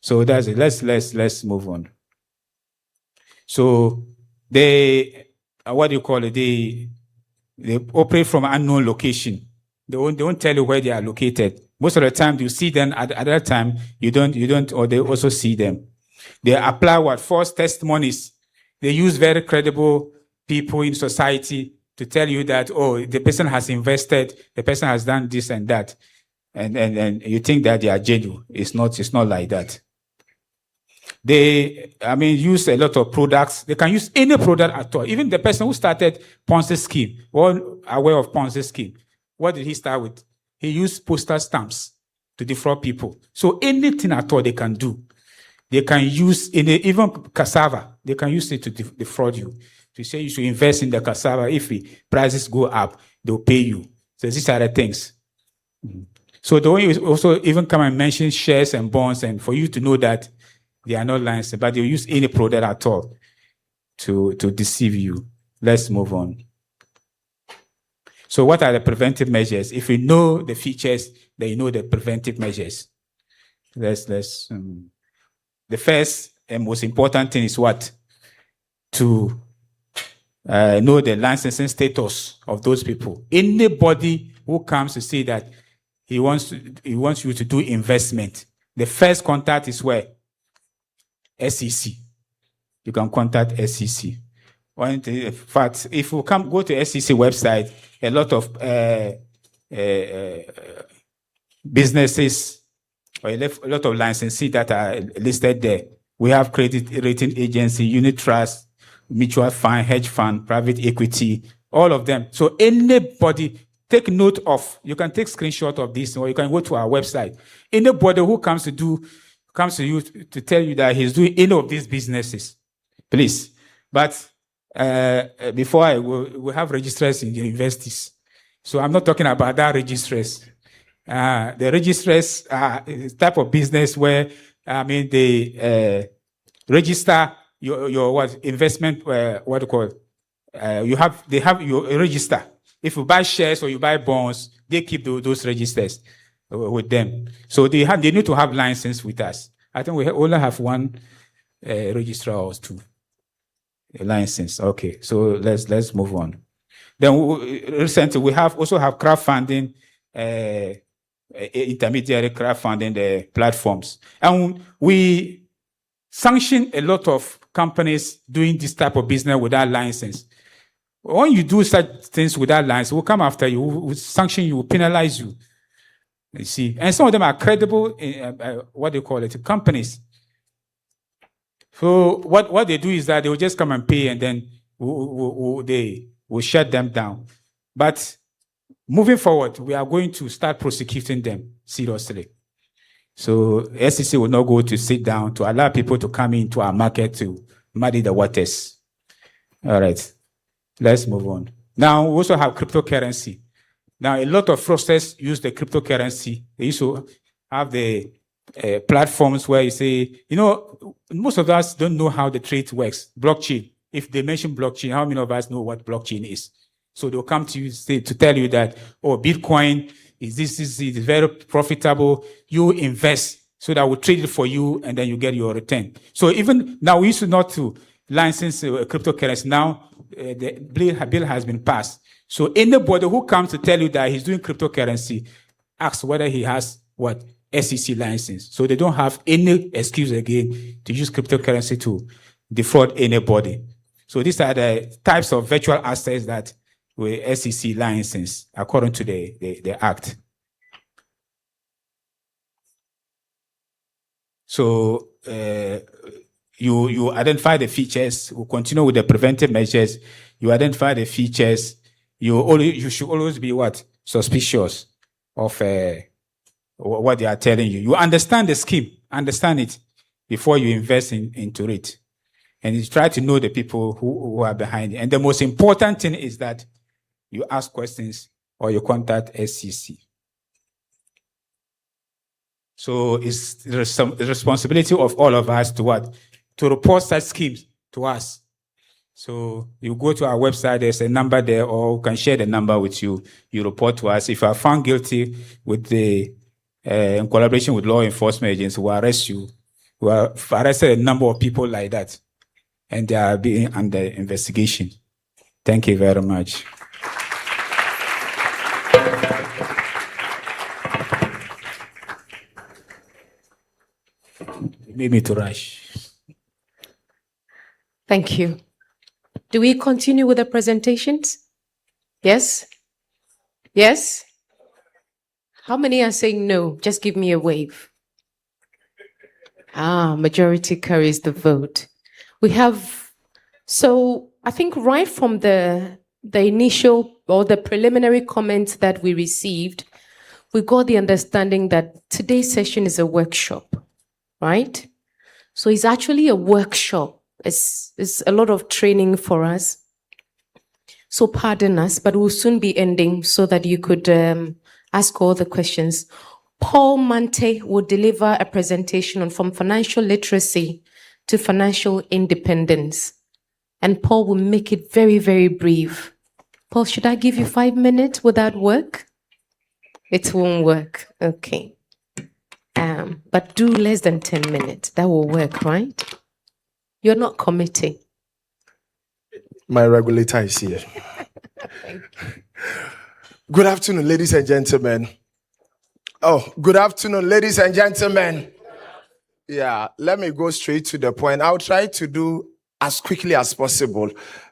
So that's it. Let's move on. So they what do you call it? They operate from unknown location. They won't tell you where they are located. Most of the time you see them, at that time you don't, or they also see them. They apply false testimonies. They use very credible people in society to tell you that, oh, the person has invested, the person has done this and that. And you think that they are genuine. It's not like that. They, use a lot of products. They can use any product at all. Even the person who started Ponzi scheme, all aware of Ponzi scheme. What did he start with? He used postal stamps to defraud people. So anything at all they can do. They can use, even cassava, they can use it to defraud you. To say you should invest in the cassava. If the prices go up, they'll pay you. So these are the things. So the way you also even come and mention shares and bonds, and for you to know that they are not licensed, but they'll use any product at all to deceive you. Let's move on. So what are the preventive measures? If you know the features, then you know the preventive measures. The first and most important thing is what? To know the licensing status of those people. Anybody who comes to say that he wants you to do investment, the first contact is where? S.E.C. You can contact S.E.C. In fact, if you go to S.E.C. website, a lot of businesses or a lot of licensees that are listed there. We have credit rating agency, unit trust, mutual fund, hedge fund, private equity, all of them. So anybody, take note of, you can take screenshot of this, or you can go to our website. Anybody who comes to you to tell you that he's doing any of these businesses, please. But before we have registrars in the universities. So I'm not talking about that registrars. The registrars are a type of business where, they register your what investment, what do you call it? They have your register. If you buy shares or you buy bonds, they keep those registers with them. So they need to have license with us. I think we only have one registrar or two. A license. Okay, so let's move on. Then recently we also have crowdfunding, intermediary crowdfunding platforms, and we sanction a lot of companies doing this type of business without license. When you do such things without license, we'll come after you, we'll sanction you, we'll penalize you. You see, and some of them are credible. What do you call it? Companies. So what they do is that they will just come and pay, and then they will shut them down. But moving forward, we are going to start prosecuting them seriously. So S.E.C. will not go to sit down to allow people to come into our market to muddy the waters. All right, let's move on. Now we also have cryptocurrency. Now a lot of fraudsters use the cryptocurrency. They used to have the platforms where you say, most of us don't know how the trade works. Blockchain. If they mention blockchain, how many of us know what blockchain is? So they'll come to you to tell you that, oh, Bitcoin is very profitable. You invest so that we'll trade it for you and then you get your return. So even now we used to not to license cryptocurrency. Now the bill has been passed. So anybody who comes to tell you that he's doing cryptocurrency, ask whether he has what? S.E.C. license. So they don't have any excuse again to use cryptocurrency to defraud anybody. So these are the types of virtual assets that were S.E.C. license according to the Act. So you identify the features. We'll continue with the preventive measures. You identify the features. You should always be what? Suspicious of what they are telling you. You understand the scheme, understand it before you invest into it. And you try to know the people who are behind it. And the most important thing is that you ask questions or you contact S.E.C. So it's the responsibility of all of us to what? To report such schemes to us. So you go to our website, there's a number there, or we can share the number with you. You report to us. If you are found guilty with in collaboration with law enforcement agents, we'll arrest you. We have arrested a number of people like that, and they are being under investigation. Thank you very much. You made me to rush. Thank you. Do we continue with the presentations? Yes? Yes? How many are saying no? Just give me a wave. Majority carries the vote. We have, so I think right from the initial or the preliminary comments that we received, we got the understanding that today's session is a workshop, right? So it's actually a workshop. It's a lot of training for us. So pardon us, but we'll soon be ending so that you could ask all the questions. Paul Mante will deliver a presentation from financial literacy to financial independence. And Paul will make it very, very brief. Paul, should I give you 5 minutes? Would that work? It won't work. Okay. But do less than 10 minutes. That will work, right? You're not committing. My regulator is here. Good afternoon, ladies and gentlemen. Good afternoon, ladies and gentlemen. Yeah, let me go straight to the point. I'll try to do as quickly as possible.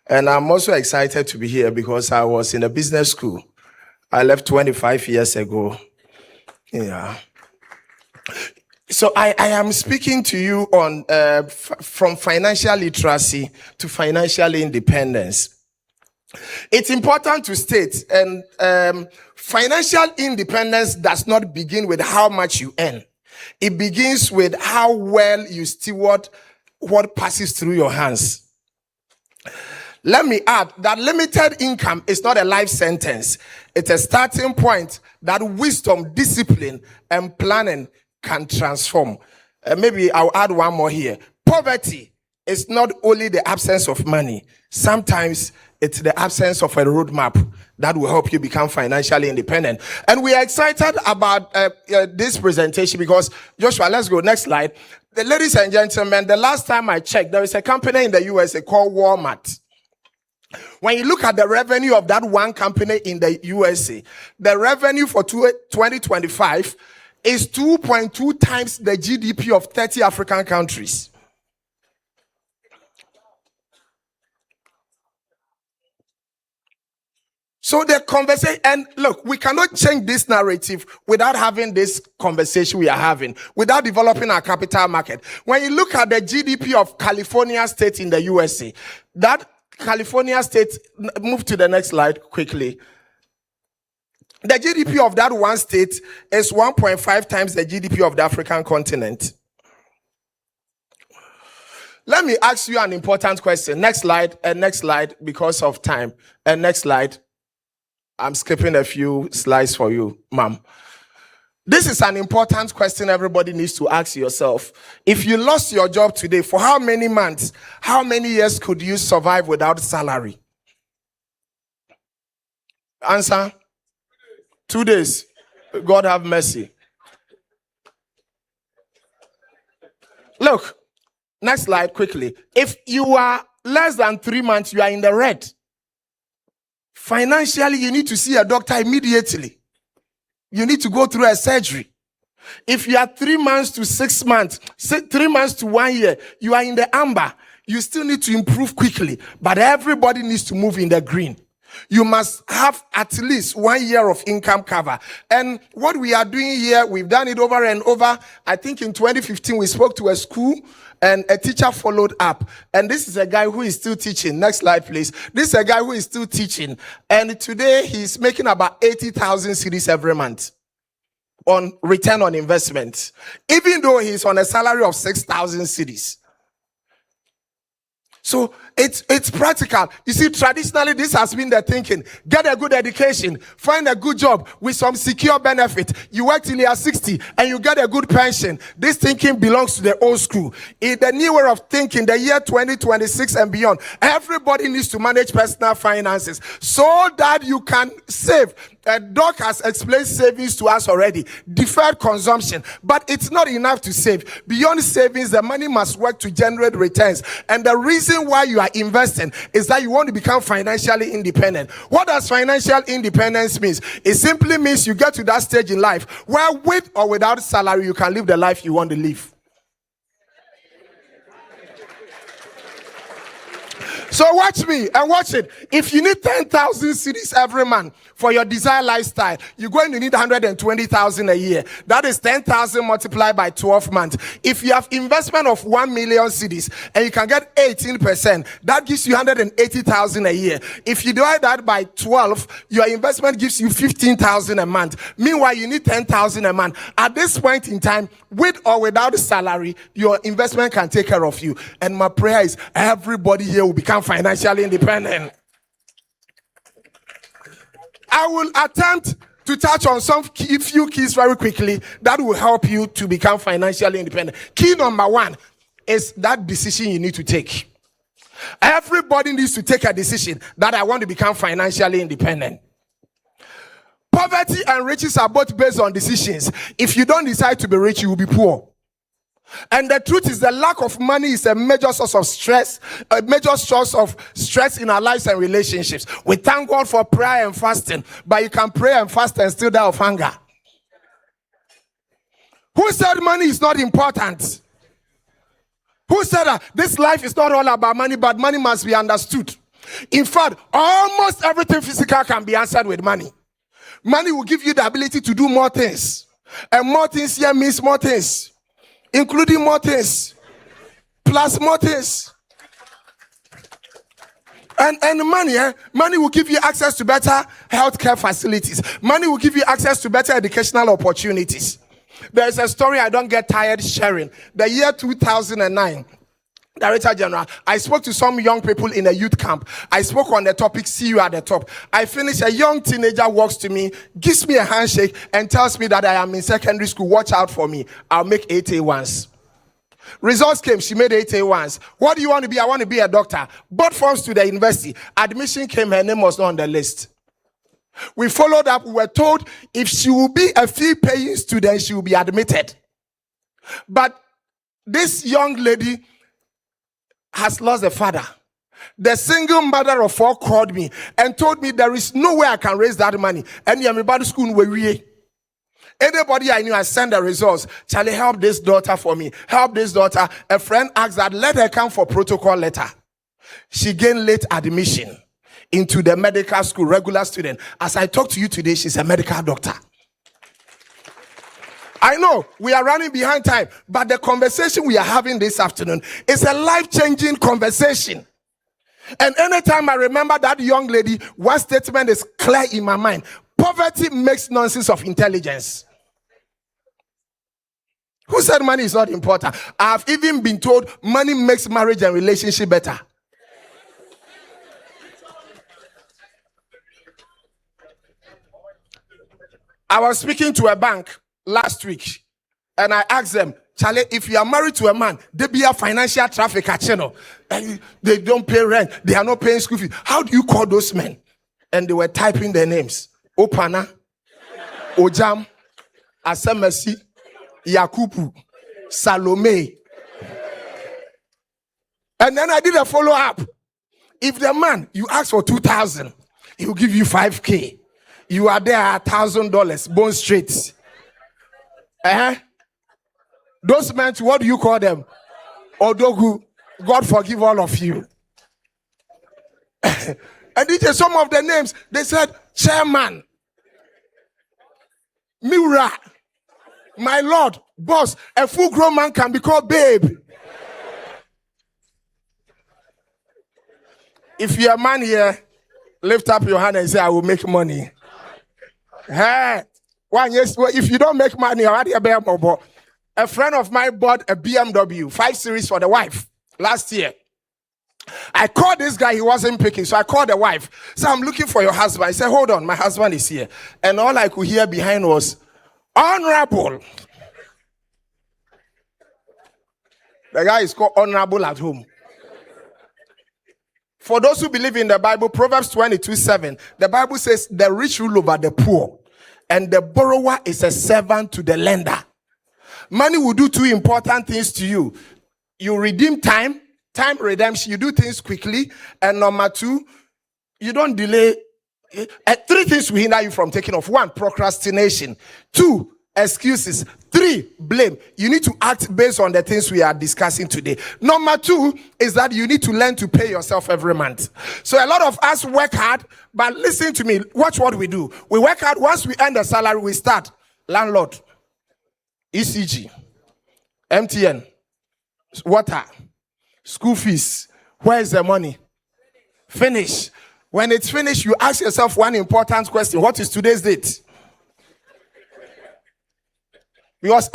And I'm also excited to be here because I was in a business school. I left 25 years ago. Yeah. So I am speaking to you on from financial literacy to financial independence. It's important to state, and financial independence does not begin with how much you earn. It begins with how well you steward what passes through your hands. Let me add that limited income is not a life sentence. It's a starting point that wisdom, discipline, and planning can transform. Maybe I'll add one more here. Poverty is not only the absence of money. Sometimes it's the absence of a roadmap that will help you become financially independent. And we are excited about this presentation because, Joshua, let's go. Next slide. Ladies and gentlemen, the last time I checked, there is a company in the USA called Walmart. When you look at the revenue of that one company in the USA, the revenue for 2025 is 2.2 times the GDP of 30 African countries. So the conversation, and look, we cannot change this narrative without having this conversation we are having, without developing our capital market. When you look at the GDP of California state in the USA, that California state, move to the next slide quickly. The GDP of that one state is 1.5 times the GDP of the African continent. Let me ask you an important question. Next slide, and next slide because of time. And next slide. I'm skipping a few slides for you, ma'am. This is an important question everybody needs to ask yourself. If you lost your job today, for how many months, how many years could you survive without salary? Answer? 2 days. God have mercy. Look, next slide quickly. If you are less than 3 months, you are in the red. Financially, you need to see a doctor immediately. You need to go through a surgery. If you are 3 months to 6 months, 3 months to 1 year, you are in the amber. You still need to improve quickly, but everybody needs to move in the green. You must have at least 1 year of income cover. And what we are doing here, we've done it over and over. I think in 2015, we spoke to a school and a teacher followed up. And this is a guy who is still teaching. Next slide, please. This is a guy who is still teaching. And today he's making about 80,000 cedis every month on return on investment, even though he's on a salary of 6,000 cedis. So it's practical. You see, traditionally, this has been the thinking. Get a good education, find a good job with some secure benefit. You work till you are 60 and you get a good pension. This thinking belongs to the old school. In the new way of thinking, the year 2026 and beyond, everybody needs to manage personal finances so that you can save. Doc has explained savings to us already. Deferred consumption. But it's not enough to save. Beyond savings, the money must work to generate returns. And the reason why you are investing is that you want to become financially independent. What does financial independence mean? It simply means you get to that stage in life where with or without salary, you can live the life you want to live. So watch me and watch it. If you need 10,000 cedis every month for your desired lifestyle, you're going to need 120,000 a year. That is 10,000 multiplied by 12 months. If you have investment of 1 million cedis and you can get 18%, that gives you 180,000 a year. If you divide that by 12, your investment gives you 15,000 a month. Meanwhile, you need 10,000 a month. At this point in time, with or without salary, your investment can take care of you. And my prayer is everybody here will become financially independent. I will attempt to touch on few keys very quickly that will help you to become financially independent. Key number one is that decision you need to take. Everybody needs to take a decision that I want to become financially independent. Poverty and riches are both based on decisions. If you don't decide to be rich, you will be poor. And the truth is, the lack of money is a major source of stress, a major source of stress in our lives and relationships. We thank God for prayer and fasting, but you can pray and fast and still die of hunger. Who said money is not important? Who said that this life is not all about money, but money must be understood? In fact, almost everything physical can be answered with money. Money will give you the ability to do more things. And more things here means more things. Including more things, plus more things. And money will give you access to better healthcare facilities. Money will give you access to better educational opportunities. There's a story I don't get tired sharing. The year 2009, Director General, I spoke to some young people in a youth camp. I spoke on the topic, see you at the top. I finished, a young teenager walks to me, gives me a handshake, and tells me that I am in secondary school. Watch out for me. I'll make 8 A1s. Results came, she made 8 A1s. What do you want to be? I want to be a doctor. Bought forms to the university. Admission came, her name was not on the list. We followed up, we were told if she will be a fee-paying student, she will be admitted. But this young lady has lost a father. The single mother of 4 called me and told me there is no way I can raise that money. And everybody school where anybody I knew, I sent the results. Charlie, help this daughter for me. Help this daughter. A friend asked that, let her come for protocol letter. She gained late admission into the medical school, regular student. As I talk to you today, she's a medical doctor. I know we are running behind time, but the conversation we are having this afternoon is a life-changing conversation. And anytime I remember that young lady, one statement is clear in my mind. Poverty makes nonsense of intelligence. Who said money is not important? I've even been told money makes marriage and relationship better. I was speaking to a bank last week, and I asked them, Charlie, if you are married to a man, they be a financial trafficker channel, and they don't pay rent, they are not paying school fees. How do you call those men? And they were typing their names: Opana, Ojam, Asemesi, Yakubu, Salome. And then I did a follow-up. If the man, you ask for 2,000, he will give you 5K. You are there $1,000, bone straight. Those men, what do you call them? Odogu. God forgive all of you. And these are some of the names. They said, chairman, Mura, my lord, boss. A full grown man can be called babe. If you're a man here, lift up your hand and say, I will make money. Hey, yes, if you don't make money, a friend of mine bought a BMW 5 Series for the wife last year. I called this guy, he wasn't picking, so I called the wife. So I'm looking for your husband. I said, hold on, my husband is here. And all I could hear behind was, honorable. The guy is called honorable at home. For those who believe in the Bible, Proverbs 22:7, the Bible says, the rich rule over the poor, and the borrower is a servant to the lender. Money will do two important things to you. You redeem time redemption, you do things quickly, and number two, you don't delay. Three things will hinder you from taking off. One, procrastination. Two, excuses. Three, blame. You need to act based on the things we are discussing today. Number two is that you need to learn to pay yourself every month. So a lot of us work hard, but listen to me, watch what we do. We work hard, once we earn the salary, we start. Landlord, ECG, MTN, water, school fees. Where is the money? Finish. When it's finished, you ask yourself one important question. What is today's date? Because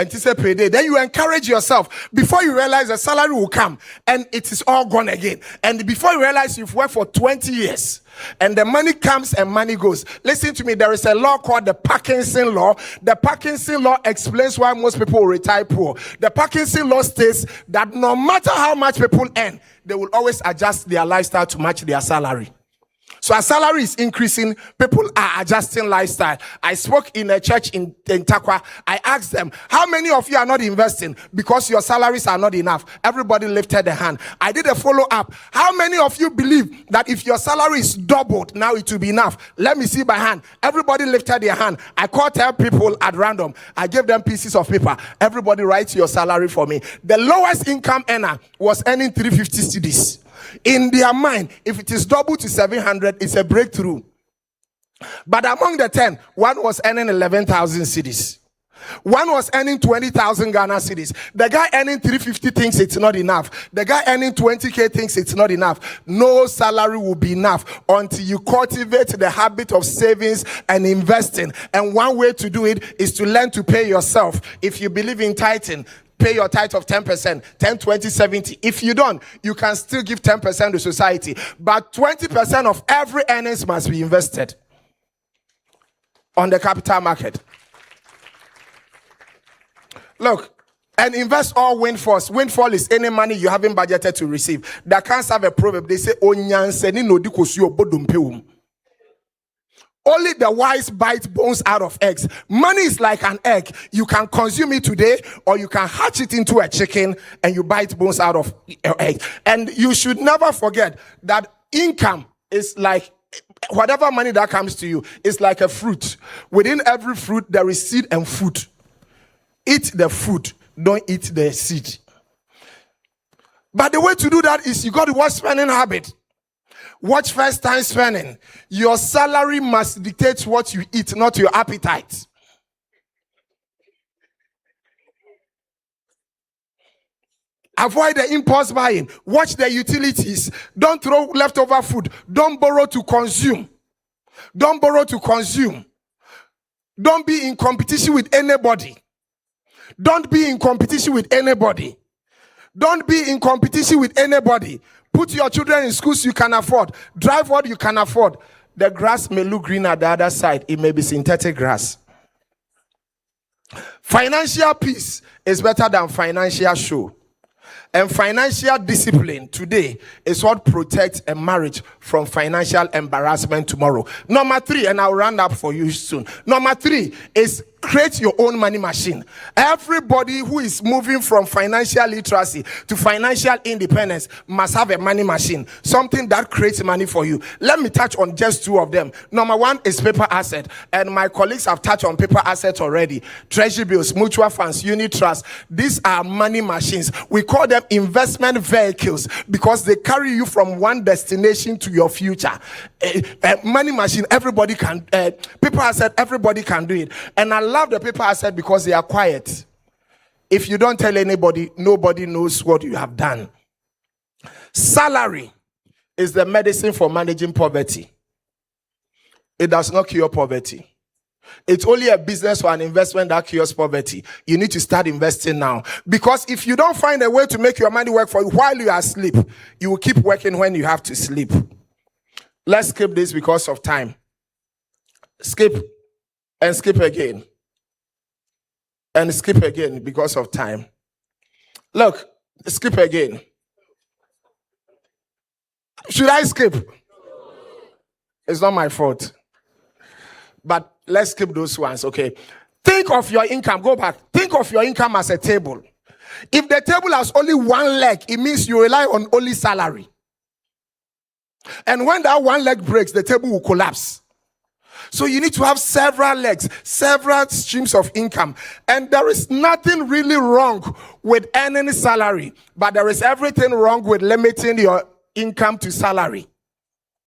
anticipate it. Then you encourage yourself. Before you realize the salary will come and it is all gone again. And before you realize you've worked for 20 years and the money comes and money goes. Listen to me, there is a law called the Parkinson law. The Parkinson law explains why most people retire poor. The Parkinson law states that no matter how much people earn, they will always adjust their lifestyle to match their salary. So as salary is increasing, people are adjusting lifestyle. I spoke in a church in Takwa. I asked them, how many of you are not investing because your salaries are not enough? Everybody lifted their hand. I did a follow-up. How many of you believe that if your salary is doubled, now it will be enough? Let me see by hand. Everybody lifted their hand. I called 10 people at random. I gave them pieces of paper. Everybody write your salary for me. The lowest income earner was earning 350 cedis. In their mind, if it is double to 700, it's a breakthrough. But among the 10, one was earning 11,000 cedis. One was earning 20,000 Ghana cedis. The guy earning 350 thinks it's not enough. The guy earning 20K thinks it's not enough. No salary will be enough until you cultivate the habit of savings and investing. And one way to do it is to learn to pay yourself. If you believe in tithing, pay your tithe of 10%, 10, 20, 70. If you don't, you can still give 10% to society. But 20% of every earnings must be invested on the capital market. Look, and invest all windfalls. Windfall is any money you haven't budgeted to receive. That can't have a proverb. They say, only the wise bite bones out of eggs. Money is like an egg. You can consume it today, or you can hatch it into a chicken and you bite bones out of your egg. And you should never forget that income is like whatever money that comes to you is like a fruit. Within every fruit, there is seed and food. Eat the fruit, don't eat the seed. But the way to do that is you got to watch spending habit. Watch first time spending. Your salary must dictate what you eat, not your appetite. Avoid the impulse buying. Watch the utilities. Don't throw leftover food. Don't borrow to consume. Don't borrow to consume. Don't be in competition with anybody. Don't be in competition with anybody. Don't be in competition with anybody. Put your children in schools you can afford. Drive what you can afford. The grass may look green at the other side. It may be synthetic grass. Financial peace is better than financial show. And financial discipline today is what protects a marriage from financial embarrassment tomorrow. Number 3, and I'll round up for you soon. Number 3 is create your own money machine. Everybody who is moving from financial literacy to financial independence must have a money machine, something that creates money for you. Let me touch on just two of them. Number one is paper asset, and my colleagues have touched on paper assets already. Treasury bills, mutual funds, unit trusts. These are money machines. We call them investment vehicles because they carry you from one destination to your future. Money machine, everybody can. Paper asset, everybody can do it. And I love the paper asset because they are quiet. If you don't tell anybody, nobody knows what you have done. Salary is the medicine for managing poverty. It does not cure poverty. It's only a business or an investment that cures poverty. You need to start investing now. Because if you don't find a way to make your money work for you while you are asleep, you will keep working when you have to sleep. Let's skip this because of time. Skip and skip again. And skip again because of time. Look, skip again. Should I skip? It's not my fault. But let's skip those ones, okay? Think of your income. Go back. Think of your income as a table. If the table has only one leg, it means you rely on only salary. And when that one leg breaks, the table will collapse. So you need to have several legs, several streams of income. And there is nothing really wrong with earning salary, but there is everything wrong with limiting your income to salary.